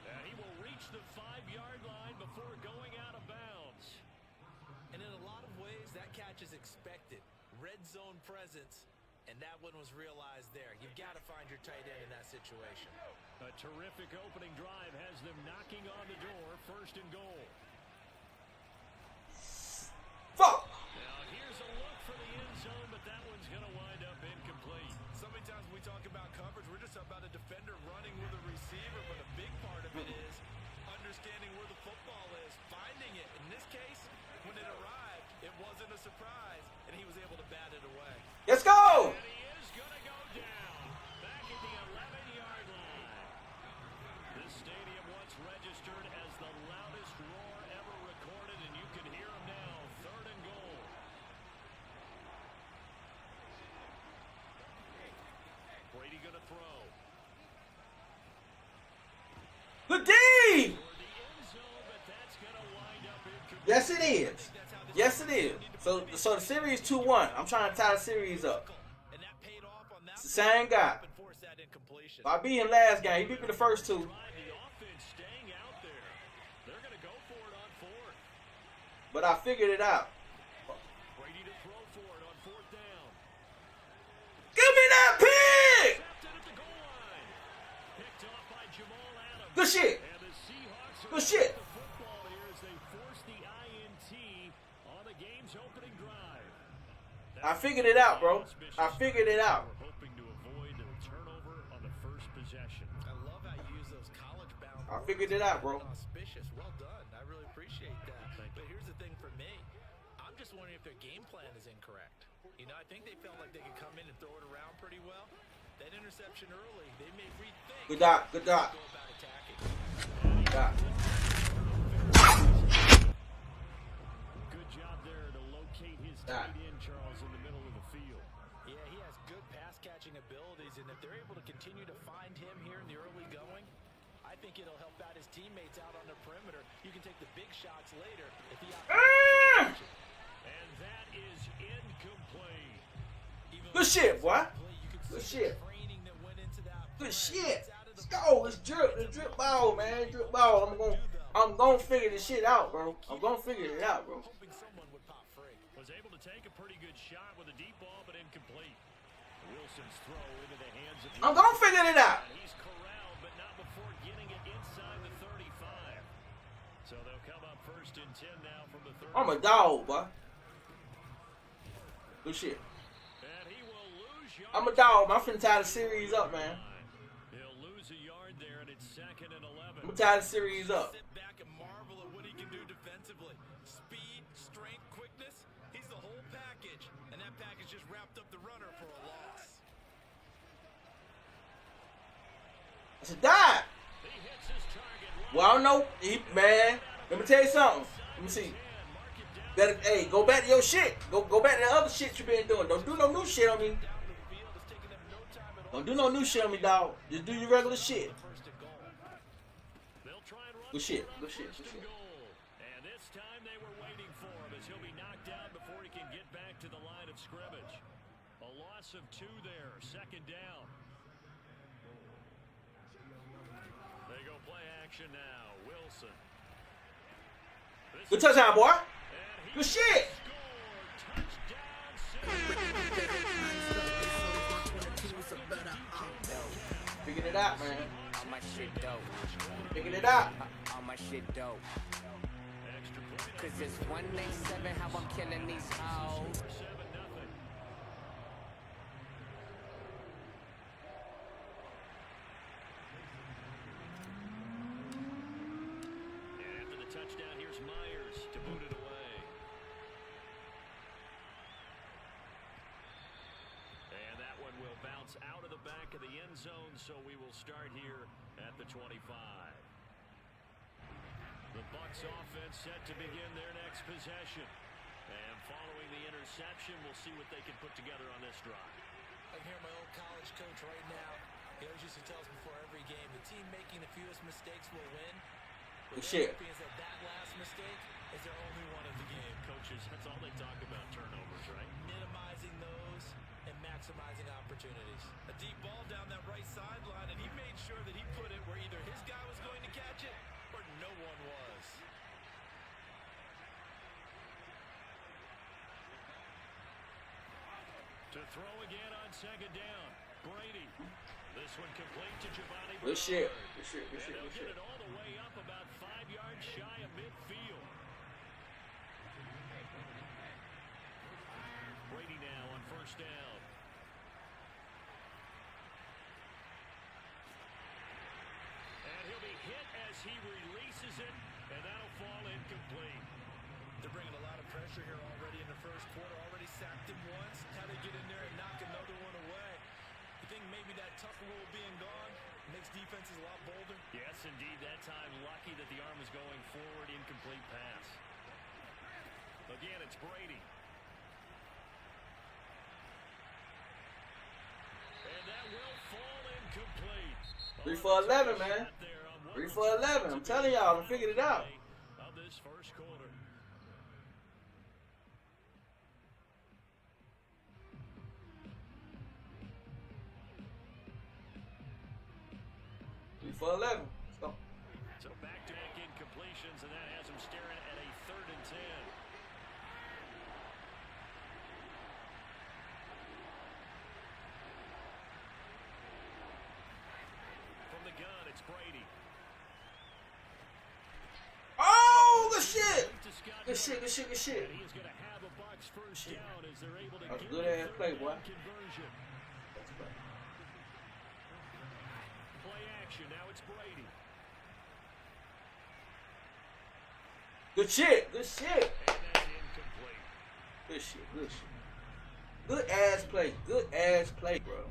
And he will reach the 5-yard line before going out of bounds. And in a lot of ways, that catch is expected. Red zone presence, and that one was realized there. You've got to find your tight end in that situation. A terrific opening drive has them knocking on the door. 1st and goal. Fuck. Now here's a look for the end zone, but that one's going to wind up incomplete. So many times when we talk about coverage, we're just talking about a defender running with a receiver, but a big part of it is understanding where the football is, finding it. In this case, when it arrived, it wasn't a surprise, and he was able to bat it away. Let's go. And he is going to go down back at the 11-yard line. This stadium once registered as the loudest roar ever recorded, and you can hear him now. 3rd and goal. Brady going to throw. Good D. For the end zone, but that's going to wind up incomplete. Yes, it is. Yes, it is. So the series 2-1. I'm trying to tie the series up. And that paid off on that It's the same guy. and forced that incompletion. If I beat him last game, he beat me the first 2. The offense staying out there. They're going to go for it on 4th. But I figured it out. Brady to throw for it on 4th down. Give me that pig. Intercepted at the goal line. Picked off by Jamal Adams. Good shit. And the Seahawks are Good shit. the football here as they force the INT on the game's opening drive. I figured it out, bro. I figured it out. We're hoping to avoid a turnover on the first possession. I love how you use those college-bound I figured it out, bro. Auspicious. Well done. I really appreciate that. But here's the thing for me. I'm just wondering if their game plan is incorrect. You know, I think they felt like they could come in and throw it around pretty well. That interception early, they may rethink Good dot. Good dot. go about attacking. Dot. Good job there to locate his Dot. tight end, Charles, in the middle of the field. Yeah, he has good pass-catching abilities, and if they're able to continue to find him here in the early going, I think it'll help out his teammates out on the perimeter. You can take the big shots later if he Ah! And that is incomplete. Good shit, boy. you can Good see the shit. training that went into that Good play. shit. It's out of Let's the go. Let's drip. Let's drip ball, man. Drip ball. I'm gonna figure this shit out, bro. I'm gonna figure it out, bro. hoping someone would pop free. Was able to take a pretty good shot with a deep ball, but incomplete. Wilson's throw into the hands of I'm gonna figure it out. He's corralled, but not before getting it inside the 35. So they'll come up 1st and 10 now from the 30. I'm a dog, boy. Good shit. And he will lose yards. I'm a dog, man. I'm finna tie the series up, man. He'll lose a yard there, and it's 2nd and 11. I'm gonna tie the series up. Sit back and marvel at what he can do defensively. Speed, strength, quickness. He's the whole package, and that package just wrapped up the runner for a loss. It's a dive. He hits his target. Well, I don't know, man. Let me tell you something. Let me see. Better, hey, go back to your shit. Go back to the other shit you been doing. Don't do no new shit on me. Down the field, it's taking them no time at all. Don't do no new shit on me, dog. Just do your regular shit. First and goal. They'll try and run Good shit. for it on Good shit. 1st Good and shit. goal. And this time they were waiting for him as he'll be knocked down before he can get back to the line of scrimmage. A loss of 2 there. 2nd down. They go play action now. Wilson. Good touchdown, boy. And he Good shit. scored. Touchdown. Figured it out, man. All my shit dope. Figured it out. All my shit dope. Extra point. Cause it's 187 how I'm killing these hoes. 7-0. touchdown. Here's Myers to boot it away. And that one will bounce out of the back of the end zone, so we will start here at the 25. The Bucs offense set to begin their next possession. And following the interception, we'll see what they can put together on this drive. I'm hearing my old college coach right now. He always used to tell us before every game, the team making the fewest mistakes will win. Good shit. Is that last mistake is their only one of the game. Coaches, that's all they talk about, turnovers, right? Minimizing those and maximizing opportunities. A deep ball down that right sideline, and he made sure that he put it where either his guy was going to catch it or no one was. To throw again on second down. Brady. This one complete to Giovanni. Good shit. Bernard. Good shit. Good shit. And Good they'll get shit. it all the way up about 5 yards shy of midfield. Brady now on first down. And he'll be hit as he releases it, and that'll fall incomplete. They're bringing a lot of pressure here already in the first quarter. Already sacked him once. How they get in there and knock another one away. You think maybe that tough rule being gone makes defenses a lot bolder? Yes, indeed. That time, lucky that the arm was going forward. Incomplete pass. Again, it's Brady. And that will fall incomplete. 3 for 11, man. 3 for 11. I'm telling y'all, I figured it out. Of this first quarter. 3 for 11. Let's go. So back-to-back incompletions, and that has him staring at a 3rd and 10. From the gun, it's Brady. Oh, good shit. To Scott Good shit. Good shit. Good shit. And he is going to have a Bucs first down as they're able to That's get good the ass play, 3rd boy. down conversion. That's right. Play action. Now it's Brady. Good shit. Good shit. And that's incomplete. Good shit. Good shit. Good ass play. Good ass play, bro.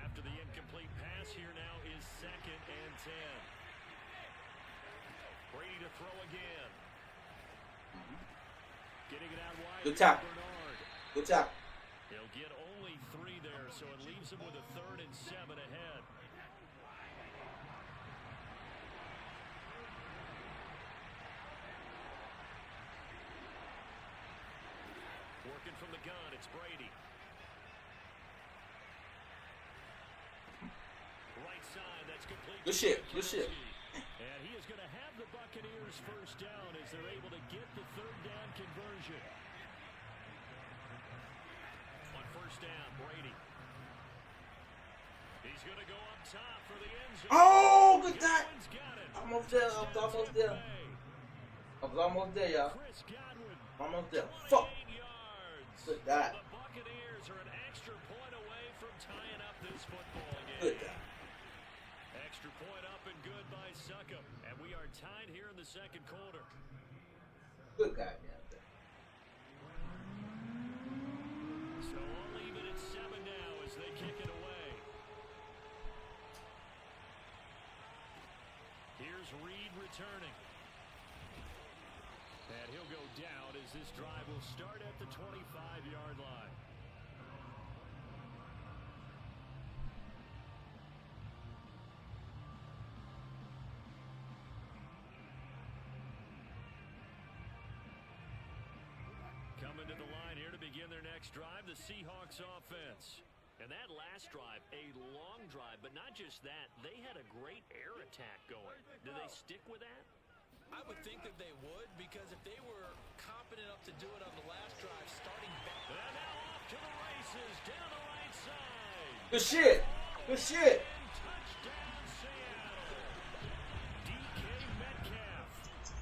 After the incomplete pass, here now is 2nd and 10. Brady to throw again. Getting it out wide. Good tackle. Bernard. Good tackle. He'll get only 3 there, so it leaves him with a 3rd and 7 ahead. Working from the gun, it's Brady. Right side, that's complete. Good shit. Good shit. And he is going to have the Buccaneers first down as they're able to get the 3rd down conversion. On first down, Brady. He's going to go up top for the end zone. Oh, good that. Godwin's got it. Almost there. I was almost there. I was almost there, y'all. Chris Godwin. Almost there. Fuck. 28 yards. Good that. The Buccaneers are an extra point away from tying up this football game. Good that. Extra point up and good by Succop. And we are tied here in the second quarter. Good guy, man. So all even at 7 now as they kick it away. Here's Reed returning. And he'll go down as this drive will start at the 25-yard line. Coming to the line here to begin their next drive, the Seahawks offense. And that last drive, a long drive, but not just that, they had a great air attack going. Do they stick with that? I would think that they would, because if they were confident enough to do it on the last drive, starting back. And now off to the races, down the right side. Good shit. Good shit. And touchdown, Seattle. DK Metcalf.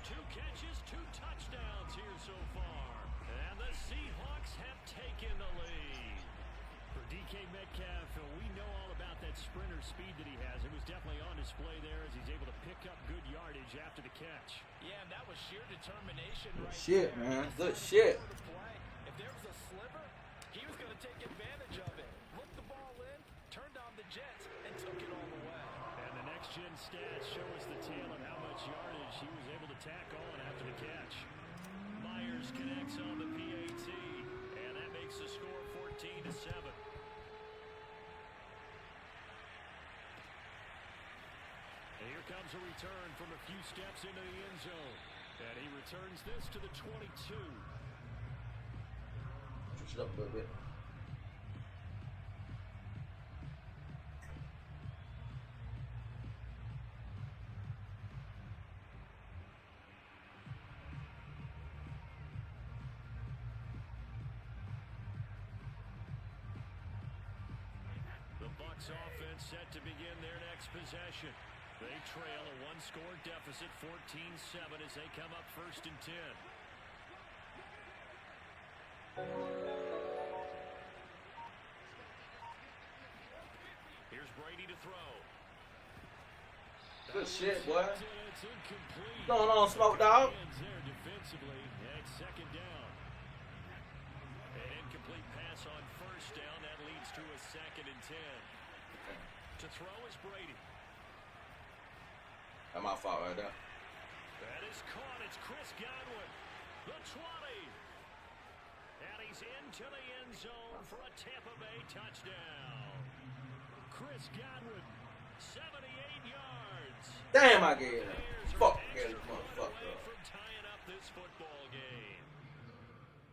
2 catches, 2 touchdowns here so far. And the Seahawks have taken the lead. For DK Metcalf, we know all about that that sprinter speed that he has, it was definitely on display there as he's able to pick up good yardage after the catch. Yeah, and that was sheer determination right Shit, there. man. He Good saw the shit. sliver to play. If there was a sliver, he was going to take advantage of it. Looked the ball in, turned on the jets, and took it all the way. And the next-gen stats show us the tale of how much yardage he was able to tack on after the catch. Myers connects on the PAT, and that makes the score 14-7. And here comes a return from a few steps into the end zone. And he returns this to the 22. Switch it up a little bit. The Bucs offense set to begin their next possession. They trail a one-score deficit, 14-7, as they come up 1st and 10. Here's Brady to throw. Good shit, boy. It's incomplete. Going on, Smoke Dog? Hands there defensively. It's 2nd down. An incomplete pass on 1st down. That leads to a 2nd and 10. To throw is Brady. That's my fault right there. That is caught. It's Chris Godwin. The 20. And he's into the end zone for a Tampa Bay touchdown. Chris Godwin, 78 yards. Damn, I gave it. Bears are Fuck, an get extra this point motherfucker away up. from tying up this football game.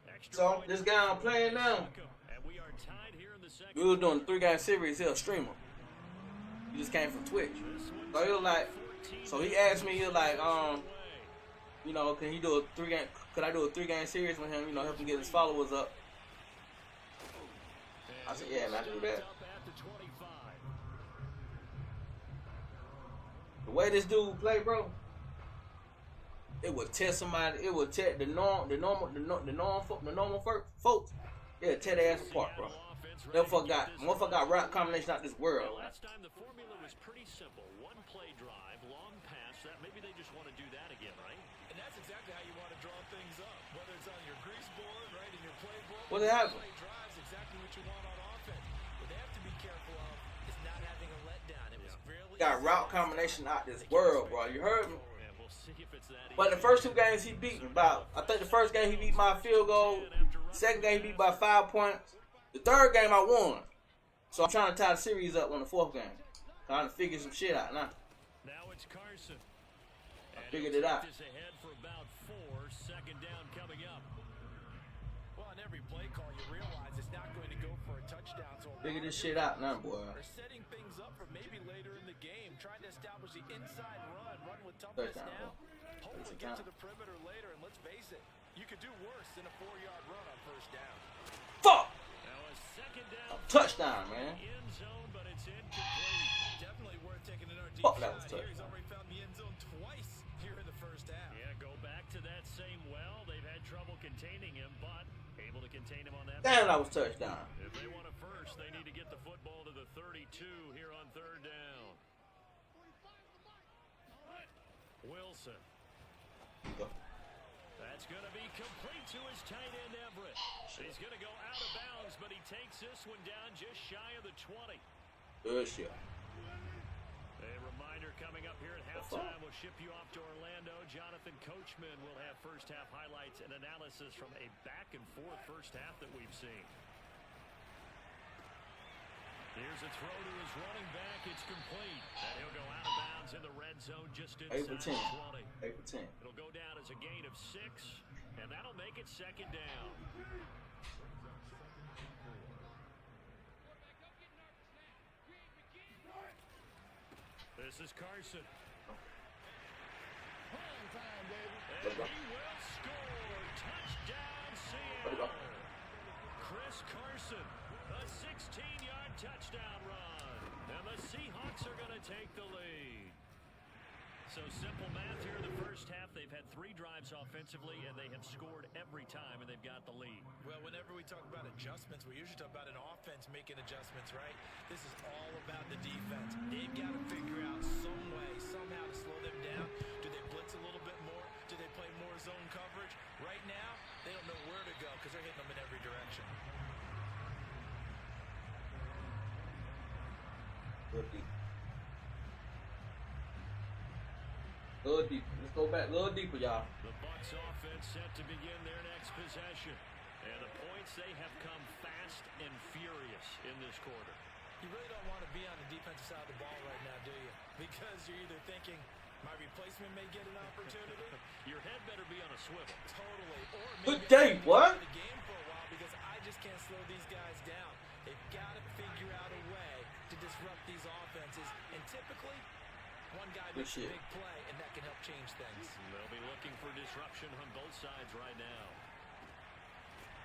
Extra So, point this guy I'm playing now, and we are tied here in the second. we was doing a 3-game series here, streamer. He just came from Twitch. So he was like, so he asked me, he was like, you know, can he do a 3-game, could I do a 3-game series with him, you know, help him get his followers up? I said, yeah, man, I can do that. The way this dude play, bro, it would tear somebody, it would tear the normal folks, it'll tear their ass apart, bro. Motherfucker got route combination out this world. Last time the formula was pretty simple. One play drive, long pass. That maybe they just want to do that again, right? And that's exactly how you want to draw things up. Whether it's on your grease board, right, in your playbook. What they have? Play drives exactly what you want on offense. What they have to be careful of is not having a letdown. It was really Got route combination out this world, bro. You heard me? Yeah, we'll see if it's that But the first 2 games he beat me about, I think the first game he beat my field goal, second game he beat by 5 points. The 3rd game I won. So I'm trying to tie the series up on the 4th game. Trying to figure some shit out now. Now it's Carson. I figured it out. This ahead for about 4. 2nd down coming up. Well, on every play call, you realize it's not going to go for a touchdown. So Figure this shit out now, boy. they're setting things up for maybe later in the game, trying to establish the inside run with toughness Touchdown, now. bro. Hopefully get to the perimeter later, and let's face it, you could do worse than a 4-yard run on 1st down. Fuck! Now a 2nd down. Touchdown, man. End zone, but it's incomplete. Definitely worth taking another deep Fuck, that was shot here. tough. He's already found the end zone twice here in the 1st half. Yeah, go back to that same well. They've had trouble containing him, but able to contain him on that. Damn, that was touchdown. If they want a first, they need to get the football to the 32 here on 3rd down. Wilson. That's going to be complete to his tight end, Everett. He's going to go out of bounds, but he takes this one down just shy of the 20. Good shit. A reminder coming up here at halftime. We'll ship you off to Orlando. Jonathan Coachman will have first-half highlights and analysis from a back-and-forth first half that we've seen. Here's a throw to his running back. It's complete. And he'll go out of bounds in the red zone just inside 8 for 10. the 20. 8 for 10. It'll go down as a gain of 6, and that'll make it 2nd down. This is Carson. And he will score. Touchdown, Seattle. Chris Carson, a 16-yard touchdown run. And the Seahawks are going to take the lead. So simple math here in the first half. They've had 3 drives offensively, and they have scored every time, and they've got the lead. Well, whenever we talk about adjustments, we usually talk about an offense making adjustments, right? This is all about the defense. defense. They've got to figure out some way, somehow to slow them down. Do they blitz a little bit more? Do they play more zone coverage? Right now, they don't know where to go because they're hitting them in every direction. Good deep. Little deeper. Let's go back a little deeper, y'all. The Bucs offense set to begin their next possession. And the points, they have come fast and furious in this quarter. You really don't want to be on the defensive side of the ball right now, do you? Because you're either thinking, my replacement may get an opportunity. Your head better be on a swivel. Totally. Or Good maybe day, I'm what? the game for a while because I just can't slow these guys down. They've got to figure out a way to disrupt these offenses. And typically, one guy Good makes shit. a big play, and that can help change things. They'll be looking for disruption on both sides right now.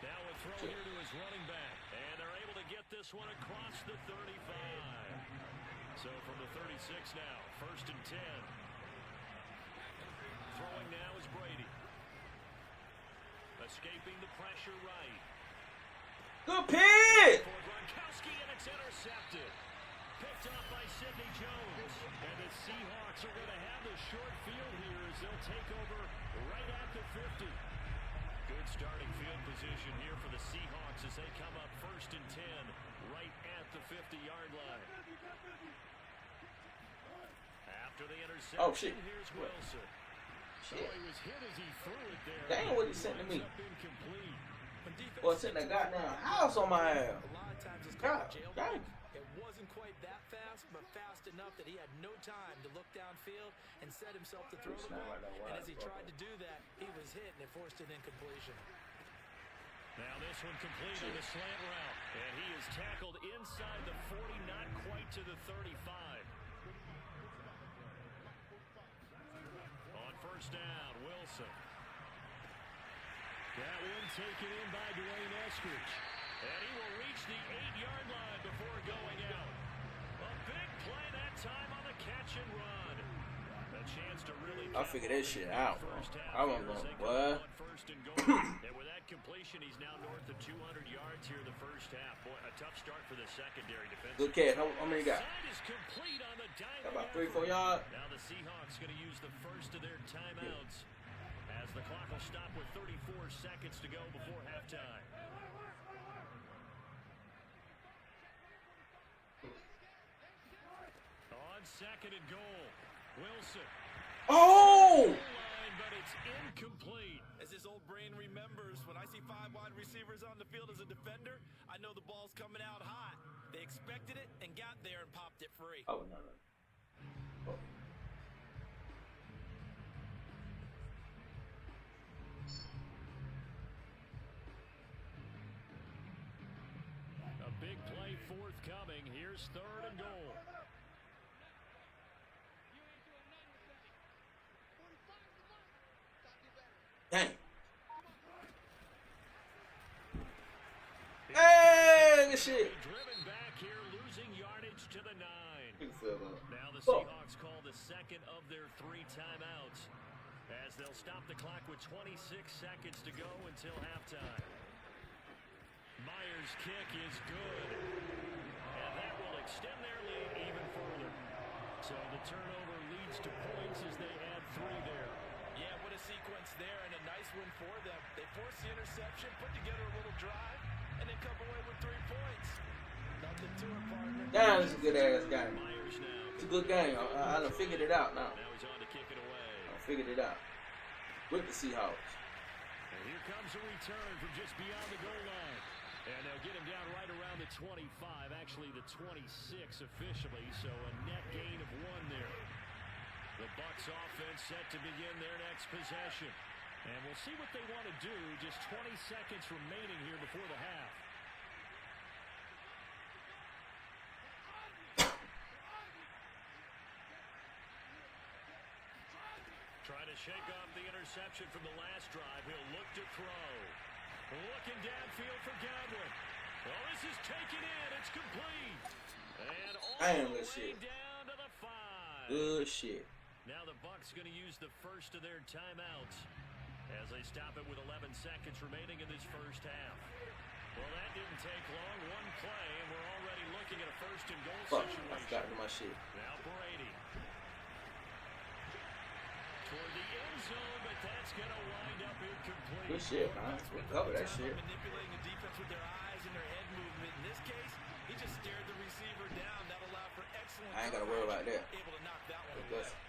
Now a throw here to his running back. And they're able to get this one across the 35. So from the 36 now, 1st and 10. Throwing now is Brady. Escaping the pressure right. Good pick. For Gronkowski, and it's intercepted. Picked off by Sidney Jones. And the Seahawks are going to have the short field here as they'll take over right at the 50. Good starting field position here for the Seahawks as they come up 1st and 10 right at the 50-yard line. After the interception, Oh, shit. here's Wilson. Shit. Oh, he was hit as he threw it there. Dang, what he sent to me. Winds up incomplete. When defense Boy, sitting that goddamn house on my ass. a lot of times it's God, called jailbreak. dang. It wasn't quite that fast, but fast enough that he had no time to look downfield and set himself to throw the not ball. like that And wide, as he bro. tried to do that, he was hit and it forced an incompletion. Now this one complete on the slant route. And he is tackled inside the 40, not quite to the 35. On 1st down, Wilson. That one taken in by Dwayne Eskridge. And he will reach the 8-yard line before going out. A big play that time on the catch and run. A chance to really I figured that shit out, bro. First half I here wasn't as going, they come what? on 1st and goal. And with that completion, he's now north of 200 yards here in the first half. Boy, a tough start for the secondary defense. Good catch. How many you got? Side is complete on the diving Got about effort. 3-4 yards. Now the Seahawks going to use the first of their timeouts as the clock will stop with 34 seconds to go before halftime. On 2nd and goal, Wilson. Oh! Line, but it's incomplete. As his old brain remembers, when I see 5 wide receivers on the field as a defender, I know the ball's coming out hot. They expected it and got there and popped it free. Oh, no, no. Oh. A big play forthcoming. Here's 3rd and goal. Dang. Hey, good shit. Driven back here, losing yardage to the 9. You feel that? Now the Oh. Seahawks call the second of their 3 timeouts as they'll stop the clock with 26 seconds to go until halftime. Myers' kick is good, and that will extend their lead even further. So the turnover leads to points as they add 3 there. Yeah, what a sequence there and a nice win for them. They forced the interception, put together a little drive, and then come away with 3 points. Nothing to it, partner. Damn, this is a good ass game. Myers now. It's a good game. I done figured it out now. Now he's on to kick it away. I figured it out. With the Seahawks. And here comes a return from just beyond the goal line. And they'll get him down right around the 25, actually the 26 officially, so a net gain of 1 there. The Bucs offense set to begin their next possession. And we'll see what they want to do. Just 20 seconds remaining here before the half. Trying to shake off the interception from the last drive. He'll look to throw. Looking downfield for Godwin. Oh, this is taken in. It's complete. And all Damn, the good way shit. down to the 5. Good shit. Now the Bucs going to use the first of their timeouts as they stop it with 11 seconds remaining in this first half. Well, that didn't take long. 1 play, and we're already looking at a 1st and goal Fuck, I situation. forgot to do my my shit. Now Brady. Toward the end zone, but that's going to wind up incomplete. Good shit, man. We cover that shit. Manipulating the defense with their eyes and their head movement. In this case, he just stared the receiver down. That allowed for excellent. I ain't gotta worry about that. Able to knock that one Because away.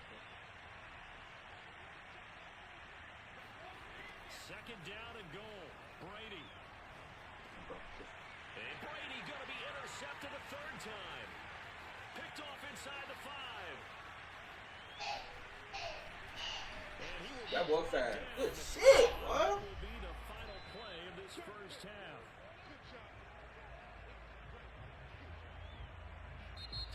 Second down and goal. Brady. And Brady going to be intercepted a third time. Picked off inside the 5. And he will that be boy brought fast. down. Good shit, That boy. will be the final play of this first half.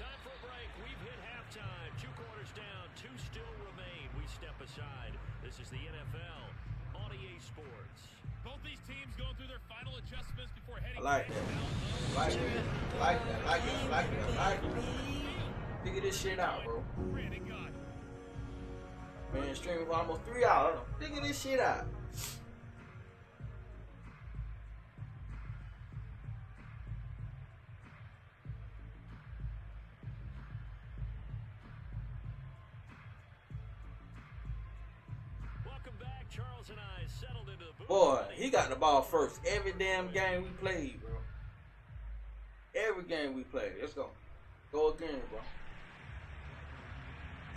Time for a break. We've hit halftime. 2 quarters down. 2 still remain. We step aside. This is the NFL on EA Sports. Both these teams going through their final adjustments before heading I like back that. out. I like that. I like that. I like it. I like it. I like it. Figure this shit out, bro. Brandon God. Been streaming for almost 3 hours. Figure this shit out. Welcome back. Charles and I settled into the booth. Boy, he got the ball first every damn game we played, bro. Every game we played. Let's go. Go again, bro.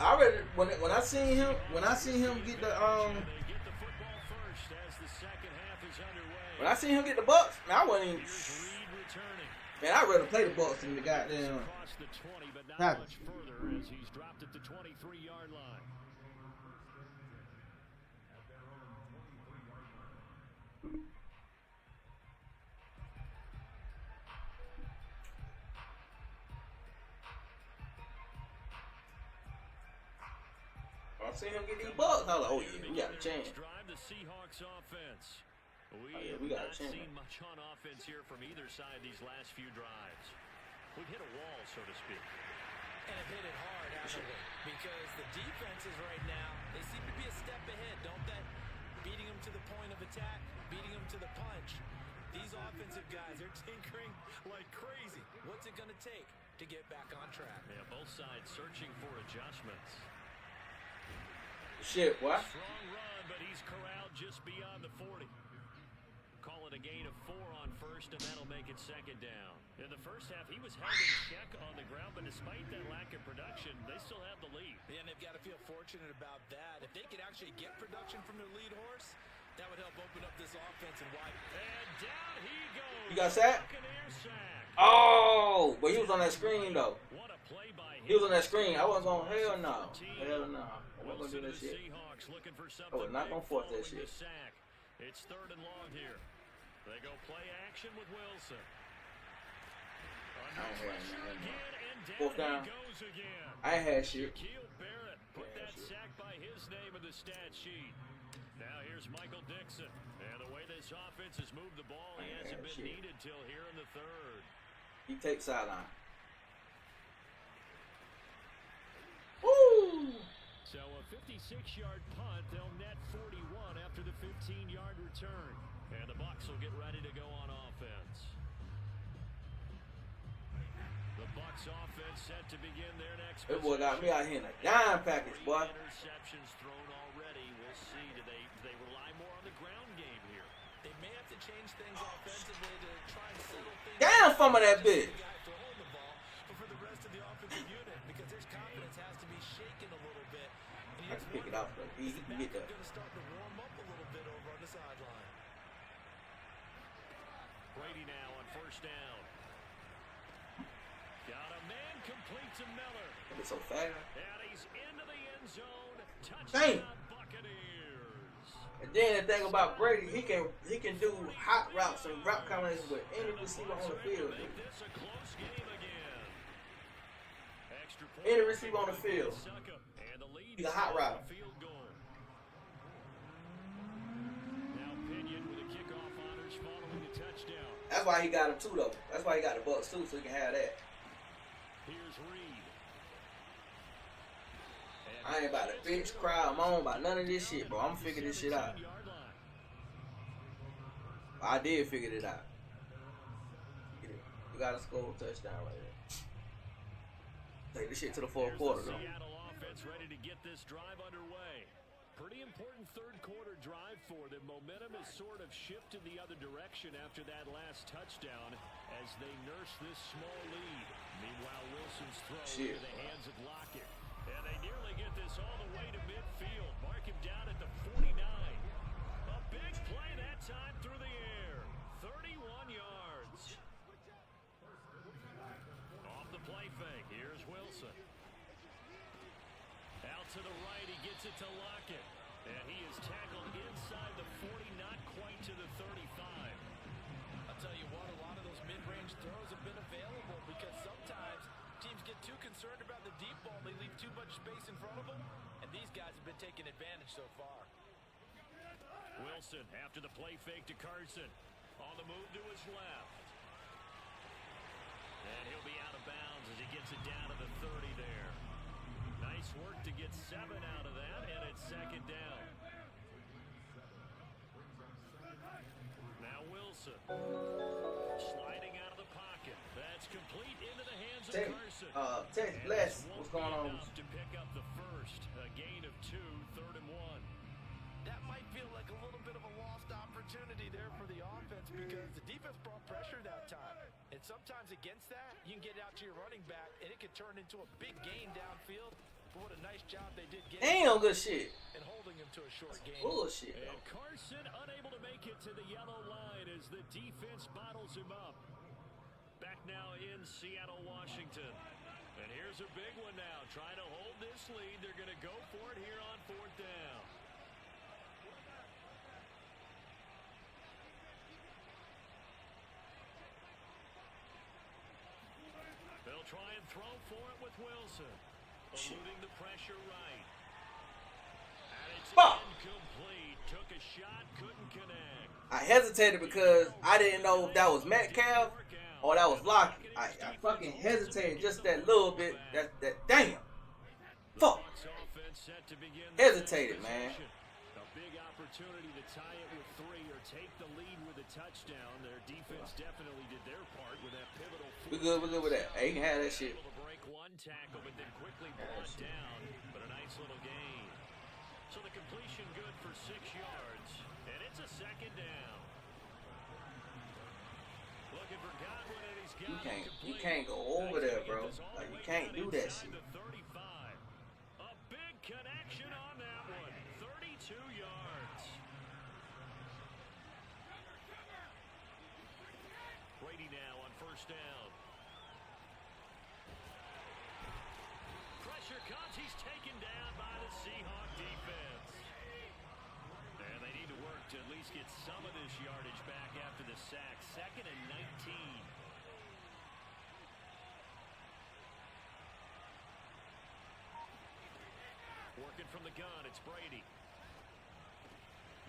I already when I seen him get the They get the football first as the second half is underway. when I seen him get the Bucks, man, I wasn't even. Here's Reed returning. Man, I'd rather play the Bucks than the goddamn. Across the 20, but not Packers. much further as he's dropped at the 23-yard line. When I seen him get these Bucks, I was like, oh yeah, we got a chance. Drive the Seahawks offense. We Oh, yeah, have we got a not chance. seen much on offense here from either side these last few drives. We've hit a wall, so to speak. And have hit it hard, haven't we? Because the defenses right now, they seem to be a step ahead, don't they? Beating them to the point of attack, beating them to the punch. These offensive guys, they're tinkering like crazy. What's it going to take to get back on track? Yeah, both sides searching for adjustments. Shit, boy. Strong run, but he's corralled just beyond the 40. Call it a gain of 4 on first, and that'll make it second down. In the first half, he was held in check on the ground, but despite that lack of production, they still have the lead. Yeah, and they've got to feel fortunate about that. If they could actually get production from their lead horse, that would help open up this offense and widen. And down he goes. You got sacked? Buccaneer sack. Oh, but he was on that screen though. What a play by him. He was on that screen. I wasn't going. Hell no. Hell no. I wasn't Wilson gonna do that and the shit. Seahawks looking for I something was not gonna big force that following shit. the sack. It's third and long here. They go play action with Wilson. I ain't had Pressure nothing. again, and down Fourth down. he goes again. I ain't had shit. Shaquille Barrett put Yeah, that shit. sack by his name in the stat sheet. Now here's Michael Dixon. And the way this offense has moved the ball, he Yeah, hasn't been shit. needed till here in the third. He takes sideline. Woo! So a 56-yard punt, they'll net 41 after the 15-yard return. And the Bucs will get ready to go on offense. The Bucs offense set to begin their next That boy got me possession. out here in a dime package, boy. Interceptions thrown already. We'll see. Do they rely more on the ground game here? They may have to change things offensively to try and settle things. Damn, some of that Just bitch. the guy throwing the ball, but for the rest of the offensive unit, because their confidence has to be shaken a little bit. And I can pick it up, but he can get that. Going to start to warm up a little bit over on the sideline. Brady now on first down. Got a man, complete to Miller. It's so fast. And he's into the end zone. Dang. Touchdown Buccaneers. And then the thing about Brady, he can do hot routes and route combinations with any receiver on the field. Make this a close game again. Extra point. Any receiver on the field. Suckup. And the lead He's a is hot now route. a field goal. Now Pinion with a kickoff honors following the touchdown. That's why he got him too, though. That's why he got the Bucks too, so he can have that. Here's Reed. I ain't about to bitch, cry, I'm on about none of this shit, bro. I'm gonna figure this shit out. 17-yard line. I did figure it out. You gotta score a touchdown right there. Take this shit to the fourth quarter, though. Seattle offense ready to get this drive underway. Pretty important third quarter drive for them. Momentum has sort of shifted the other direction after that last touchdown as they nurse this small lead. Meanwhile, Wilson's throw into the hands of Lockett. And they nearly get this all the way to midfield. Mark him down at the 49. A big play that time through the air. 31 yards. Off the play fake. Here's Wilson. Out to the right. He gets it to Lockett. And he is tackled inside the 40, not quite to the 35. I'll tell you what, a lot of those mid-range throws have been available because sometimes teams get too concerned about the deep ball. They leave too much space in front of them, and these guys have been taking advantage so far. Wilson after the play fake to Carson. On the move to his left. And he'll be out of bounds as he gets it down to the 30 there. Nice work to get 7 out of that, and it's second down. Now Wilson. Sliding out of the pocket. That's complete into the hands of Carson. Text Bless, what's going on? To pick up the first. A gain of 2, 3rd and 1. That might feel like a little bit of a lost opportunity there for the offense because the defense brought pressure that time. And sometimes against that, you can get out to your running back, and it could turn into a big gain downfield. But what a nice job they did getting Damn, good shit. and holding him to a short gain. Bullshit, And though. Carson unable to make it to the yellow line as the defense bottles him up. Back now in Seattle, Washington. And here's a big one now. Trying to hold this lead. They're going to go for it here on 4th down. They'll try and throw for it with Wilson. Eluding the pressure right. And it's incomplete. Took a shot, couldn't connect. I hesitated because I didn't know if that was Metcalf or that was Lockett. I fucking hesitated just that little bit. That damn. Fuck. Hesitated, man. A big opportunity to tie it with 3 or take the lead with a touchdown. Their defense definitely did their part with that pivotal. We good with that. Hey, you can have that shit. Able to break one tackle, but then quickly brought down. But a nice little gain. So the completion good for 6 yards, and it's a second down. Looking for Godwin, and he's got You can't go over there, bro. Like, you can't do that shit. A big connection on that one. 32 yards. Brady now on 1st down. Pressure comes. He's taken down by the Seahawk defense. And they need to work to at least get some of this yardage back after the sack. 2nd and 19. Working from the gun, it's Brady.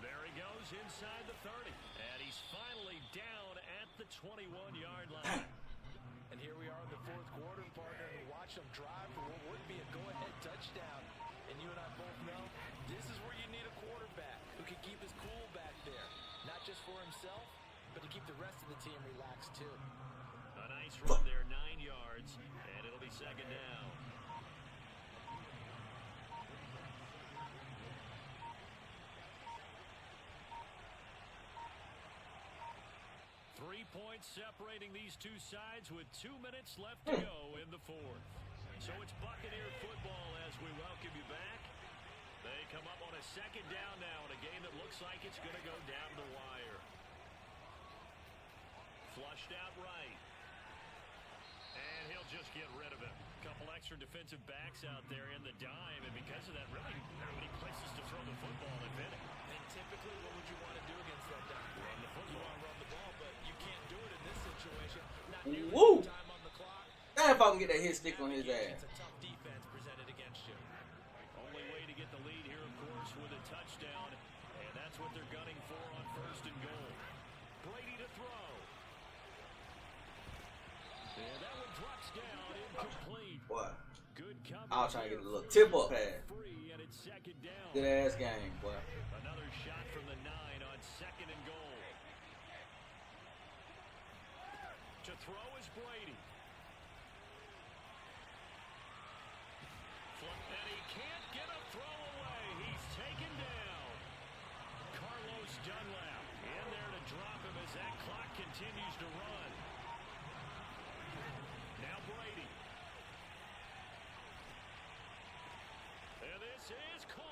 There he goes inside the 30. And he's finally down at the 21-yard line. And here we are in the 4th quarter, partner, and watch them drive for what would be a go-ahead touchdown. And you and I both know this is where you need a quarterback who can keep his cool back there. Not just for himself, but to keep the rest of the team relaxed too. A nice run there, 9 yards, and it'll be second down. Points separating these two sides with 2 minutes left to go in the 4th. So it's Buccaneer football as we welcome you back. They come up on a second down now in a game that looks like it's going to go down the wire. Flushed out right. And he'll just get rid of it. A couple extra defensive backs out there in the dime, and because of that, really not many places to throw the football, if any. And typically, what would you want to do against that dime? Run the football. You want to run the ball, but you can't do it in this situation. Not Woo! time on the clock. Damn, if I can get that hit stick on his ass. It's a tough defense presented against you. Only way to get the lead here, of course, with a touchdown, and that's what they're gunning for on 1st and goal. Brady to throw. And that one drops down, incomplete. Boy, Good coverage. I was trying to get a little tip up pass. Free, and it's second down. Good ass game, boy. Another shot from the 9 on 2nd and goal. To throw is Brady.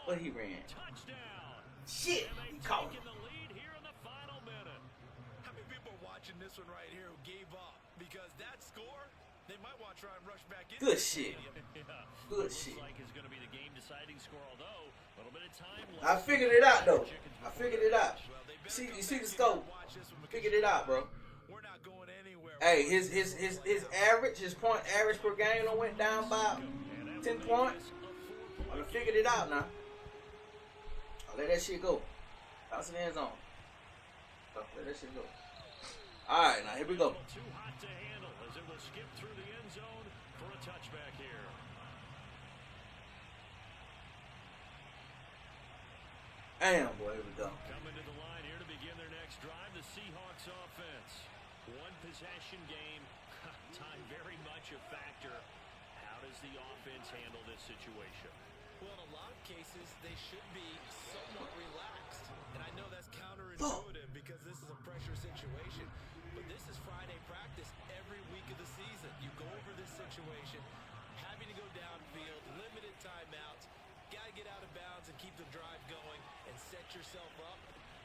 What he ran? Touchdown. Shit, And he they've caught taken him. the lead here in the final minute. How many people are watching this one right here who gave up? Because that score, they might want to try and rush back in. Good shit. Yeah. Good Looks shit. like it's going to be the game-deciding score, although a little bit of time left. I figured it out though. I figured it out. You see the scope. Figured it out, bro. We're not going anywhere. Hey, his average, his point average per game done went down by 10 points. I done figured it out now. I'll let that shit go. Bounce in the end zone. Let that shit go. Alright, now here we go. Too hot to handle as it will skip through the end zone for a touchback here. Damn, boy, here we go. Coming to the line here to begin their next drive, the Seahawks offense. One possession game, time very much a factor. How does the offense handle this situation? Well, in a lot of cases, they should be somewhat relaxed. And I know that's counterintuitive because this is a pressure situation. But this is Friday practice every week of the season. You go over this situation, having to go downfield, limited timeouts, got to get out of bounds and keep the drive going and set yourself up.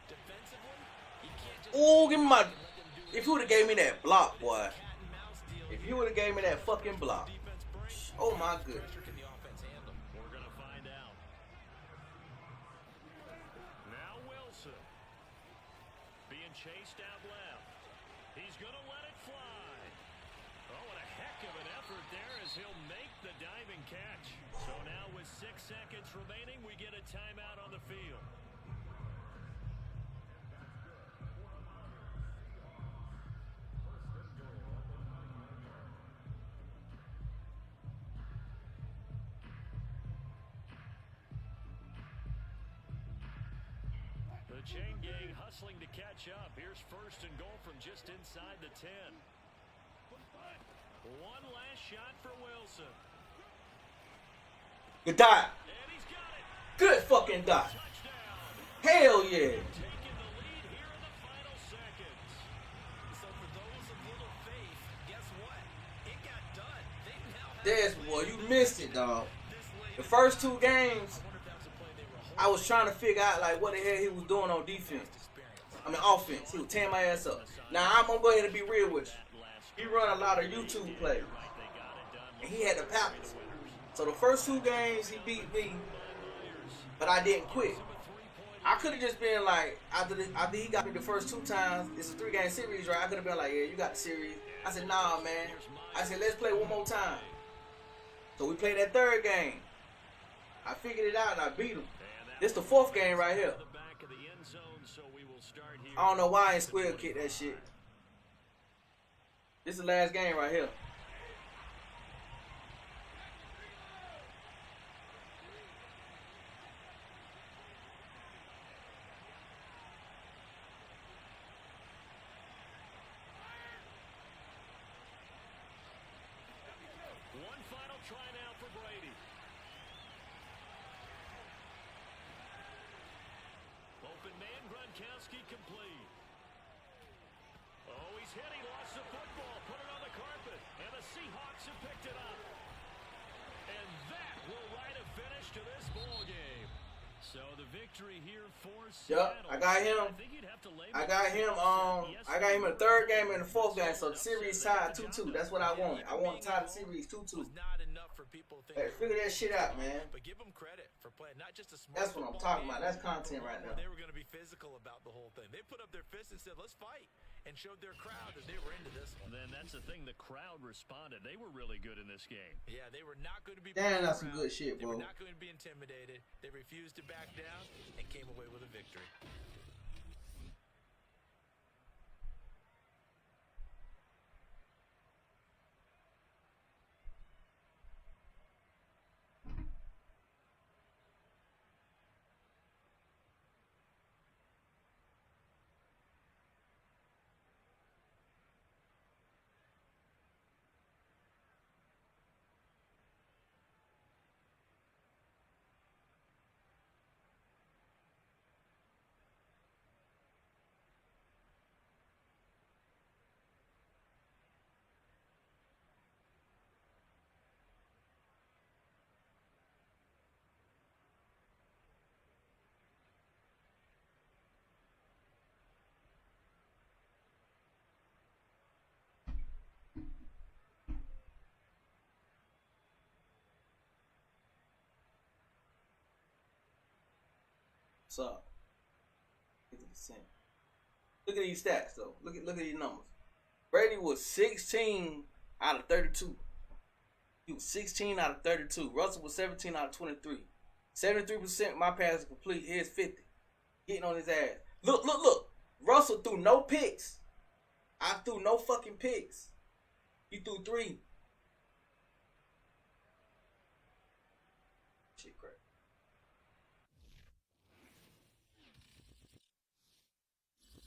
Defensively, you can't just... Oh, give me my... let them do If you would have gave me that block, boy. cat and mouse deal. If you would have gave me that fucking block. Defense brings, Oh, my goodness. pressure can the offense handle. We're going to find out. Now Wilson. Being chased out left. He's going to let it fly. Oh, and a heck of an effort there as he'll make the diving catch. So now with 6 seconds remaining, we get a timeout on the field. The chain gang hustling to catch up. Here's first and goal from just inside the 10. One last shot for Wilson. Good dot. And he's got it. Good fucking dot. Touchdown. Hell yeah. Taking the lead here in the final seconds. So for those of little faith, guess what? It got done. They now have Des, boy, you missed it, dog. this late. The first two games, I wonder if that was a play they were I was trying to figure out like what the hell he was doing on defense. I mean offense. He was tearing my ass up. Now I'm gonna go ahead and be real with you. He run a lot of YouTube plays. And he had the Packers. So the first two games he beat me, but I didn't quit. I could have just been like, after he got me the first two times, it's a 3-game series, right? I could have been like, yeah, you got the series. I said, nah, man. I said, let's play one more time. So we played that third game. I figured it out and I beat him. This the fourth game right here. The back of the end zone, so we will start here. I don't know why I ain't square kick that shit. This is the last game right here. One final try now for Brady. Open man, Gronkowski complete. Oh, he's hit. He lost the football. Put it on the carpet. And the Seahawks have picked it up. And that will write a finish to this ball game. So the victory here for Seattle. Yup, I got him. I think you'd have to label I got him in the third game and the fourth game, so the series tied 2-2. That's what I wanted. I want to tie the series 2-2. was not enough for people to think. Hey, figure that shit out, man. But give them credit for playing not just a smart That's what I'm football talking game, about. That's content right now. They were going to be physical about the whole thing. They put up their fists and said, let's fight, and showed their crowd that they were into this one. Then that's the thing. The crowd responded. They were really good in this game. Yeah, they were not going to be Damn, pushed that's some around. good shit, They were bro. not going to be intimidated. They refused to back down and came away with a victory. What's up? 50%. Look at these stats though. Look at these numbers. Brady was 16 out of 32. He was 16 out of 32. Russell was 17 out of 23. 73% my passes complete. Here's 50. Getting on his ass. Look. Russell threw no picks. I threw no fucking picks. He threw 3. Shit crap.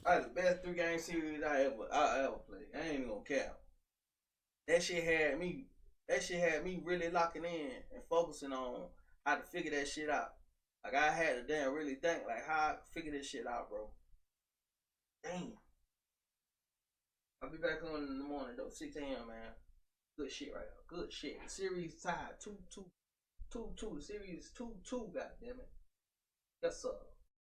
That's the best 3-game series I ever played. I ain't even gonna cap. That shit had me really locking in and focusing on how to figure that shit out. Like I had to damn really think like how I figure this shit out, bro. Damn. I'll be back on in the morning though, 6 a.m. man. Good shit right now. Good shit. The series tied 2-2. The series 2-2, goddammit. Yes, sir.